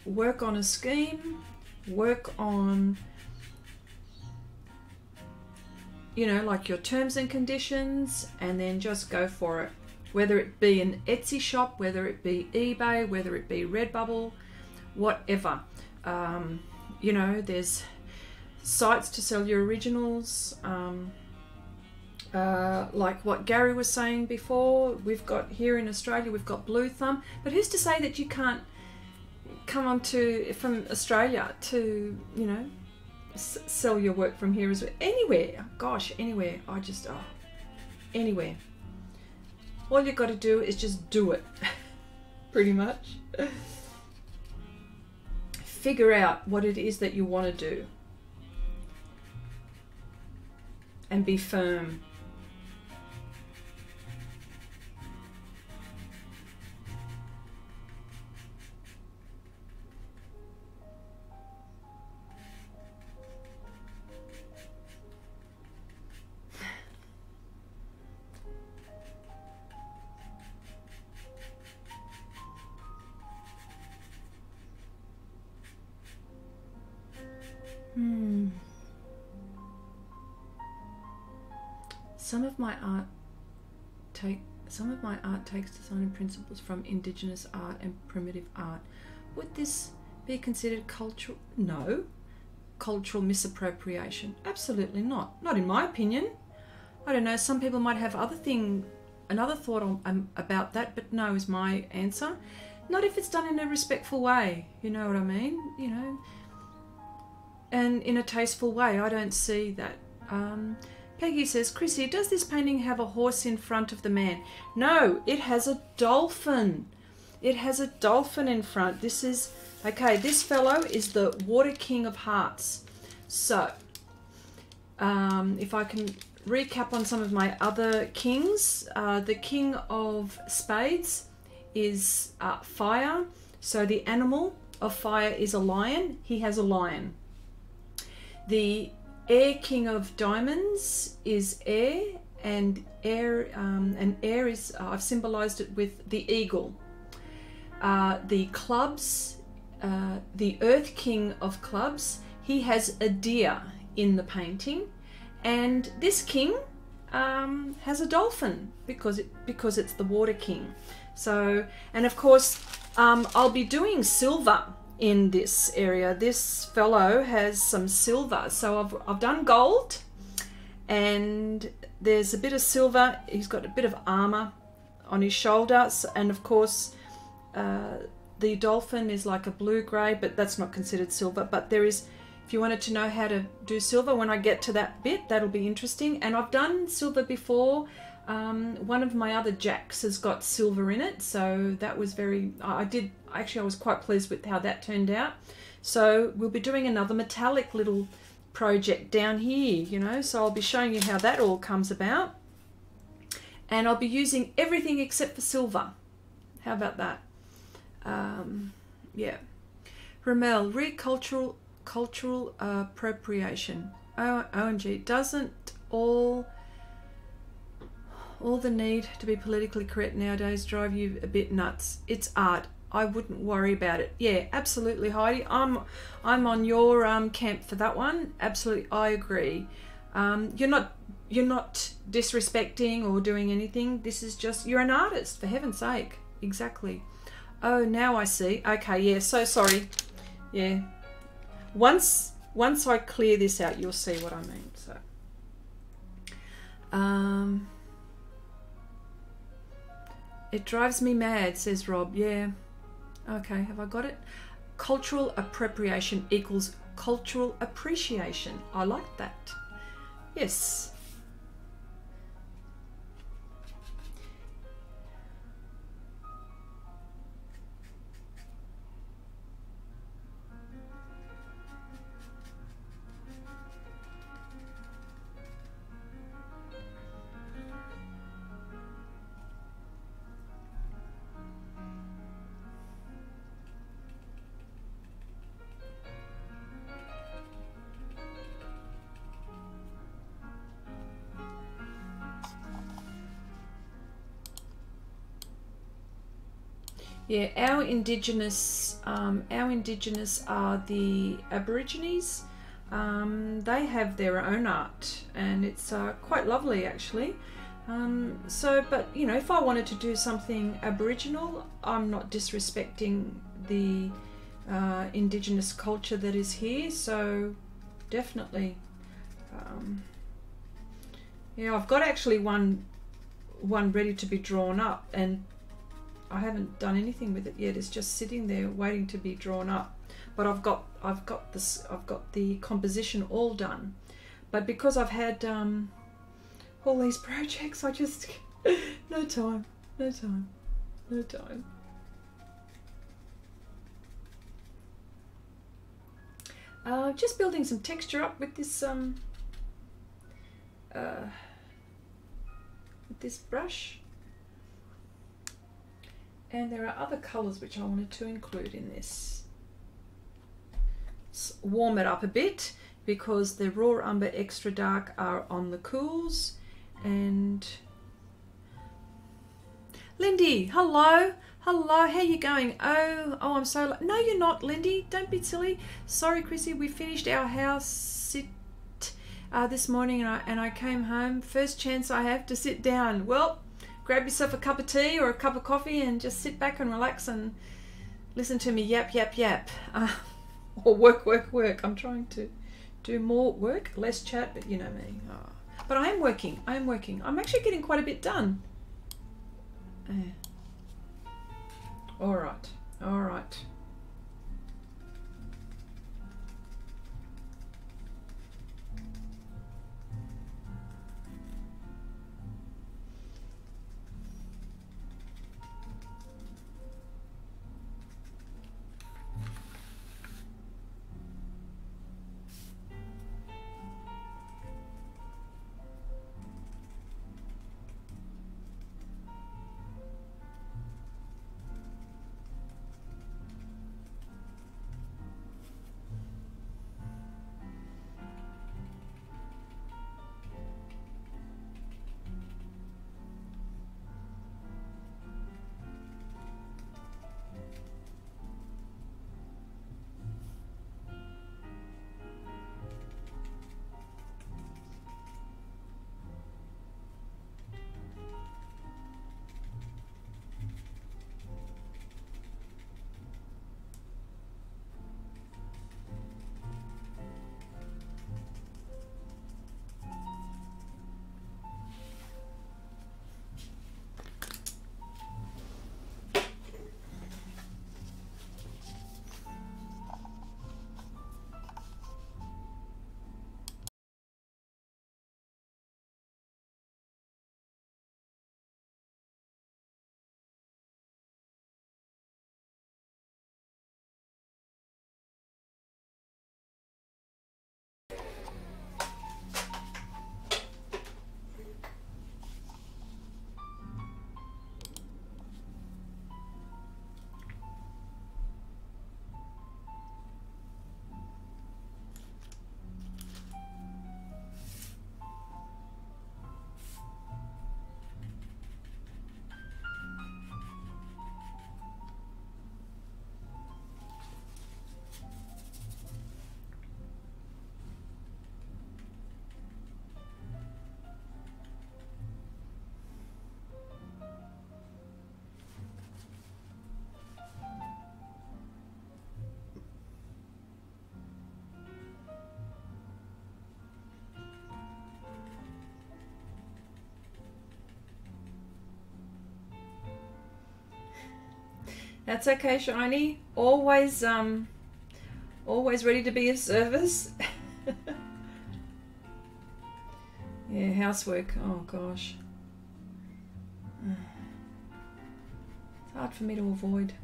work on a scheme, work on, you know, like your terms and conditions, and then just go for it. Whether it be an Etsy shop, whether it be eBay, whether it be Redbubble, whatever. You know, there's sites to sell your originals, like what Gary was saying before. We've got here in Australia, we've got Blue Thumb, but who's to say that you can't come on to from Australia to, you know, sell your work from here as well. Anywhere, gosh, anywhere. I just anywhere. All you got to do is just do it. Pretty much. Figure out what it is that you want to do and be firm. Some of my art takes design principles from indigenous art and primitive art. Would this be considered cultural? No. Cultural misappropriation? Absolutely not. Not in my opinion. I don't know, some people might have another thought on, about that, but no is my answer. Not if it's done in a respectful way, you know what I mean? You know, and in a tasteful way. I don't see that. Peggy says, Chrissy, does this painting have a horse in front of the man? No, it has a dolphin. It has a dolphin in front. This is, okay, this fellow is the Water King of Hearts. So, if I can recap on some of my other kings, the King of Spades is fire. So the animal of fire is a lion. He has a lion. The Air King of Diamonds is air, and air is, I've symbolized it with the eagle. The clubs, the Earth King of Clubs, he has a deer in the painting, and this king has a dolphin because it's the Water King. So, and of course, I'll be doing silver in this area. This fellow has some silver, so I've done gold, and there's a bit of silver. He's got a bit of armor on his shoulders, and of course the dolphin is like a blue-grey, but that's not considered silver. But there is, if you wanted to know how to do silver, when I get to that bit, that'll be interesting. And I've done silver before. One of my other jacks has got silver in it, so that was I was quite pleased with how that turned out. So we'll be doing another metallic little project down here, you know, so I'll be showing you how that all comes about. And I'll be using everything except for silver. How about that? Yeah. Ramel, cultural appropriation. OMG, doesn't all the need to be politically correct nowadays drive you a bit nuts? It's art. I wouldn't worry about it. Yeah, absolutely, Heidi. I'm on your camp for that one. Absolutely, I agree. You're not disrespecting or doing anything. This is just, you're an artist, for heaven's sake. Exactly. Oh, now I see. Okay, yeah. So sorry. Yeah. Once I clear this out, you'll see what I mean. So. It drives me mad, says Rob. Yeah. Okay, have I got it? Cultural appropriation equals cultural appreciation. I like that. Yes. Yeah, our indigenous are the Aborigines. They have their own art, and it's quite lovely actually. So, but you know, if I wanted to do something Aboriginal, I'm not disrespecting the indigenous culture that is here. So, definitely, yeah, I've got actually one ready to be drawn up, and I haven't done anything with it yet. It's just sitting there waiting to be drawn up. But I've got the composition all done. But because I've had all these projects, I just no time. Just building some texture up with this brush. And there are other colours which I wanted to include in this. Let's warm it up a bit because the Raw Umber Extra Dark are on the cools. And Lindy, hello, how you going? Oh, I'm so no, you're not, Lindy. Don't be silly. Sorry, Chrissy. We finished our house sit this morning, and I came home. First chance I have to sit down. Well, grab yourself a cup of tea or a cup of coffee and just sit back and relax and listen to me yap. Or work. I'm trying to do more work, less chat, but you know me. Oh. But I am working. I'm actually getting quite a bit done. All right. That's okay, Shiny. Always ready to be of service. Yeah, housework. Oh gosh. It's hard for me to avoid.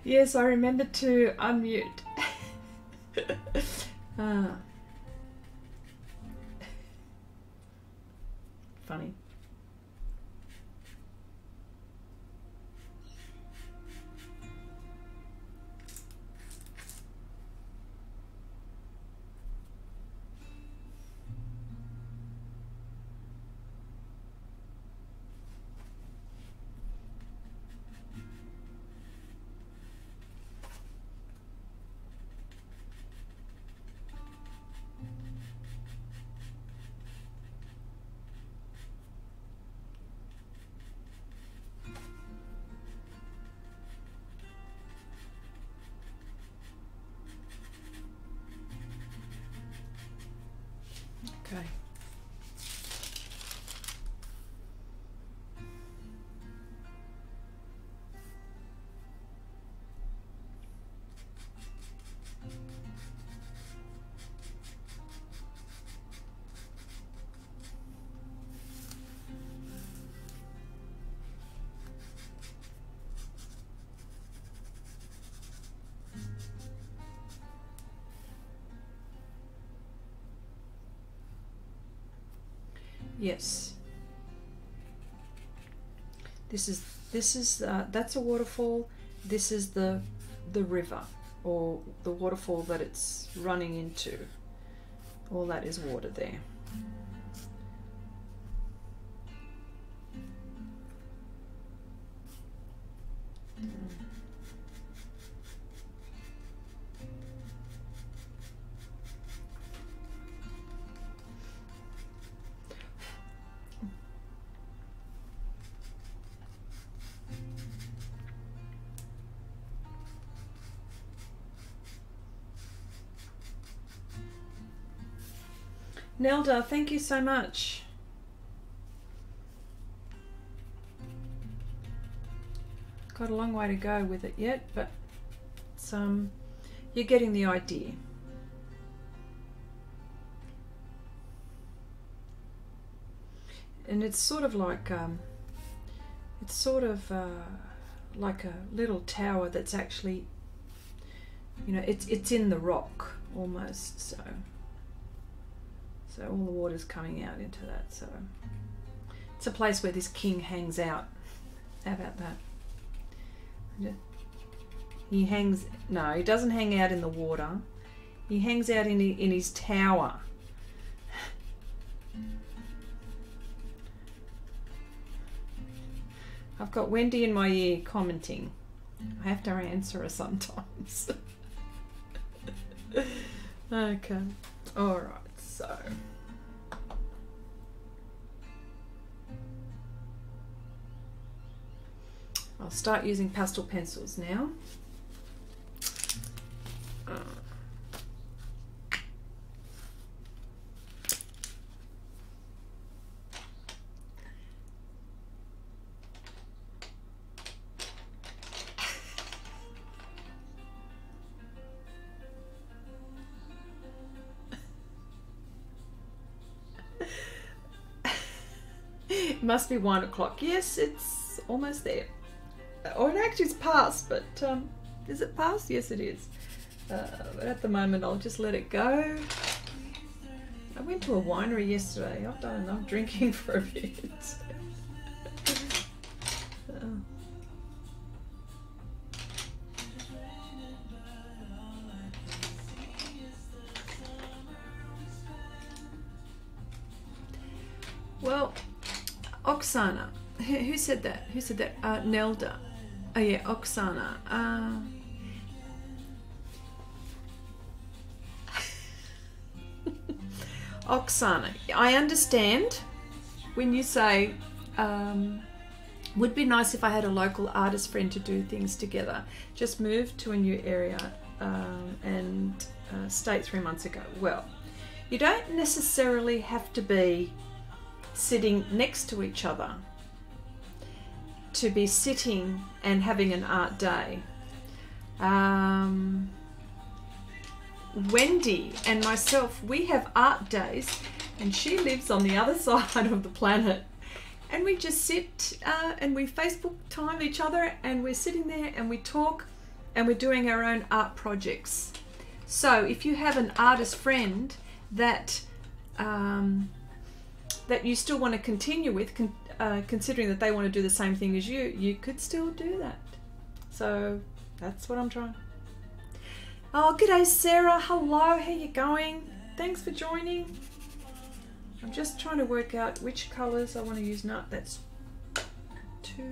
Yes, I remembered to unmute. Funny. Okay. Yes. This is that's a waterfall. This is the river, or the waterfall that it's running into. All that is water there. Nelda, thank you so much. Got a long way to go with it yet, but it's, you're getting the idea. And it's sort of like like a little tower that's actually, you know, it's in the rock almost, so all the water's coming out into that. So it's a place where this king hangs out. How about that? He hangs, no, he doesn't hang out in the water. He hangs out in his tower. I've got Wendy in my ear commenting. I have to answer her sometimes. Okay. All right. So. I'll start using pastel pencils now. It must be 1 o'clock. Yes, it's almost there. Or actually it's past, but is it past? Yes, it is. But at the moment I'll just let it go. I went to a winery yesterday. I've done enough drinking for a bit. Well, Oksana, who said that? Who said that? Nelda. Oh yeah, Oksana. Oksana, I understand when you say would be nice if I had a local artist friend to do things together. Just moved to a new area and stayed 3 months ago. Well, you don't necessarily have to be sitting next to each other to be sitting and having an art day. Wendy and myself, we have art days, and she lives on the other side of the planet, and we just sit and we Facebook time each other, and we're sitting there and we talk and we're doing our own art projects. So if you have an artist friend that that you still want to continue with, considering that they want to do the same thing as you could still do that. So that's what I'm trying. Oh, g'day Sarah. Hello, how you going? Thanks for joining. I'm just trying to work out which colours I want to use. No, that's 2.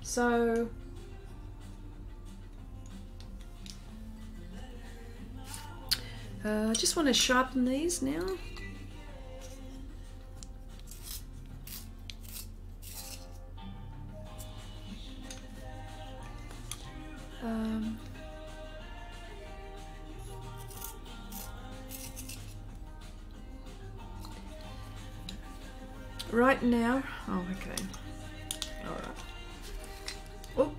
So I just want to sharpen these now. Right now, oh okay, all right. Oh.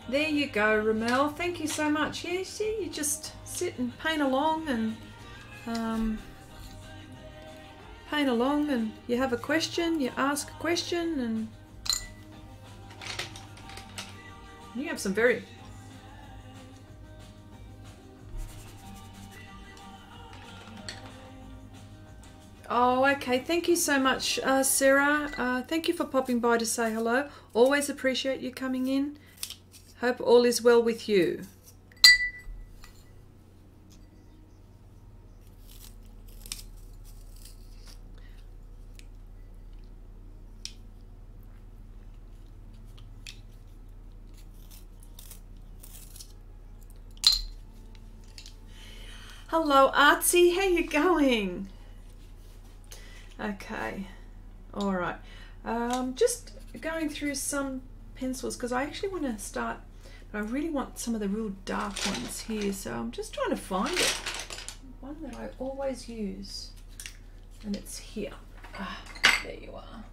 There you go, Ramel. Thank you so much. Yeah, see, you just sit and paint along and you have a question, you ask a question, and you have some very... Oh, okay. Thank you so much, Sarah. Thank you for popping by to say hello. Always appreciate you coming in. Hope all is well with you. Hello, Artsy. How you going? Okay. All right. Just going through some pencils because I actually want to start. I really want some of the real dark ones here, so I'm just trying to find it. One that I always use, and it's here. Ah, there you are.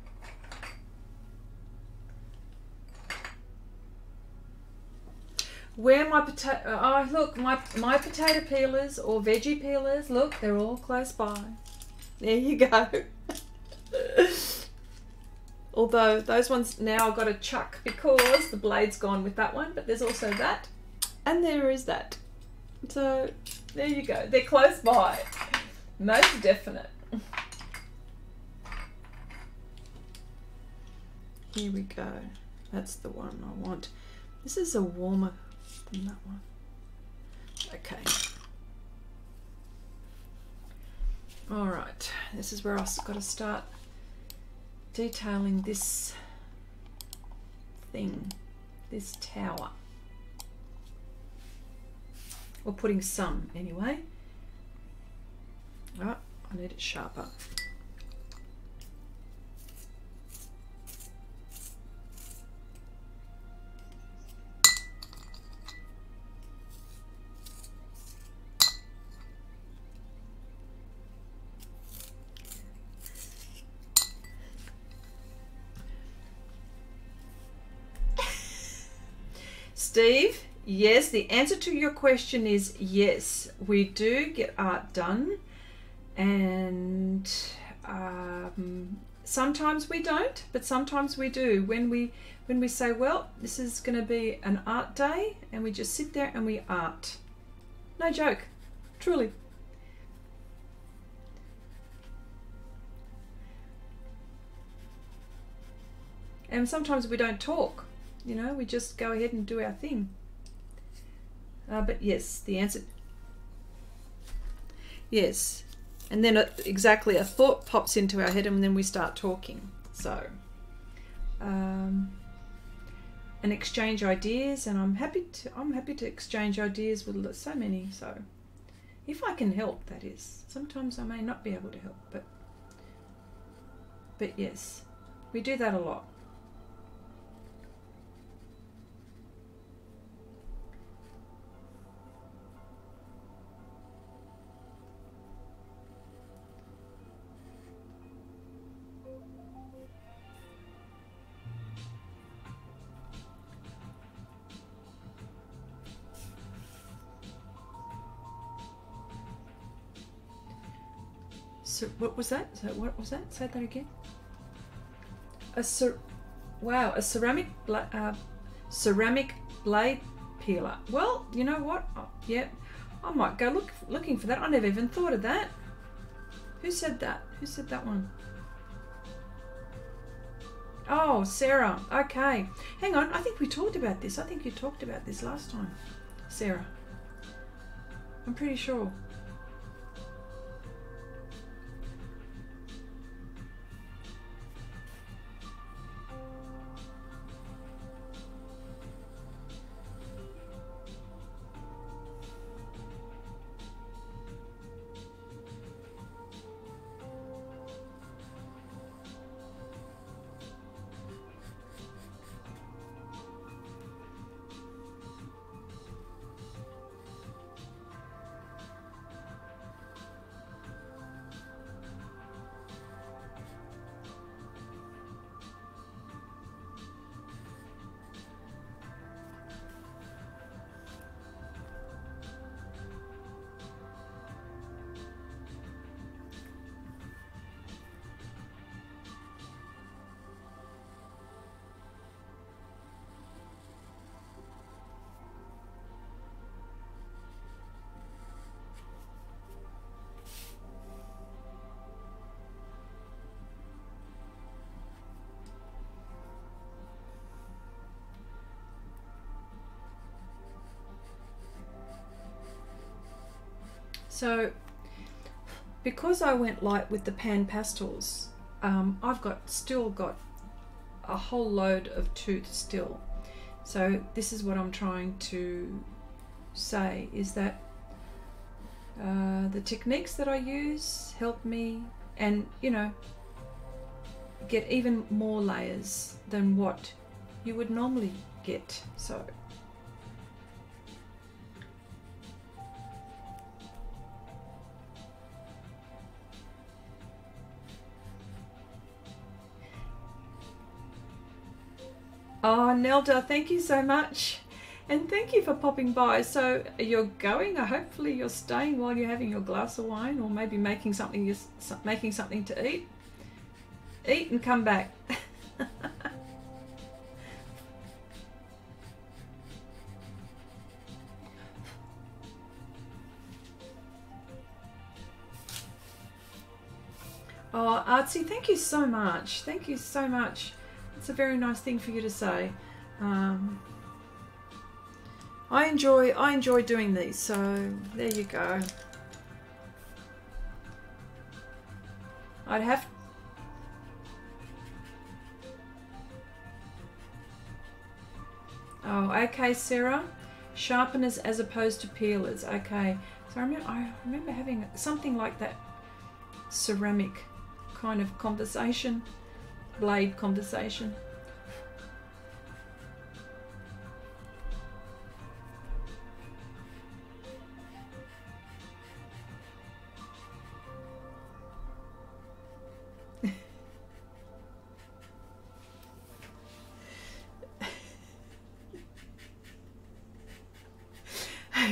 Where my potato, oh look, my potato peelers or veggie peelers, look, they're all close by. There you go. Although those ones now I've got to chuck because the blade's gone with that one, but there's also that, and there is that. So there you go, they're close by, most definite. Here we go, that's the one I want. This is a warmer than that one. Okay. All right, this is where I've got to start detailing this thing, this tower. Or putting some anyway. Oh, I need it sharper. Steve, yes, the answer to your question is yes. We do get art done, and sometimes we don't, but sometimes we do. When we say, well, this is going to be an art day, and we just sit there and we art. No joke, truly. And sometimes we don't talk. You know, we just go ahead and do our thing. But yes, the answer, yes. And then exactly a thought pops into our head and then we start talking. So, and exchange ideas, and I'm happy to exchange ideas with so many. So, if I can help, that is. Sometimes I may not be able to help, but yes, we do that a lot. So what was that? So what was that? Say that again. Wow, a ceramic blade peeler. Well, you know what? Oh, yeah, I might go looking for that. I never even thought of that. Who said that? Who said that one? Oh, Sarah. Okay. Hang on. I think we talked about this. I think you talked about this last time, Sarah. I'm pretty sure. So, because I went light with the pan pastels, I've still got a whole load of tooth still. So this is what I'm trying to say, is that the techniques that I use help me, and you know, get even more layers than what you would normally get. So oh, Nelda, thank you so much. And thank you for popping by. So you're going, or hopefully you're staying while you're having your glass of wine, or maybe making something to eat. Eat and come back. Oh, Artsy, thank you so much. Thank you so much. It's a very nice thing for you to say. I enjoy doing these, so there you go. I'd have. Oh, okay, Sarah. Sharpeners as opposed to peelers. Okay, so I remember having something like that ceramic kind of conversation. Blade conversation.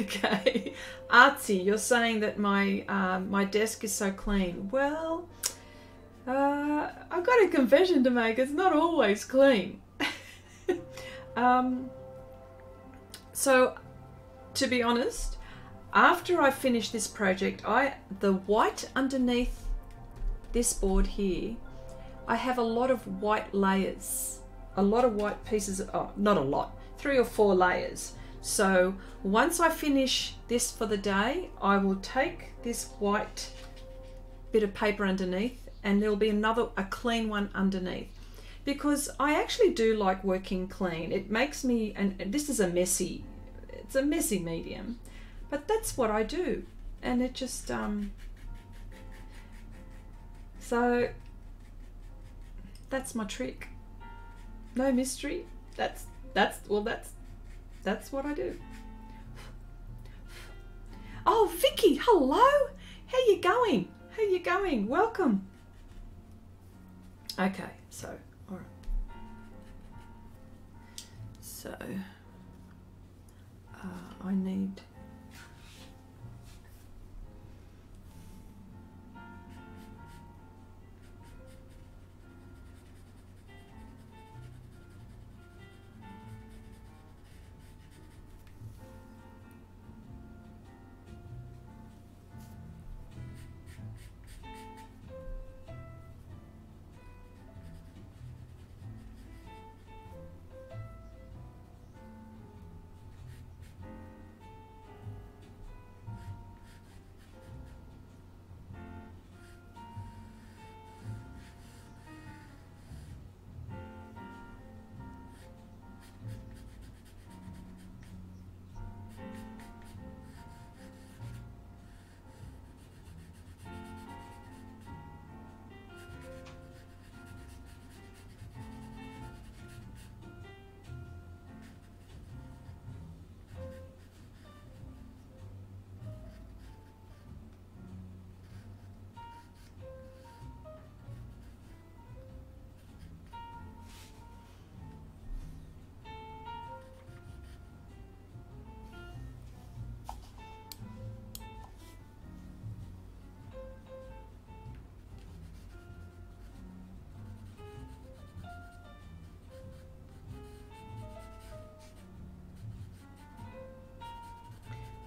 Okay, Artsy, you're saying that my my desk is so clean. Well, I've got a confession to make. It's not always clean. So, to be honest, after I finish this project, the white underneath this board here, I have a lot of white layers, a lot of white pieces. Oh, not a lot, 3 or 4 layers. So once I finish this for the day, I will take this white bit of paper underneath, and there'll be a clean one underneath, because I actually do like working clean. It makes me, and this is it's a messy medium, but that's what I do, and it just so that's my trick. No mystery. That's what I do. Oh, Vicky, hello. How you going? How you going? Welcome. Okay, so, all right. So, I need.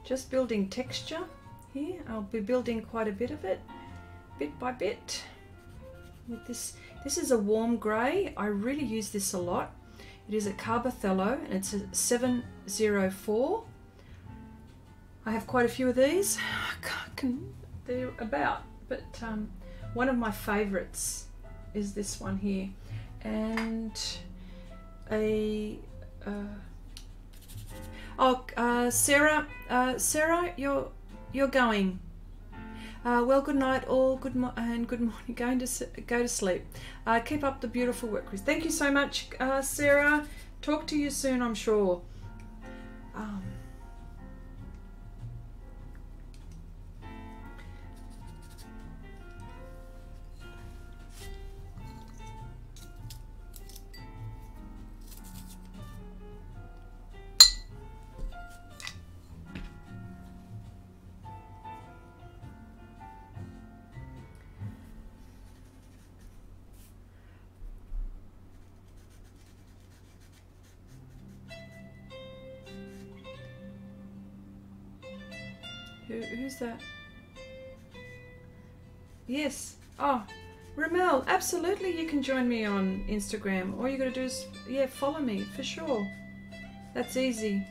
just building texture here. I'll be building quite a bit of it, bit by bit. With this is a warm grey. I really use this a lot. It is a Carbothello and it's a 704. I have quite a few of these. They're about, but one of my favourites is this one here, and Sarah, you're going. Well, good night all, and good morning. Go to sleep. Keep up the beautiful work, Chris. Thank you so much, Sarah. Talk to you soon, I'm sure. Who's that? Yes. Oh, Ramel, absolutely you can join me on Instagram. All you got to do is, yeah, follow me for sure. That's easy.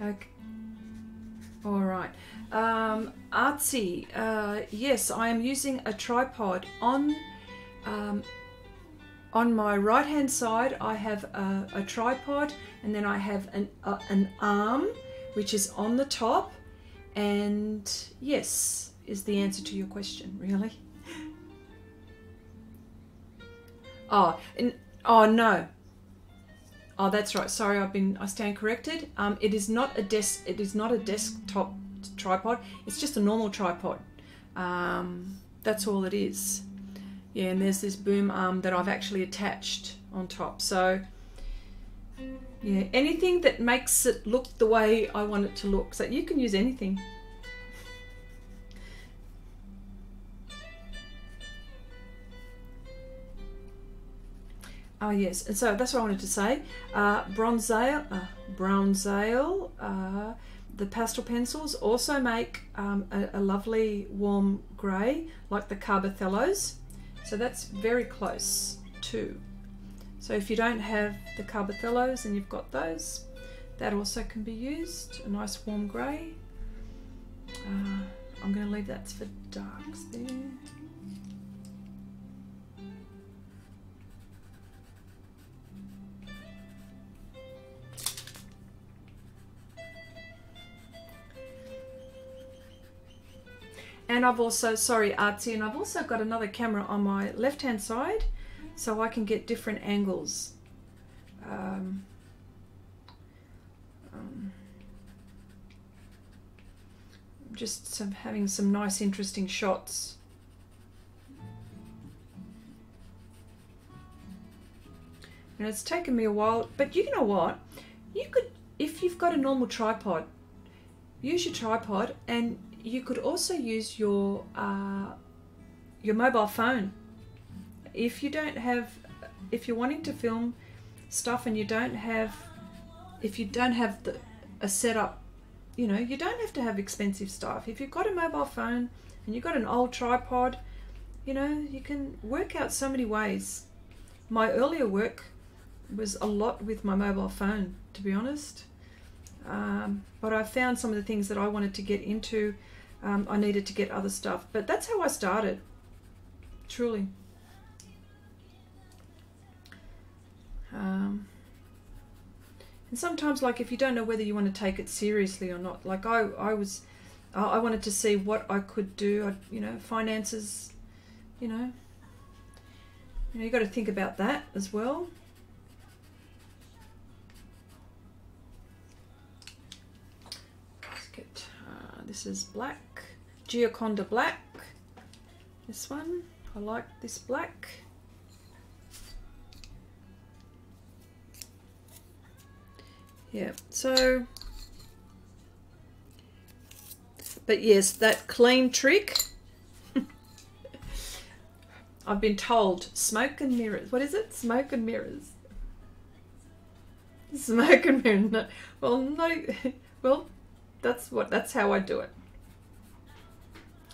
Okay. All right. Artsy, yes, I am using a tripod on my right hand side. I have a tripod, and then I have an arm which is on the top, and yes is the answer to your question, really. Oh no. Oh, that's right. Sorry, I stand corrected. It is not a desktop tripod. It's just a normal tripod. That's all it is. Yeah, and there's this boom arm that I've actually attached on top. So yeah, anything that makes it look the way I want it to look. So you can use anything. Oh yes, and so that's what I wanted to say. Brown Ale, the Pastel Pencils also make a lovely warm grey, like the Carbothellos. So that's very close too. So if you don't have the Carbothellos and you've got those, that also can be used. A nice warm grey. I'm going to leave that for darks there. And I've also, sorry Artsy, and I've also got another camera on my left hand side so I can get different angles. Just having some nice interesting shots. And it's taken me a while, but you know what? You could, if you've got a normal tripod, use your tripod, and you could also use your mobile phone. If you don't have, if you're wanting to film stuff and you don't have, if you don't have a setup, you know, you don't have to have expensive stuff. If you've got a mobile phone and you've got an old tripod, you know, you can work out so many ways. My earlier work was a lot with my mobile phone, to be honest. But I found some of the things that I wanted to get into. I needed to get other stuff, but that's how I started, truly. And sometimes, like, if you don't know whether you want to take it seriously or not, like I wanted to see what I could do, you know, finances, you got to think about that as well. Let's get, this is black, Gioconda black, this one, I like this black. Yeah, so, but yes, that clean trick, I've been told smoke and mirrors. What is it? Smoke and mirrors. Smoke and mirrors. No, well, no. Well, that's how I do it.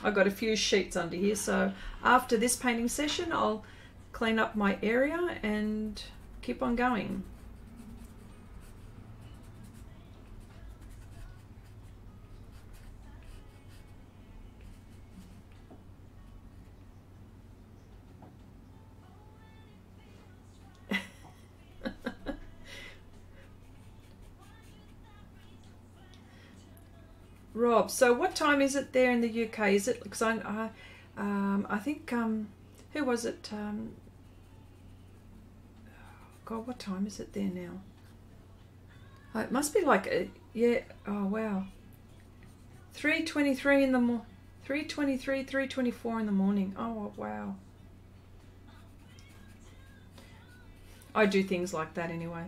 I've got a few sheets under here, so after this painting session I'll clean up my area and keep on going. Rob, so what time is it there in the UK? Is it, because I think, who was it? God, what time is it there now? Oh, it must be like, yeah, oh wow. 3:23 in the 3:23, 3:24 in the morning. Oh wow. I do things like that anyway.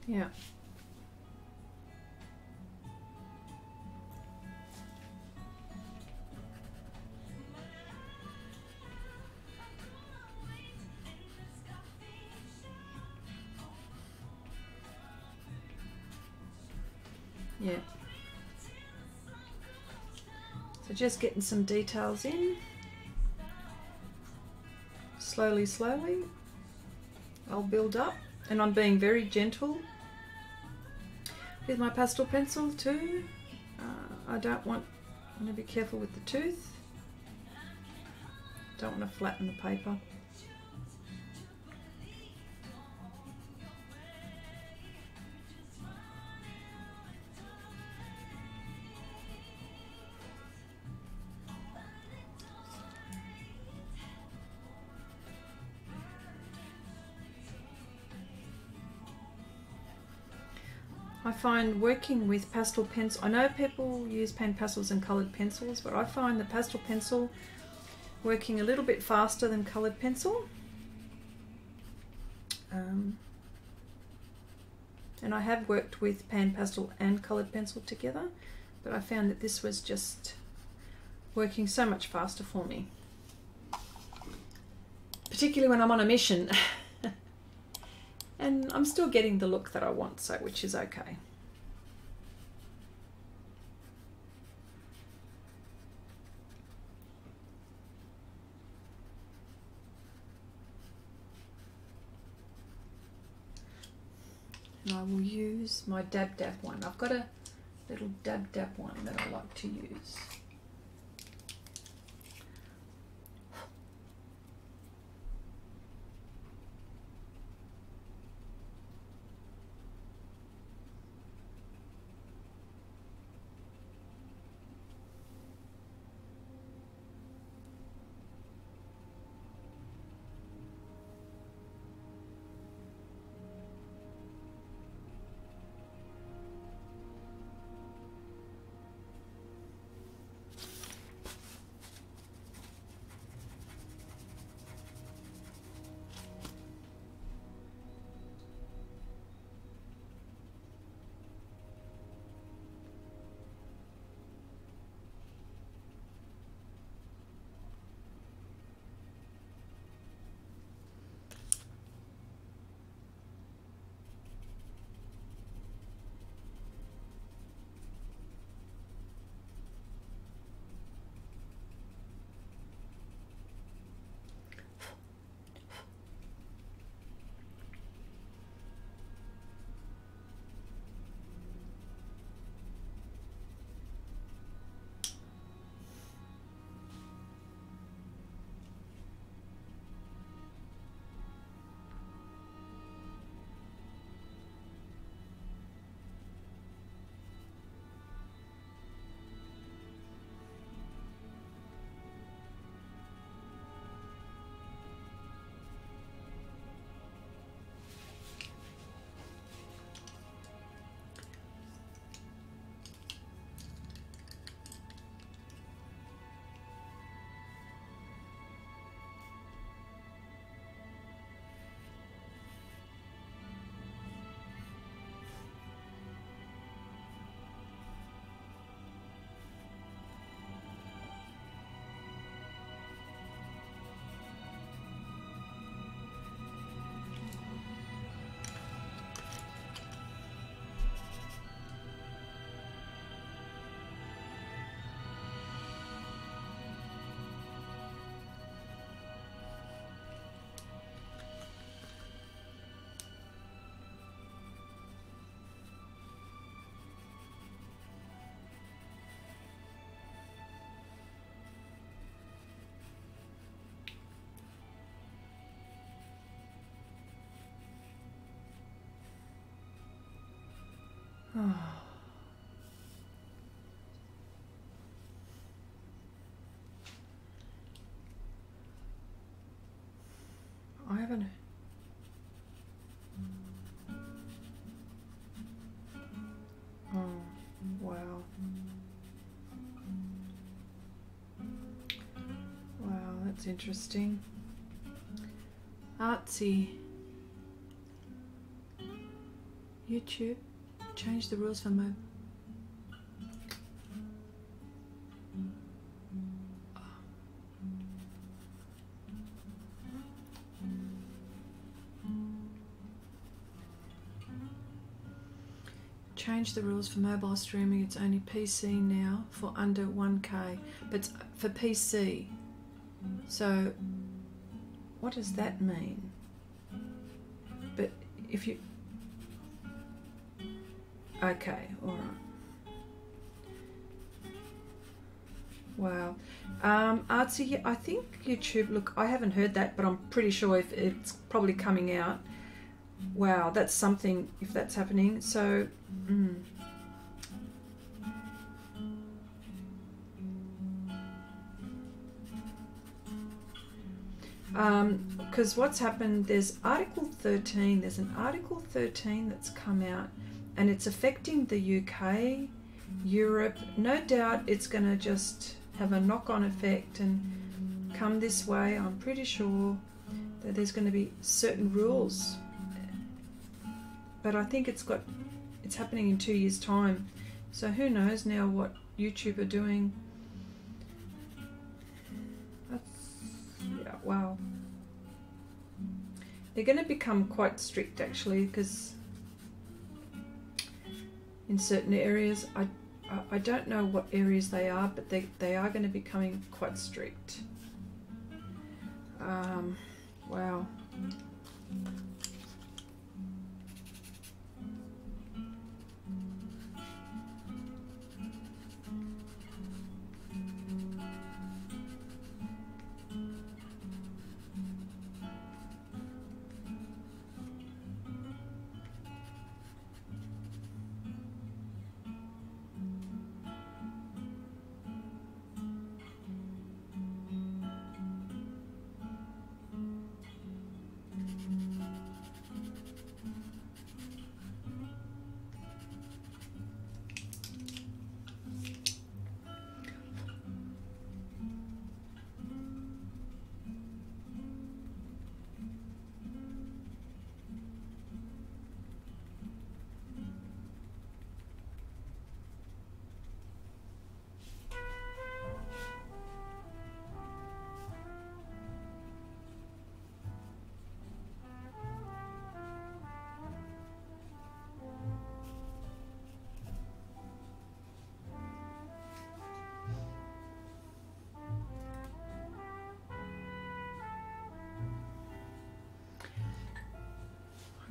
Yeah. Yeah. So just getting some details in. Slowly, slowly. I'll build up, and I'm being very gentle with my pastel pencil too. I want to be careful with the tooth. Don't want to flatten the paper. I find working with pastel pencil, I know people use pen pastels and coloured pencils, but I find the pastel pencil working a little bit faster than coloured pencil. And I have worked with pan pastel and coloured pencil together, but I found that this was just working so much faster for me, particularly when I'm on a mission. And I'm still getting the look that I want, so which is okay. And I will use my Dab Dab one. I've got a little Dab Dab one that I like to use. Oh. I haven't. Oh, wow. Wow, that's interesting. Artsy. YouTube, change the rules for mobile. Change the rules for mobile streaming. It's only PC now for under 1K, but it's for PC. So what does that mean? But if you... Okay, all right. Wow. Artsy, I think YouTube, look, I haven't heard that, but I'm pretty sure if it's probably coming out. Wow, that's something if that's happening. So, because what's happened, there's Article 13, there's an Article 13 that's come out, and it's affecting the UK, Europe. No doubt it's going to just have a knock-on effect and come this way. I'm pretty sure that there's going to be certain rules, but I think it's happening in 2 years' time. So who knows now what YouTube are doing. Yeah, wow. They're going to become quite strict actually, because in certain areas, I don't know what areas they are, but they are going to be becoming quite strict. Wow.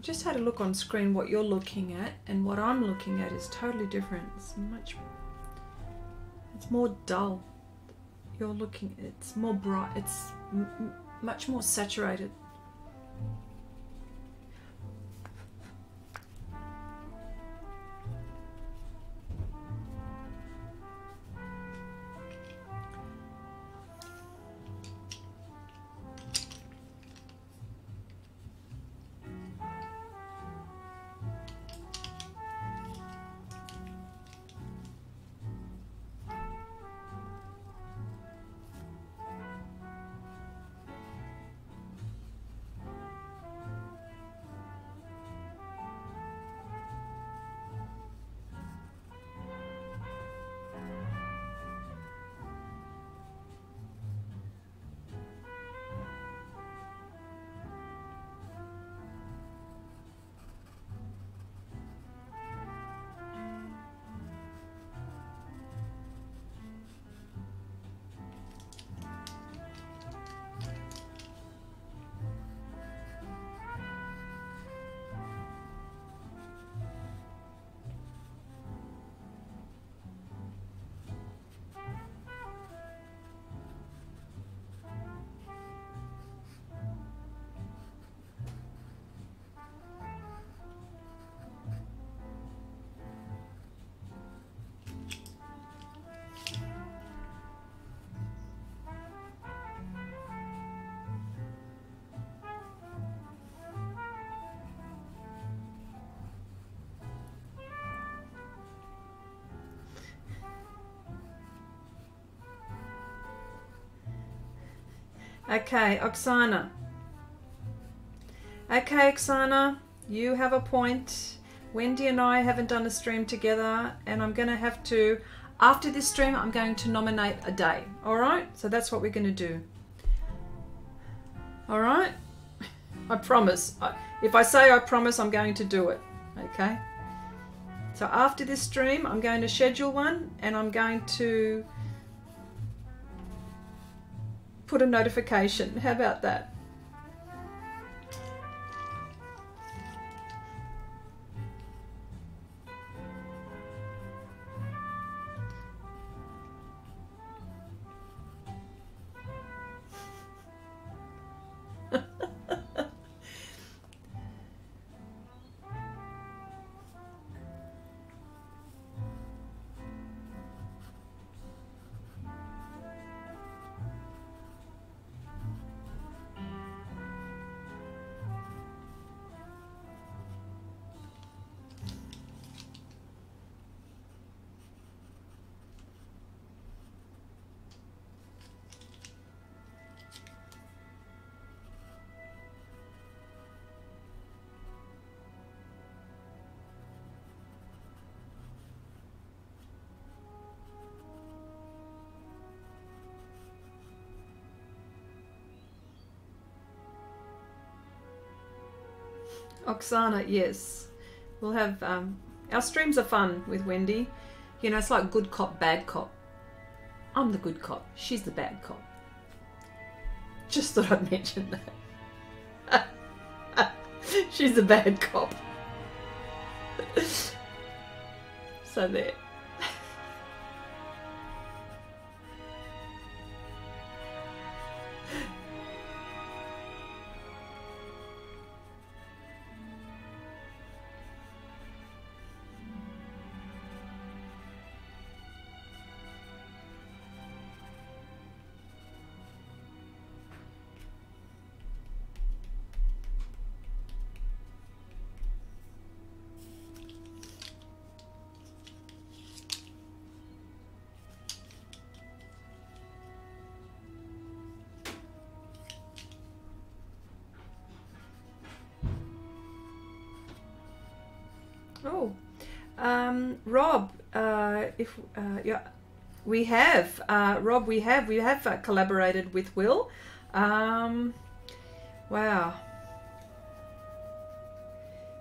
Just had a look on screen what you're looking at, and what I'm looking at is totally different. It's more dull. You're looking, it's more bright, it's much more saturated. Okay, Oksana. Okay, Oksana, you have a point. Wendy and I haven't done a stream together, and I'm going to have to, after this stream, I'm going to nominate a day. All right? So that's what we're going to do. All right? I promise. If I say I promise, I'm going to do it. Okay? So after this stream, I'm going to schedule one, and I'm going to put a notification. How about that? Oksana, yes. We'll have, our streams are fun with Wendy. You know, it's like good cop, bad cop. I'm the good cop. She's the bad cop. Just thought I'd mention that. She's the bad cop. So there. Oh, Rob, yeah, we have, Rob, we have collaborated with Will. Wow.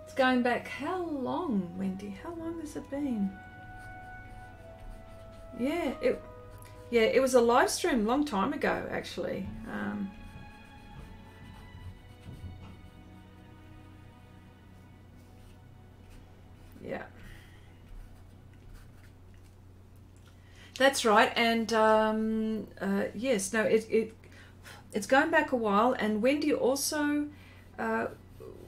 It's going back, how long, Wendy? How long has it been? Yeah, it was a live stream a long time ago, actually. Yeah, that's right. And yes, no, it's going back a while. And Wendy also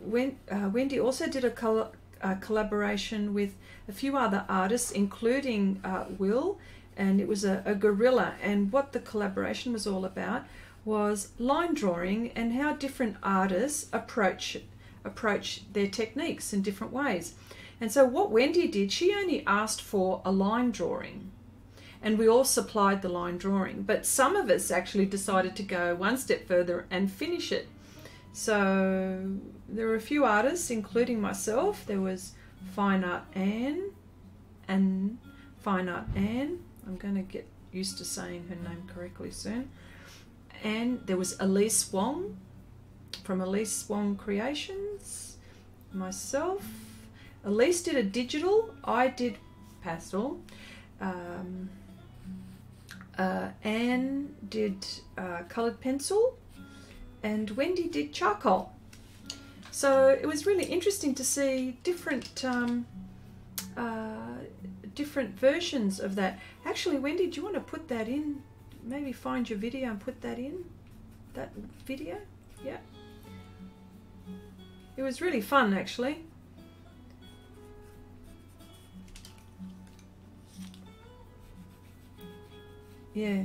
Wendy also did a collaboration with a few other artists, including Will, and it was a guerrilla. And what the collaboration was all about was line drawing and how different artists approach their techniques in different ways. And so what Wendy did, she only asked for a line drawing, and we all supplied the line drawing. But some of us actually decided to go one step further and finish it. So there were a few artists, including myself. There was Fine Art Anne and Fine Art Anne. I'm going to get used to saying her name correctly soon. And there was Elise Wong from Elise Wong Creations, myself. Elise did a digital, I did pastel, Anne did coloured pencil, and Wendy did charcoal. So it was really interesting to see different different versions of that. Actually, Wendy, do you want to put that in? Maybe find your video and put that in, that video? Yeah. It was really fun, actually. Yeah.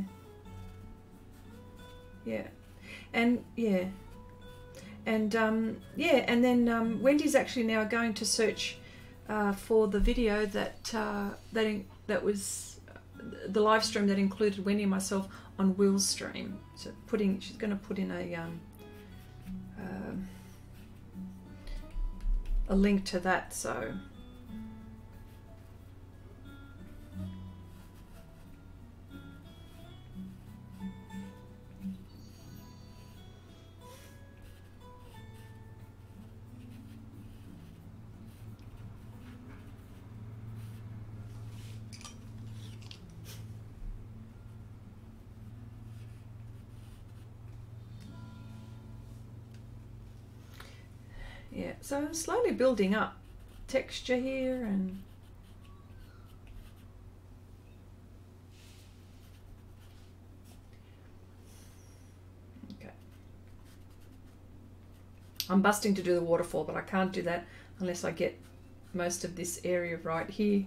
Yeah. And yeah. And yeah, and then Wendy's actually now going to search for the video that that was the live stream that included Wendy and myself on Will's stream. So she's going to put in a link to that. So yeah, so I'm slowly building up texture here, and okay. I'm busting to do the waterfall, but I can't do that unless I get most of this area right here.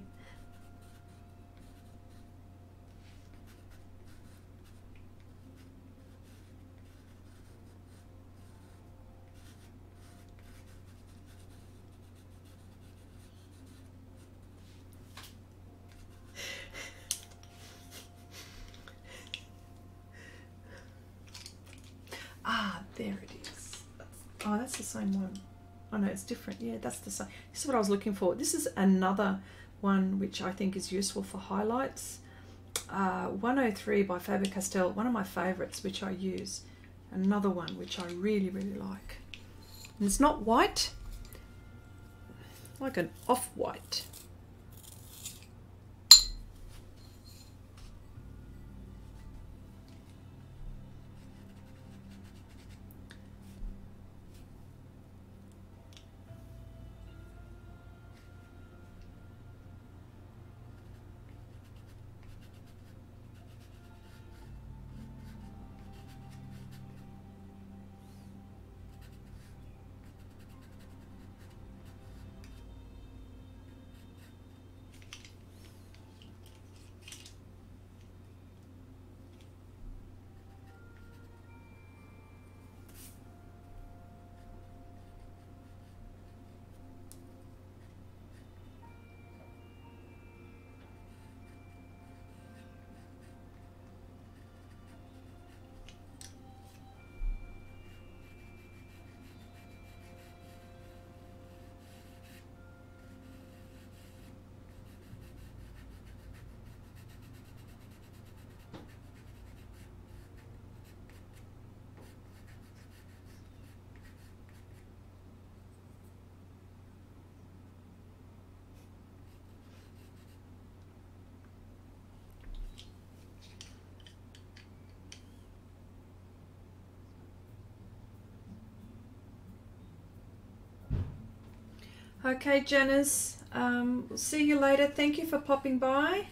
There it is. Oh, that's the same one. Oh no, it's different. Yeah, that's the same. This is what I was looking for. This is another one which I think is useful for highlights. 103 by Faber-Castell, one of my favorites, which I use. Another one which I really, really like. And it's not white, like an off-white. Okay, Janice, we'll see you later. Thank you for popping by.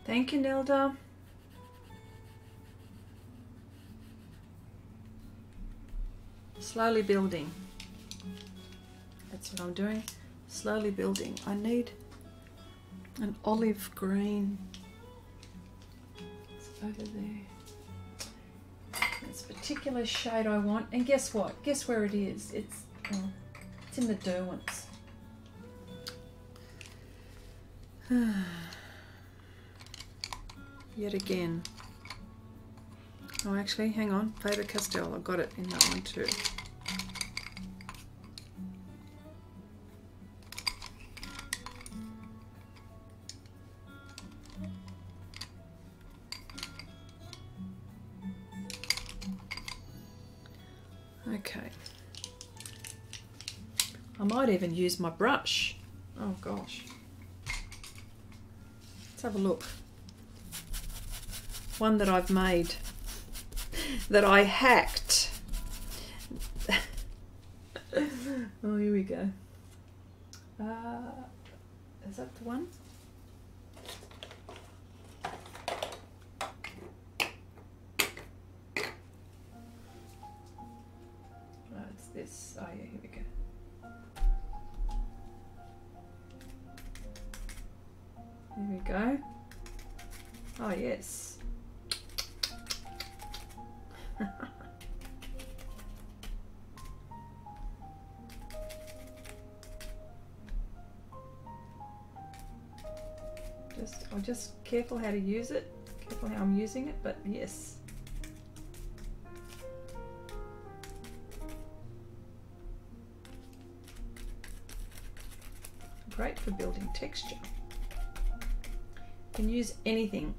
Thank you, Nelda. Slowly building. That's what I'm doing. Slowly building. I need an olive green. It's over there. This particular shade I want. And guess what? Guess where it is? It's in the Derwents. Yet again. Oh, actually, hang on. Faber-Castell. I've got it in that one too. Okay. I might even use my brush. Oh gosh. Let's have a look. One that I've made, that I hacked. Oh, here we go. Is that the one? Oh, it's this. Oh yeah, here we go. Here we go. Oh yes. I'm just careful how to use it, careful how I'm using it, but yes. Great for building texture. You can use anything.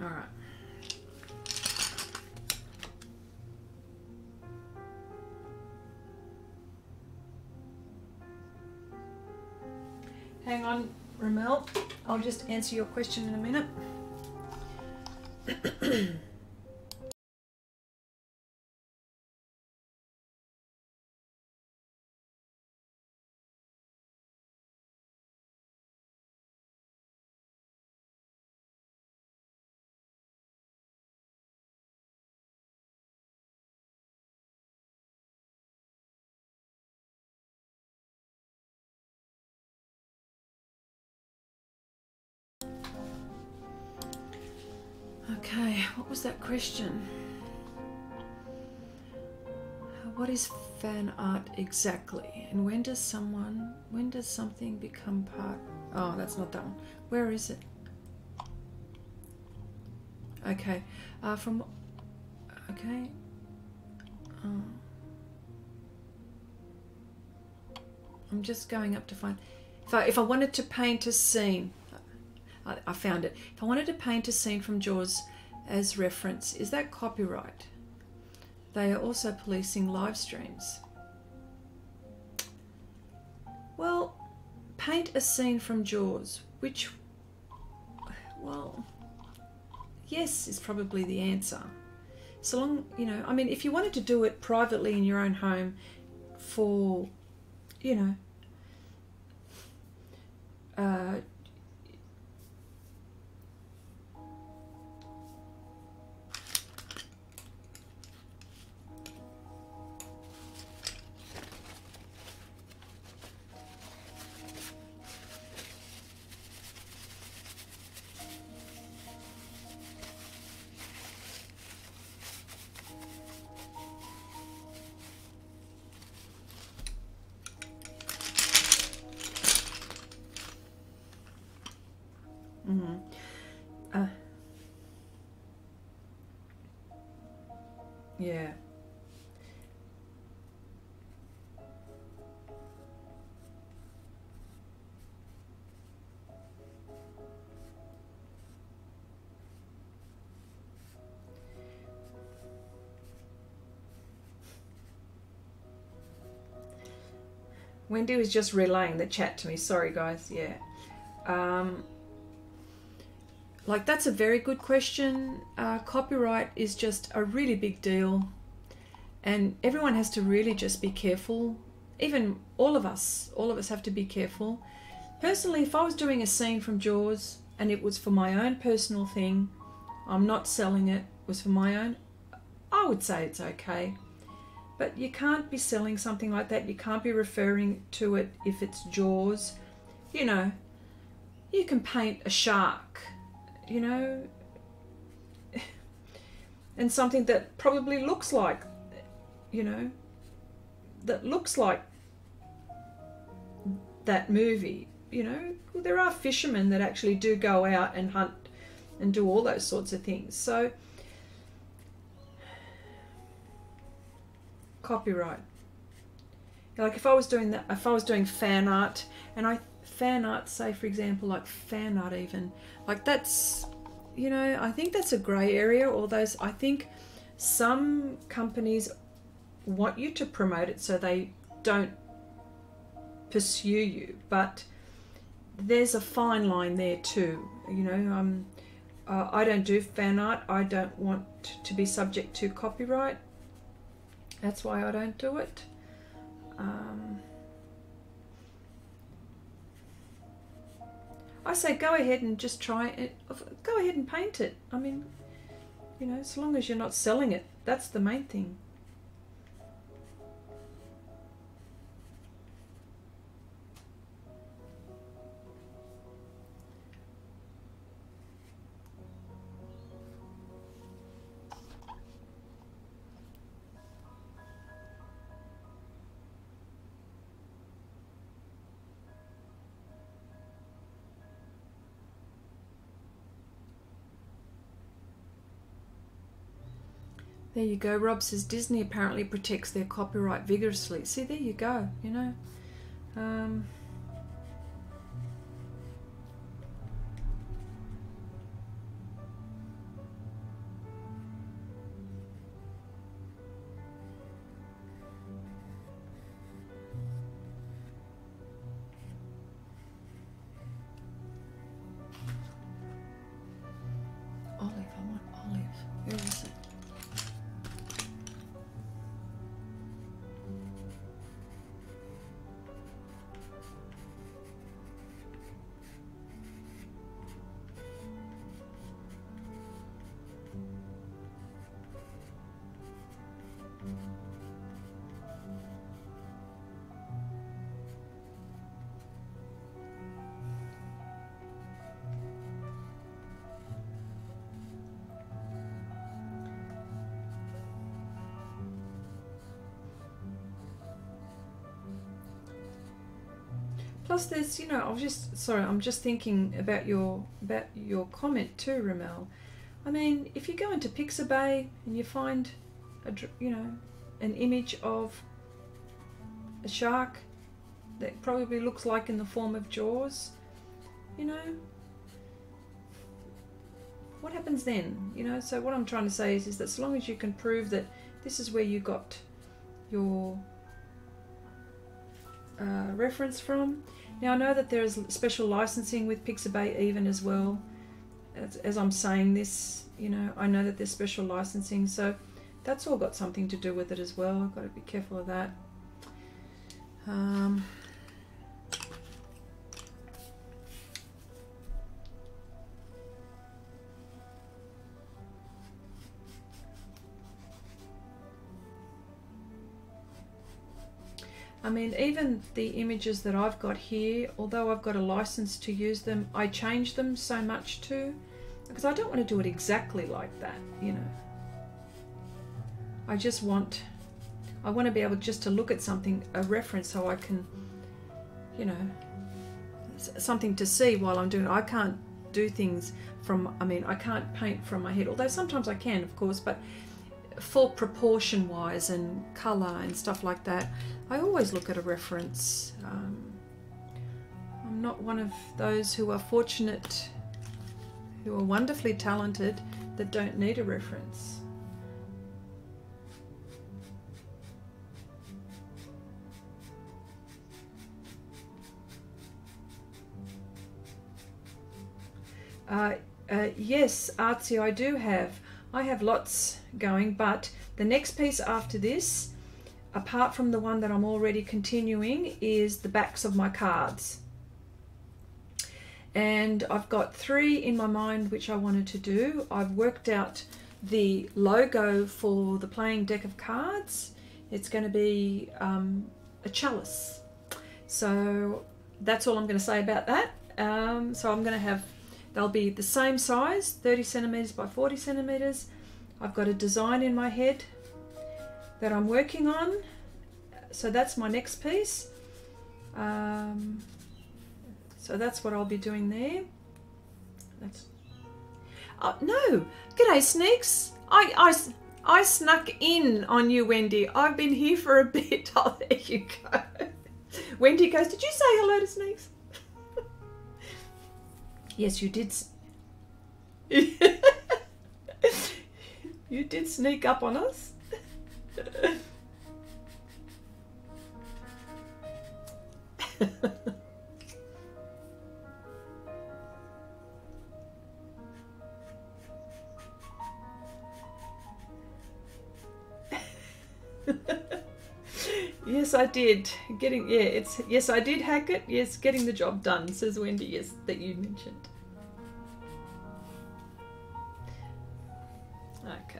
All right. Hang on, Ramel. I'll just answer your question in a minute. Okay, what was that question? What is fan art exactly? And when does something become part? Oh, that's not that one. Where is it? Okay, okay. I'm just going up to find, if I wanted to paint a scene, I found it. If I wanted to paint a scene from Jaws as reference, is that copyright? They are also policing live streams. Well, paint a scene from Jaws, which, well, yes is probably the answer. So long, you know, I mean, if you wanted to do it privately in your own home for, you know, yeah. Wendy was just relaying the chat to me. Sorry, guys. Yeah. Like, that's a very good question. Copyright is just a really big deal. And everyone has to really just be careful. Even all of us have to be careful. Personally, if I was doing a scene from Jaws and it was for my own personal thing, I'm not selling it, was for my own, I would say it's okay. But you can't be selling something like that. You can't be referring to it if it's Jaws. You know, you can paint a shark, you know, and something that probably looks like, you know, that looks like that movie. You know, there are fishermen that actually do go out and hunt and do all those sorts of things. So copyright, like if I was doing that, if I was doing fan art, and fan art, say for example, like fan art, even like that's, you know, I think that's a grey area. All those, I think some companies want you to promote it so they don't pursue you, but there's a fine line there too. You know, I don't do fan art. I don't want to be subject to copyright. That's why I don't do it. I say go ahead and just try it. Go ahead and paint it. I mean, you know, as long as you're not selling it, that's the main thing. There you go. Rob says Disney apparently protects their copyright vigorously. See, there you go, you know. Olive, I want olive. Where is it? Plus there's, you know, I'm just thinking about your comment too, Ramel. I mean, if you go into Pixabay and you find an image of a shark that probably looks like in the form of jaws, you know, what happens then? You know, so what I'm trying to say is that as long as you can prove that this is where you got your reference from. Now I know that there is special licensing with Pixabay even as well. As I'm saying this, you know, I know that there's special licensing, so that's all got something to do with it as well. I've got to be careful of that. I mean, even the images that I've got here, although I've got a license to use them, I change them so much too, because I don't want to do it exactly like that, you know. I want to be able just to look at something, a reference, so I can, you know, something to see while I'm doing it. I can't do things from, I mean, I can't paint from my head, although sometimes I can, of course, but full proportion wise and color and stuff like that, I always look at a reference. I'm not one of those who are fortunate, who are wonderfully talented, that don't need a reference. Yes, Artsy, I have lots going, but the next piece after this, apart from the one that I'm already continuing, is the backs of my cards. And I've got 3 in my mind which I wanted to do. I've worked out the logo for the playing deck of cards. It's going to be a chalice. So that's all I'm going to say about that. So I'm going to have, they'll be the same size, 30 centimeters by 40 centimeters. I've got a design in my head that I'm working on, so that's my next piece. So that's what I'll be doing there. No, g'day Sneaks. I snuck in on you, Wendy. I've been here for a bit. Oh, there you go. Wendy goes, did you say hello to Sneaks? Yes, you did. You did sneak up on us. Yes, I did. Yes, I did hack it. Yes, getting the job done, says Wendy. Yes, that you mentioned. Okay.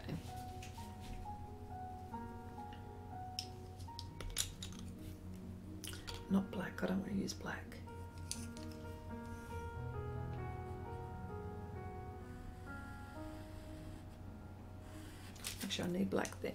Not black. I don't want to use black. Actually, I need black there.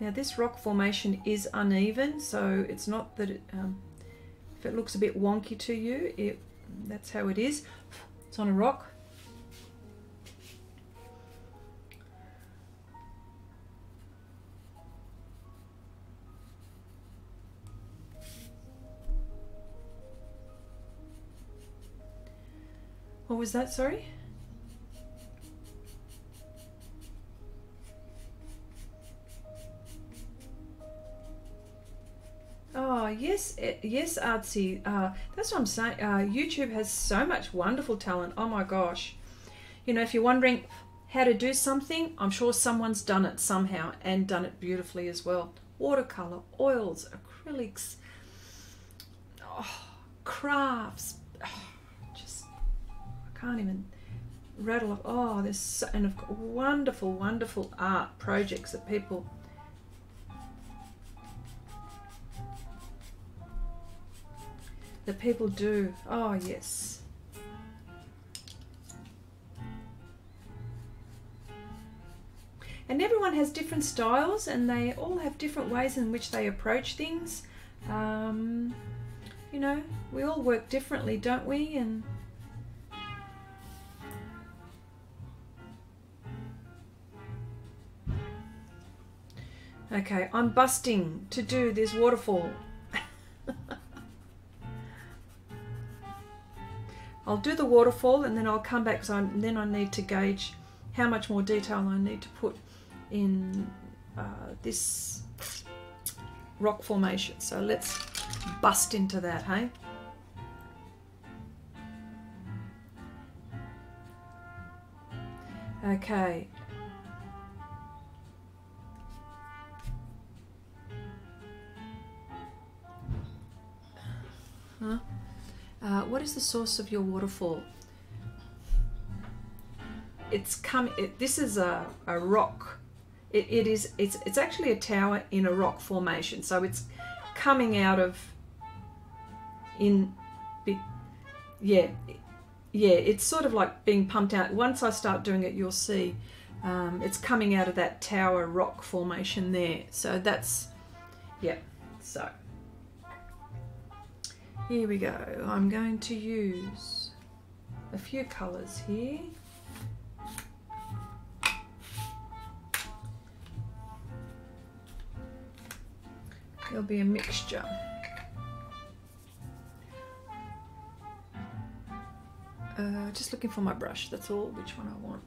Now this rock formation is uneven, so it's not that it, if it looks a bit wonky to you, that's how it is. It's on a rock. What was that, sorry? Oh, yes, yes, Artsy. That's what I'm saying. YouTube has so much wonderful talent. Oh my gosh. You know, if you're wondering how to do something, I'm sure someone's done it somehow and done it beautifully as well. Watercolor, oils, acrylics, crafts. Just, I can't even rattle off. Oh, there's so, and of course, wonderful, wonderful art projects that people do. Oh yes. And everyone has different styles, and they all have different ways in which they approach things. You know, we all work differently, don't we? And okay, I'm busting to do this waterfall. I'll do the waterfall and then I'll come back, so then I need to gauge how much more detail I need to put in this rock formation. So let's bust into that, hey? Okay. Huh? What is the source of your waterfall? This is a rock. It's actually a tower in a rock formation. So it's coming out of it's sort of like being pumped out. Once I start doing it, you'll see it's coming out of that tower rock formation there. So that's, yeah, so here we go. I'm going to use a few colours here. There'll be a mixture. Just looking for my brush, that's all, which one I want.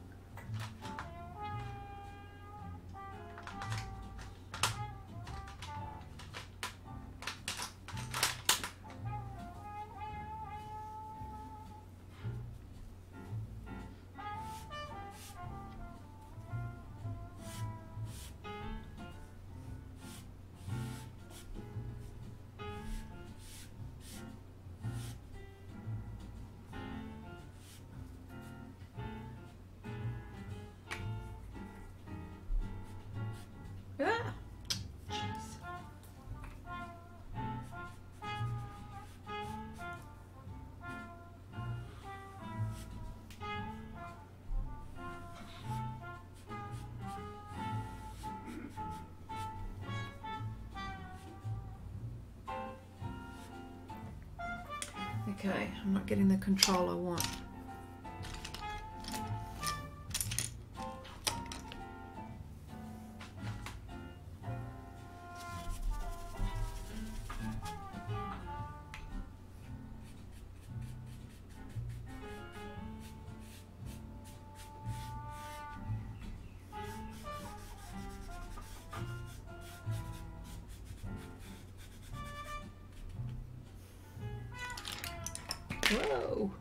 Okay, I'm not getting the control I want. Whoa.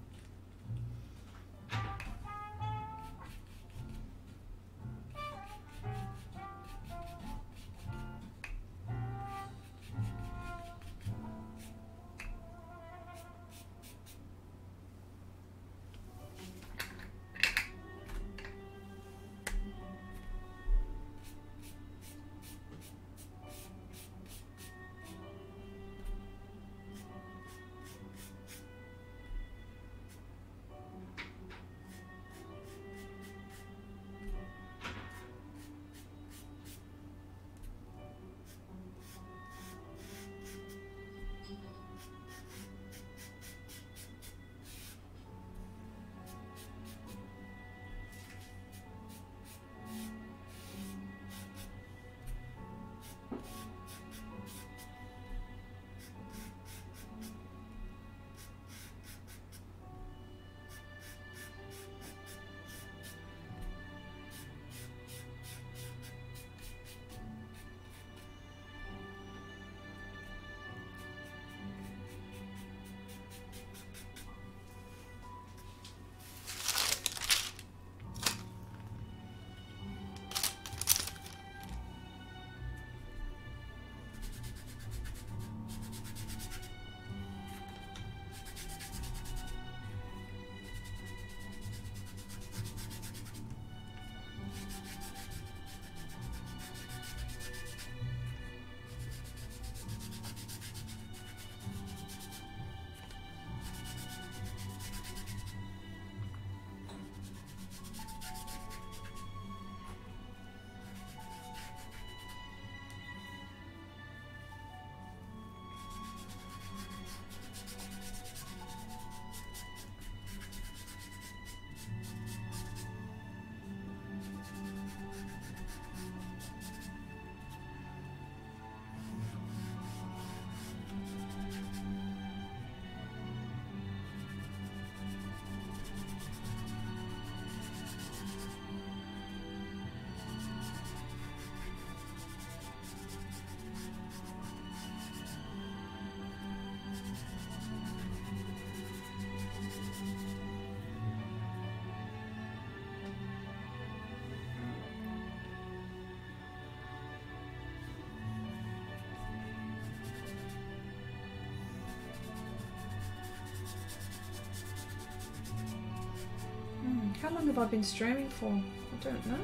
How long have I been streaming for? I don't know.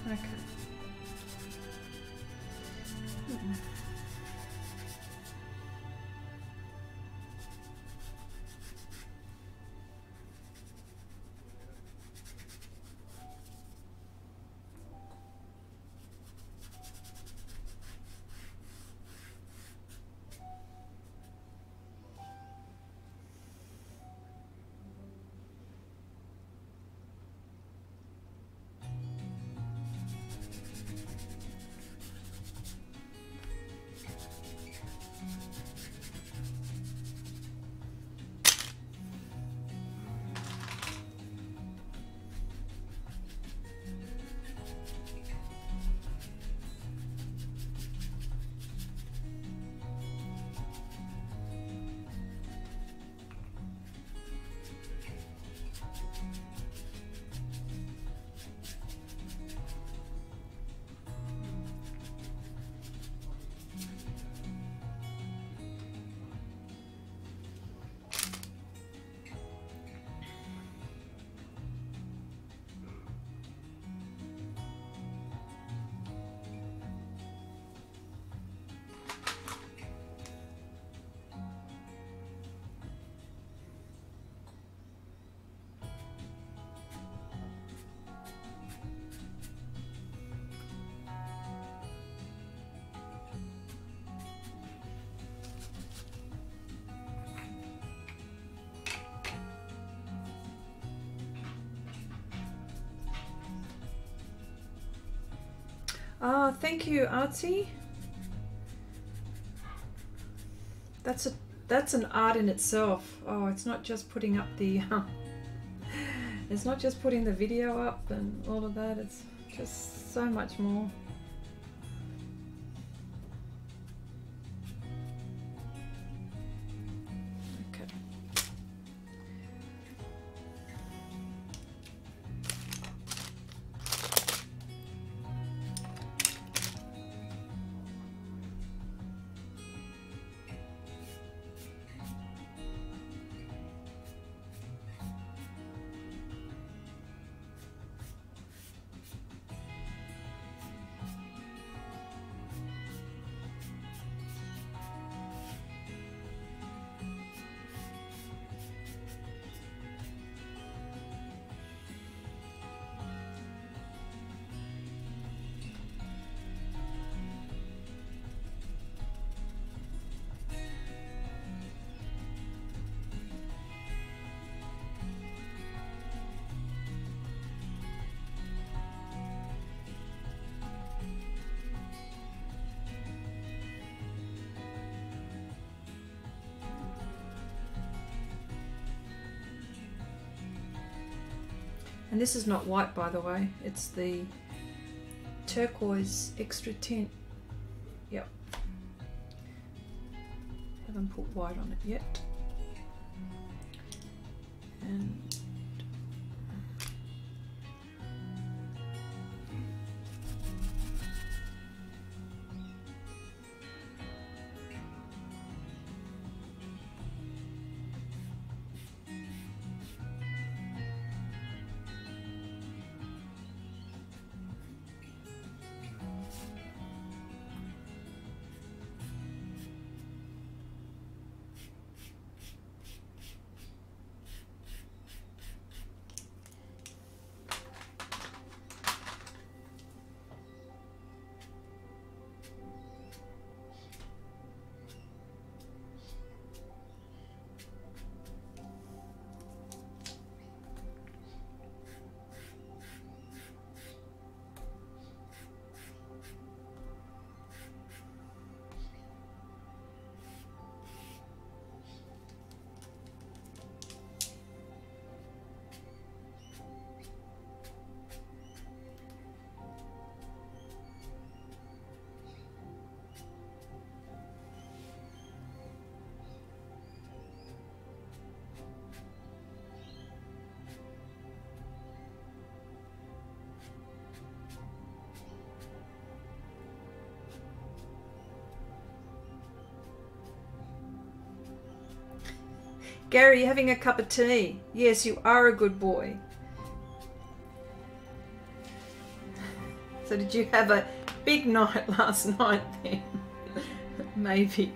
Okay. Ah, thank you, Artsy. That's an art in itself. Oh, it's not just putting up the it's not just putting the video up and all of that. It's just so much more. And this is not white, by the way, it's the turquoise extra tint. Yep. Haven't put white on it yet. And Gary, you having a cup of tea? Yes, you are a good boy. So did you have a big night last night then? Maybe.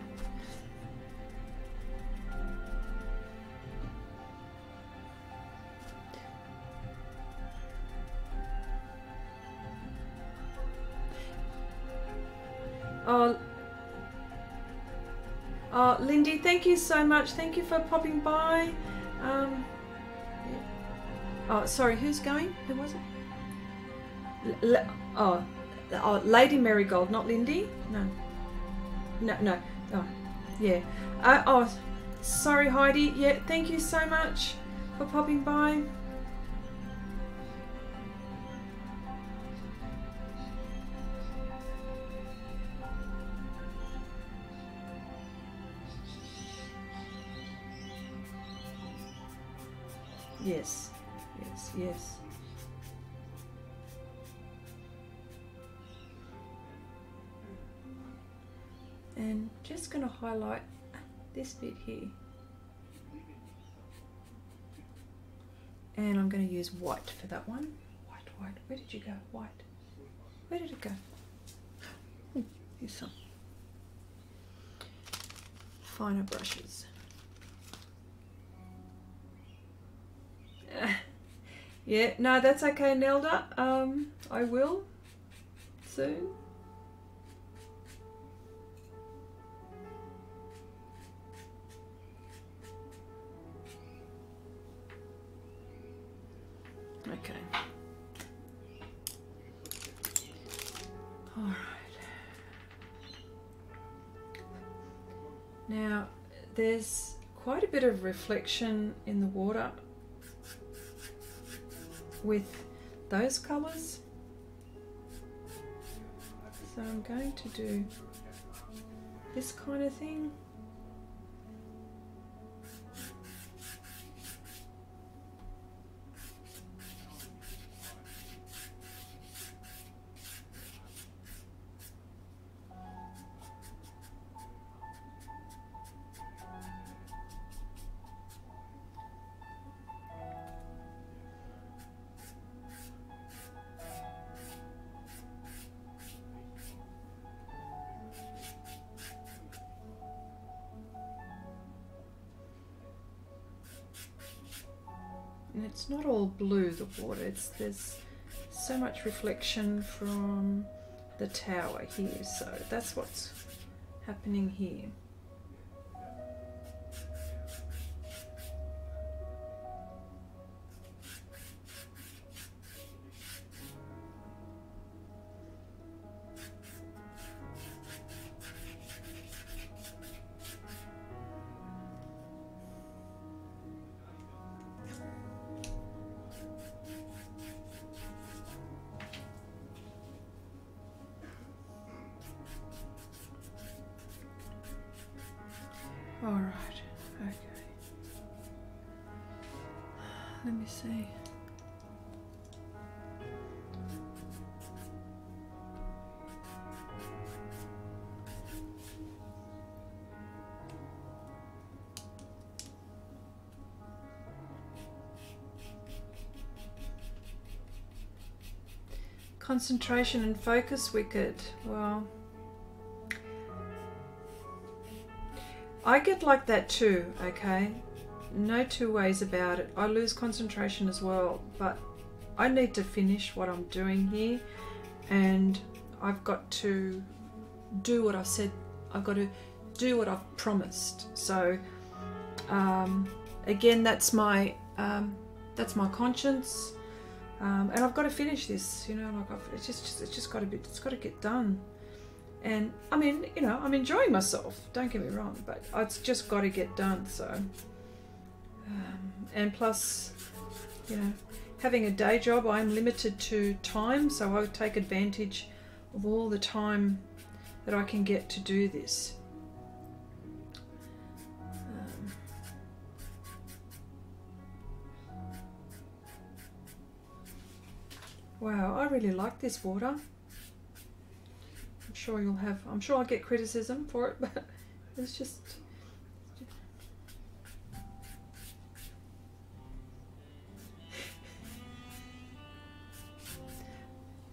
Oh, Lindy, thank you so much. Thank you for popping by. Yeah. Oh, sorry, who's going? Who was it? Oh, Lady Marigold, not Lindy? No. Oh, yeah. Oh, sorry, Heidi. Yeah, thank you so much for popping by. Yes, yes, yes. And just going to highlight this bit here. And I'm going to use white for that one. White. Where did you go? White. Where did it go? Oh, here's some finer brushes. Yeah, no, that's okay, Nelda. I will soon. Okay. Oh, Alright. Now there's quite a bit of reflection in the water with those colours. So I'm going to do this kind of thing. And it's not all blue, the water, there's so much reflection from the tower here, so that's what's happening here. All right, okay. Let me see. Concentration and focus wicked. Well, I get like that too, okay? No two ways about it. I lose concentration as well, but I need to finish what I'm doing here, and I've got to do what I said. I've got to do what I've promised. So again, that's my conscience, and I've got to finish this. You know, like it's just got to get done. And I mean, you know, I'm enjoying myself, don't get me wrong, but it's just got to get done. So and plus, you know, having a day job, I'm limited to time, so I take advantage of all the time that I can get to do this. Wow, I really like this water. I'm sure I'll get criticism for it, but it's just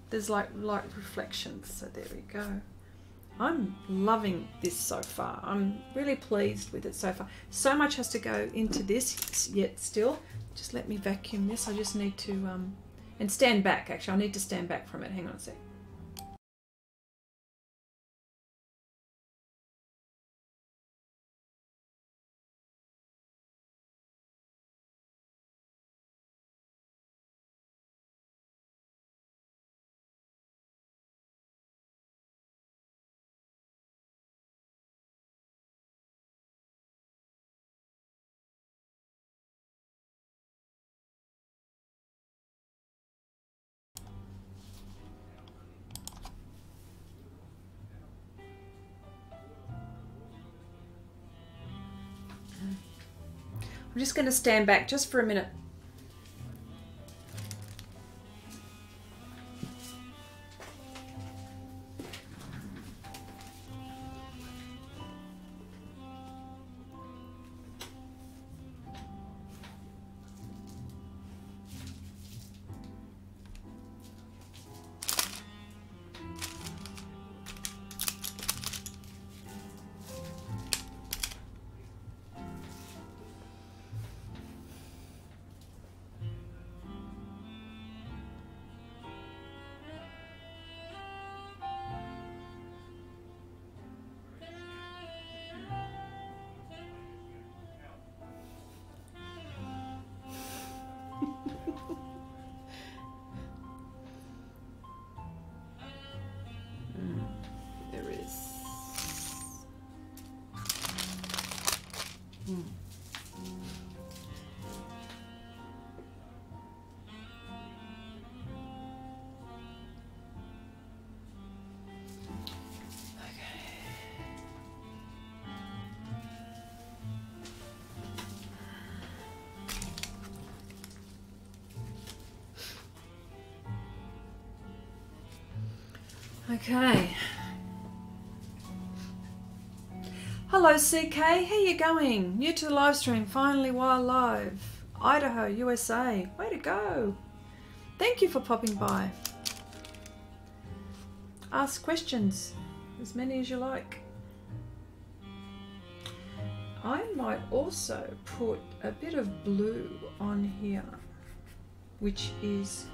there's like light reflections, so there we go. I'm loving this so far. I'm really pleased with it so far. So much has to go into this yet still. Just let me vacuum this. I just need to and stand back. Actually, I need to stand back from it. Hang on a sec. I'm just going to stand back just for a minute. Okay. Hello CK, how you going? New to the live stream, finally while live. Idaho, USA. Way to go. Thank you for popping by. Ask questions, as many as you like. I might also put a bit of blue on here, which is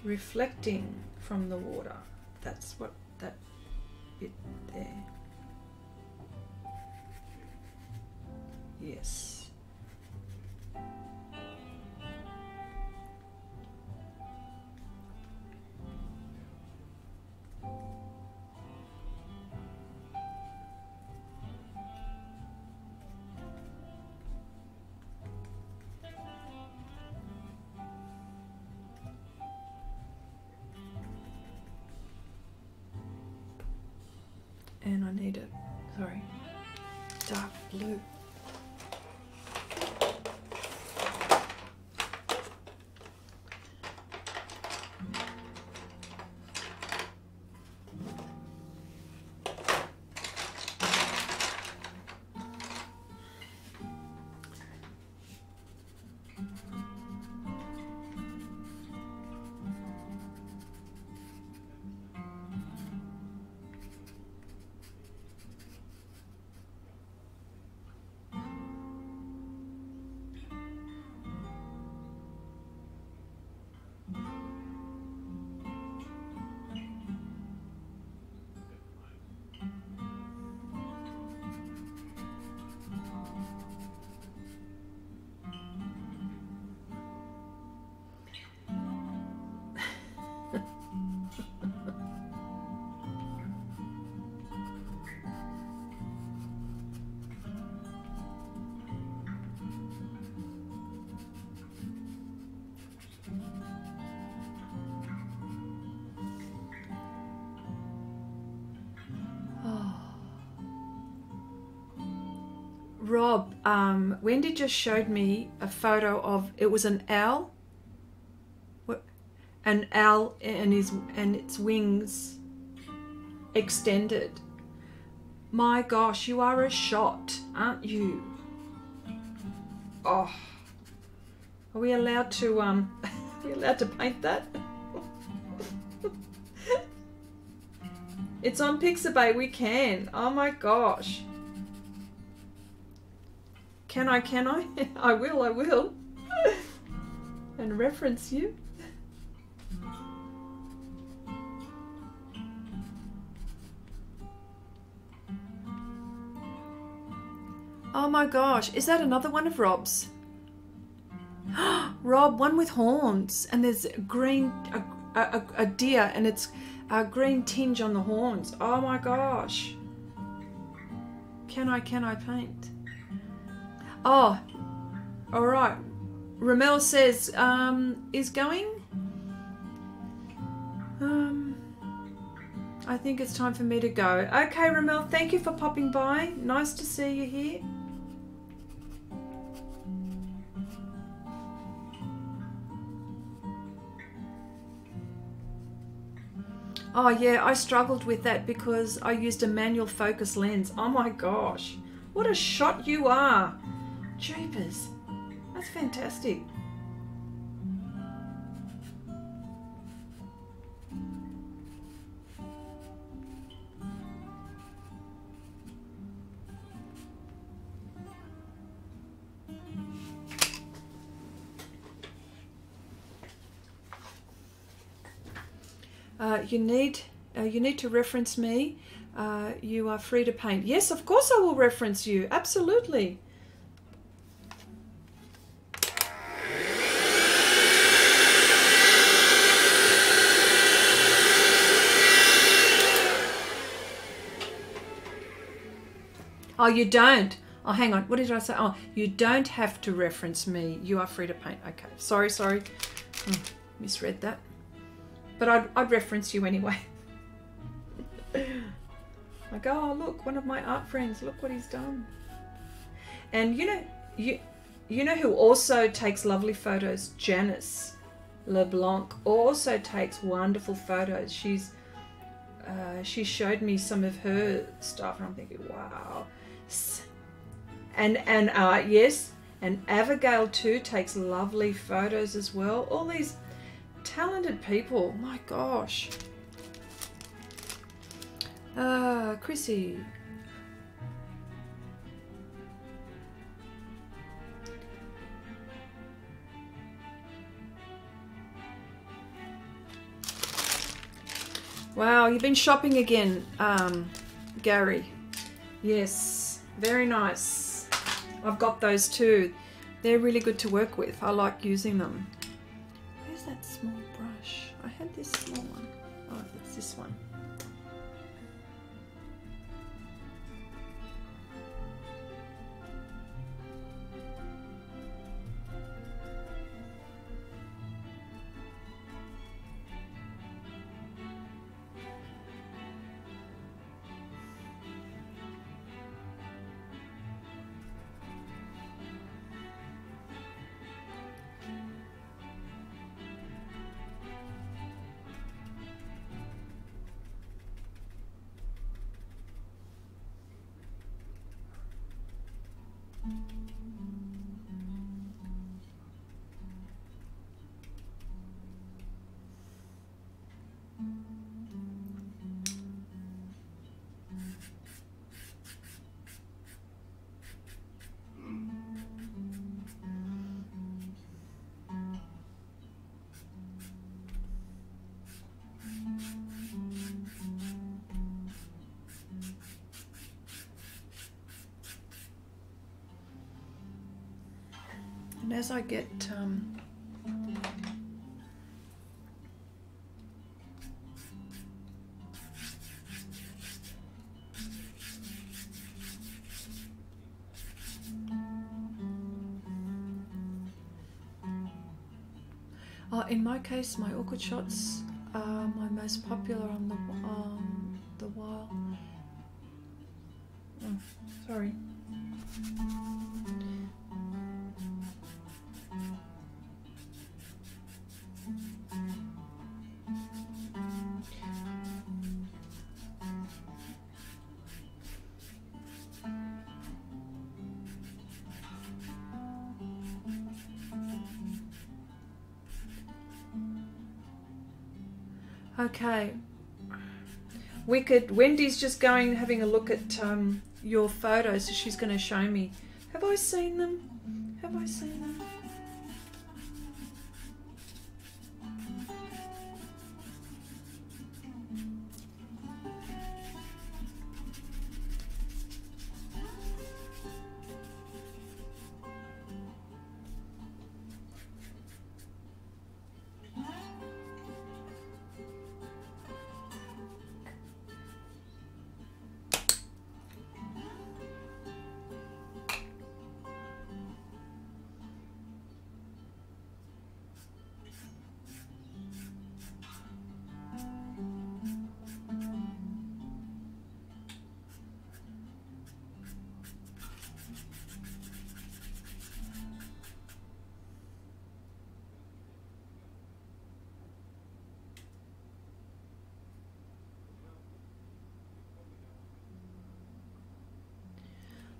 reflecting from the water. That's what that bit there. Yes. And I need it, sorry, dark blue. Rob, Wendy just showed me a photo of, it was an owl. What? An owl and its wings extended. My gosh, you are a shot, aren't you? Oh, are we allowed to are we allowed to paint that? It's on Pixabay, we can. Oh my gosh. Can I? I will. And reference you. Oh my gosh, is that another one of Rob's? Rob, one with horns, and there's green, a deer, and it's a green tinge on the horns. Oh my gosh. Can I paint? Oh, all right. Ramel says, is going? I think it's time for me to go. Okay, Ramel, thank you for popping by. Nice to see you here. Oh yeah, I struggled with that because I used a manual focus lens. Oh my gosh, what a shot you are. Jeepers, that's fantastic. You need to reference me. You are free to paint. Yes, of course I will reference you. Absolutely. Oh, you don't. Oh, hang on. What did I say? Oh, you don't have to reference me. You are free to paint. Okay. Sorry. Misread that. But I'd reference you anyway. Like, oh, look, one of my art friends. Look what he's done. And you know who also takes lovely photos? Janice LeBlanc also takes wonderful photos. She's she showed me some of her stuff, and I'm thinking, wow. And yes, and Abigail too takes lovely photos as well. All these talented people, my gosh. Chrissy. Wow, you've been shopping again, Gary. Yes, very nice. I've got those too. They're really good to work with. I like using them. Where's that small brush? I had this small one. Oh, it's this one. And as I get in my case, my awkward shots are my most popular on the while. Oh, sorry. Okay, Wicked. Wendy's just having a look at your photos. She's going to show me. Have I seen them? Have I seen them?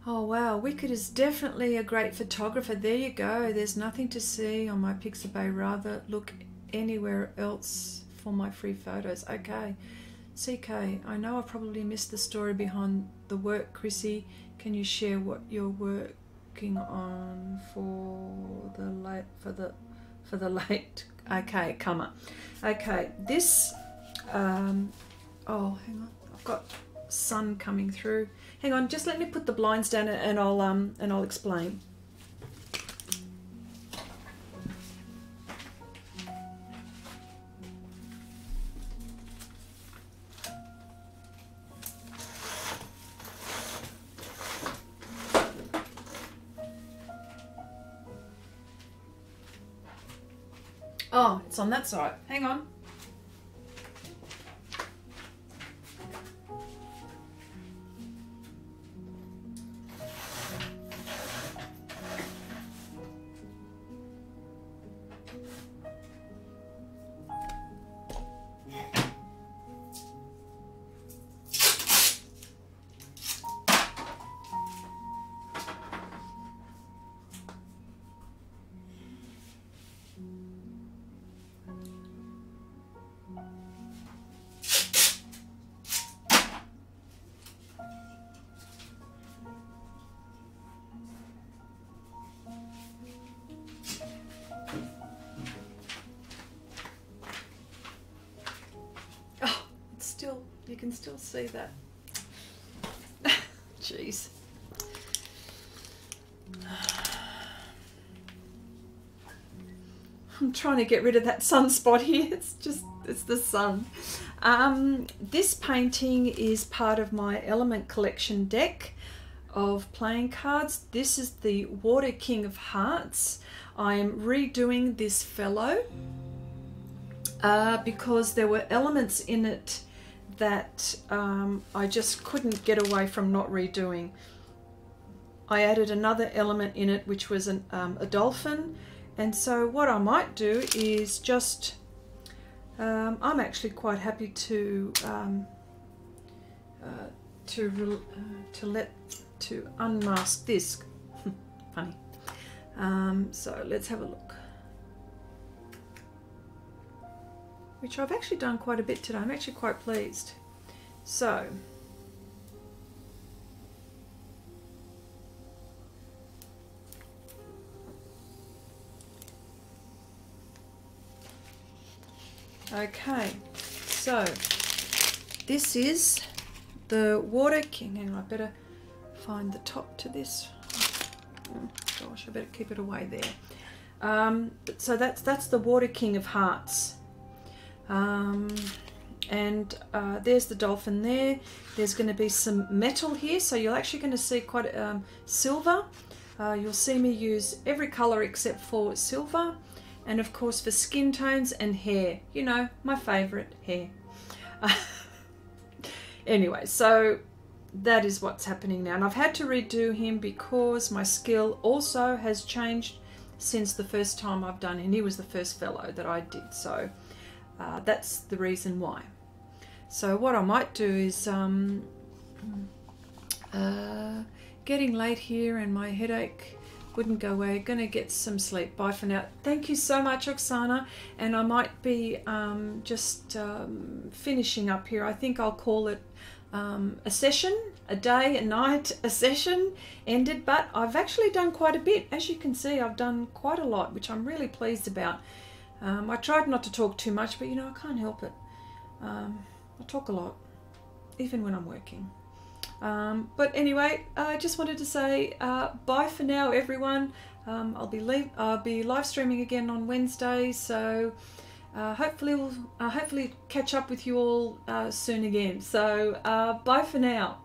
Oh wow, Wicked is definitely a great photographer. There you go. There's nothing to see on my Pixabay. Rather look anywhere else for my free photos. Okay. CK, I know I probably missed the story behind the work, Chrissy. Can you share what you're working on for the late? Okay, comer. Okay, this. Oh, hang on. I've got sun coming through. Hang on, just let me put the blinds down and I'll explain. Oh, it's on that side. Hang on. can still see that. Jeez. I'm trying to get rid of that sunspot here. It's the sun. This painting is part of my Element Collection deck of playing cards. This is the Water King of Hearts. I am redoing this fellow because there were elements in it that I just couldn't get away from not redoing. I added another element in it, which was a dolphin. And so what I might do is just, I'm actually quite happy to unmask this. Funny. So let's have a look. Which I've actually done quite a bit today. I'm actually quite pleased. So okay, so this is the Water King. Hang on, I better find the top to this. Oh, gosh, I better keep it away there. So that's the Water King of Hearts. There's the dolphin there. There's going to be some metal here, so you're actually going to see quite silver. You'll see me use every colour except for silver. And of course for skin tones and hair, you know, my favourite, hair. Anyway, so that is what's happening now. And I've had to redo him because my skill also has changed since the first time I've done him. He was the first fellow that I did, so that's the reason why. So what I might do is, getting late here and my headache wouldn't go away. Gonna get some sleep. Bye for now. Thank you so much, Oksana. And I might be just finishing up here. I think I'll call it a session, a day, a night, a session ended. But I've actually done quite a bit. As you can see, I've done quite a lot, which I'm really pleased about. I tried not to talk too much, but you know, I can't help it. I talk a lot, even when I'm working. But anyway, I just wanted to say bye for now, everyone. I'll be live streaming again on Wednesday, so hopefully we'll catch up with you all soon again. So bye for now.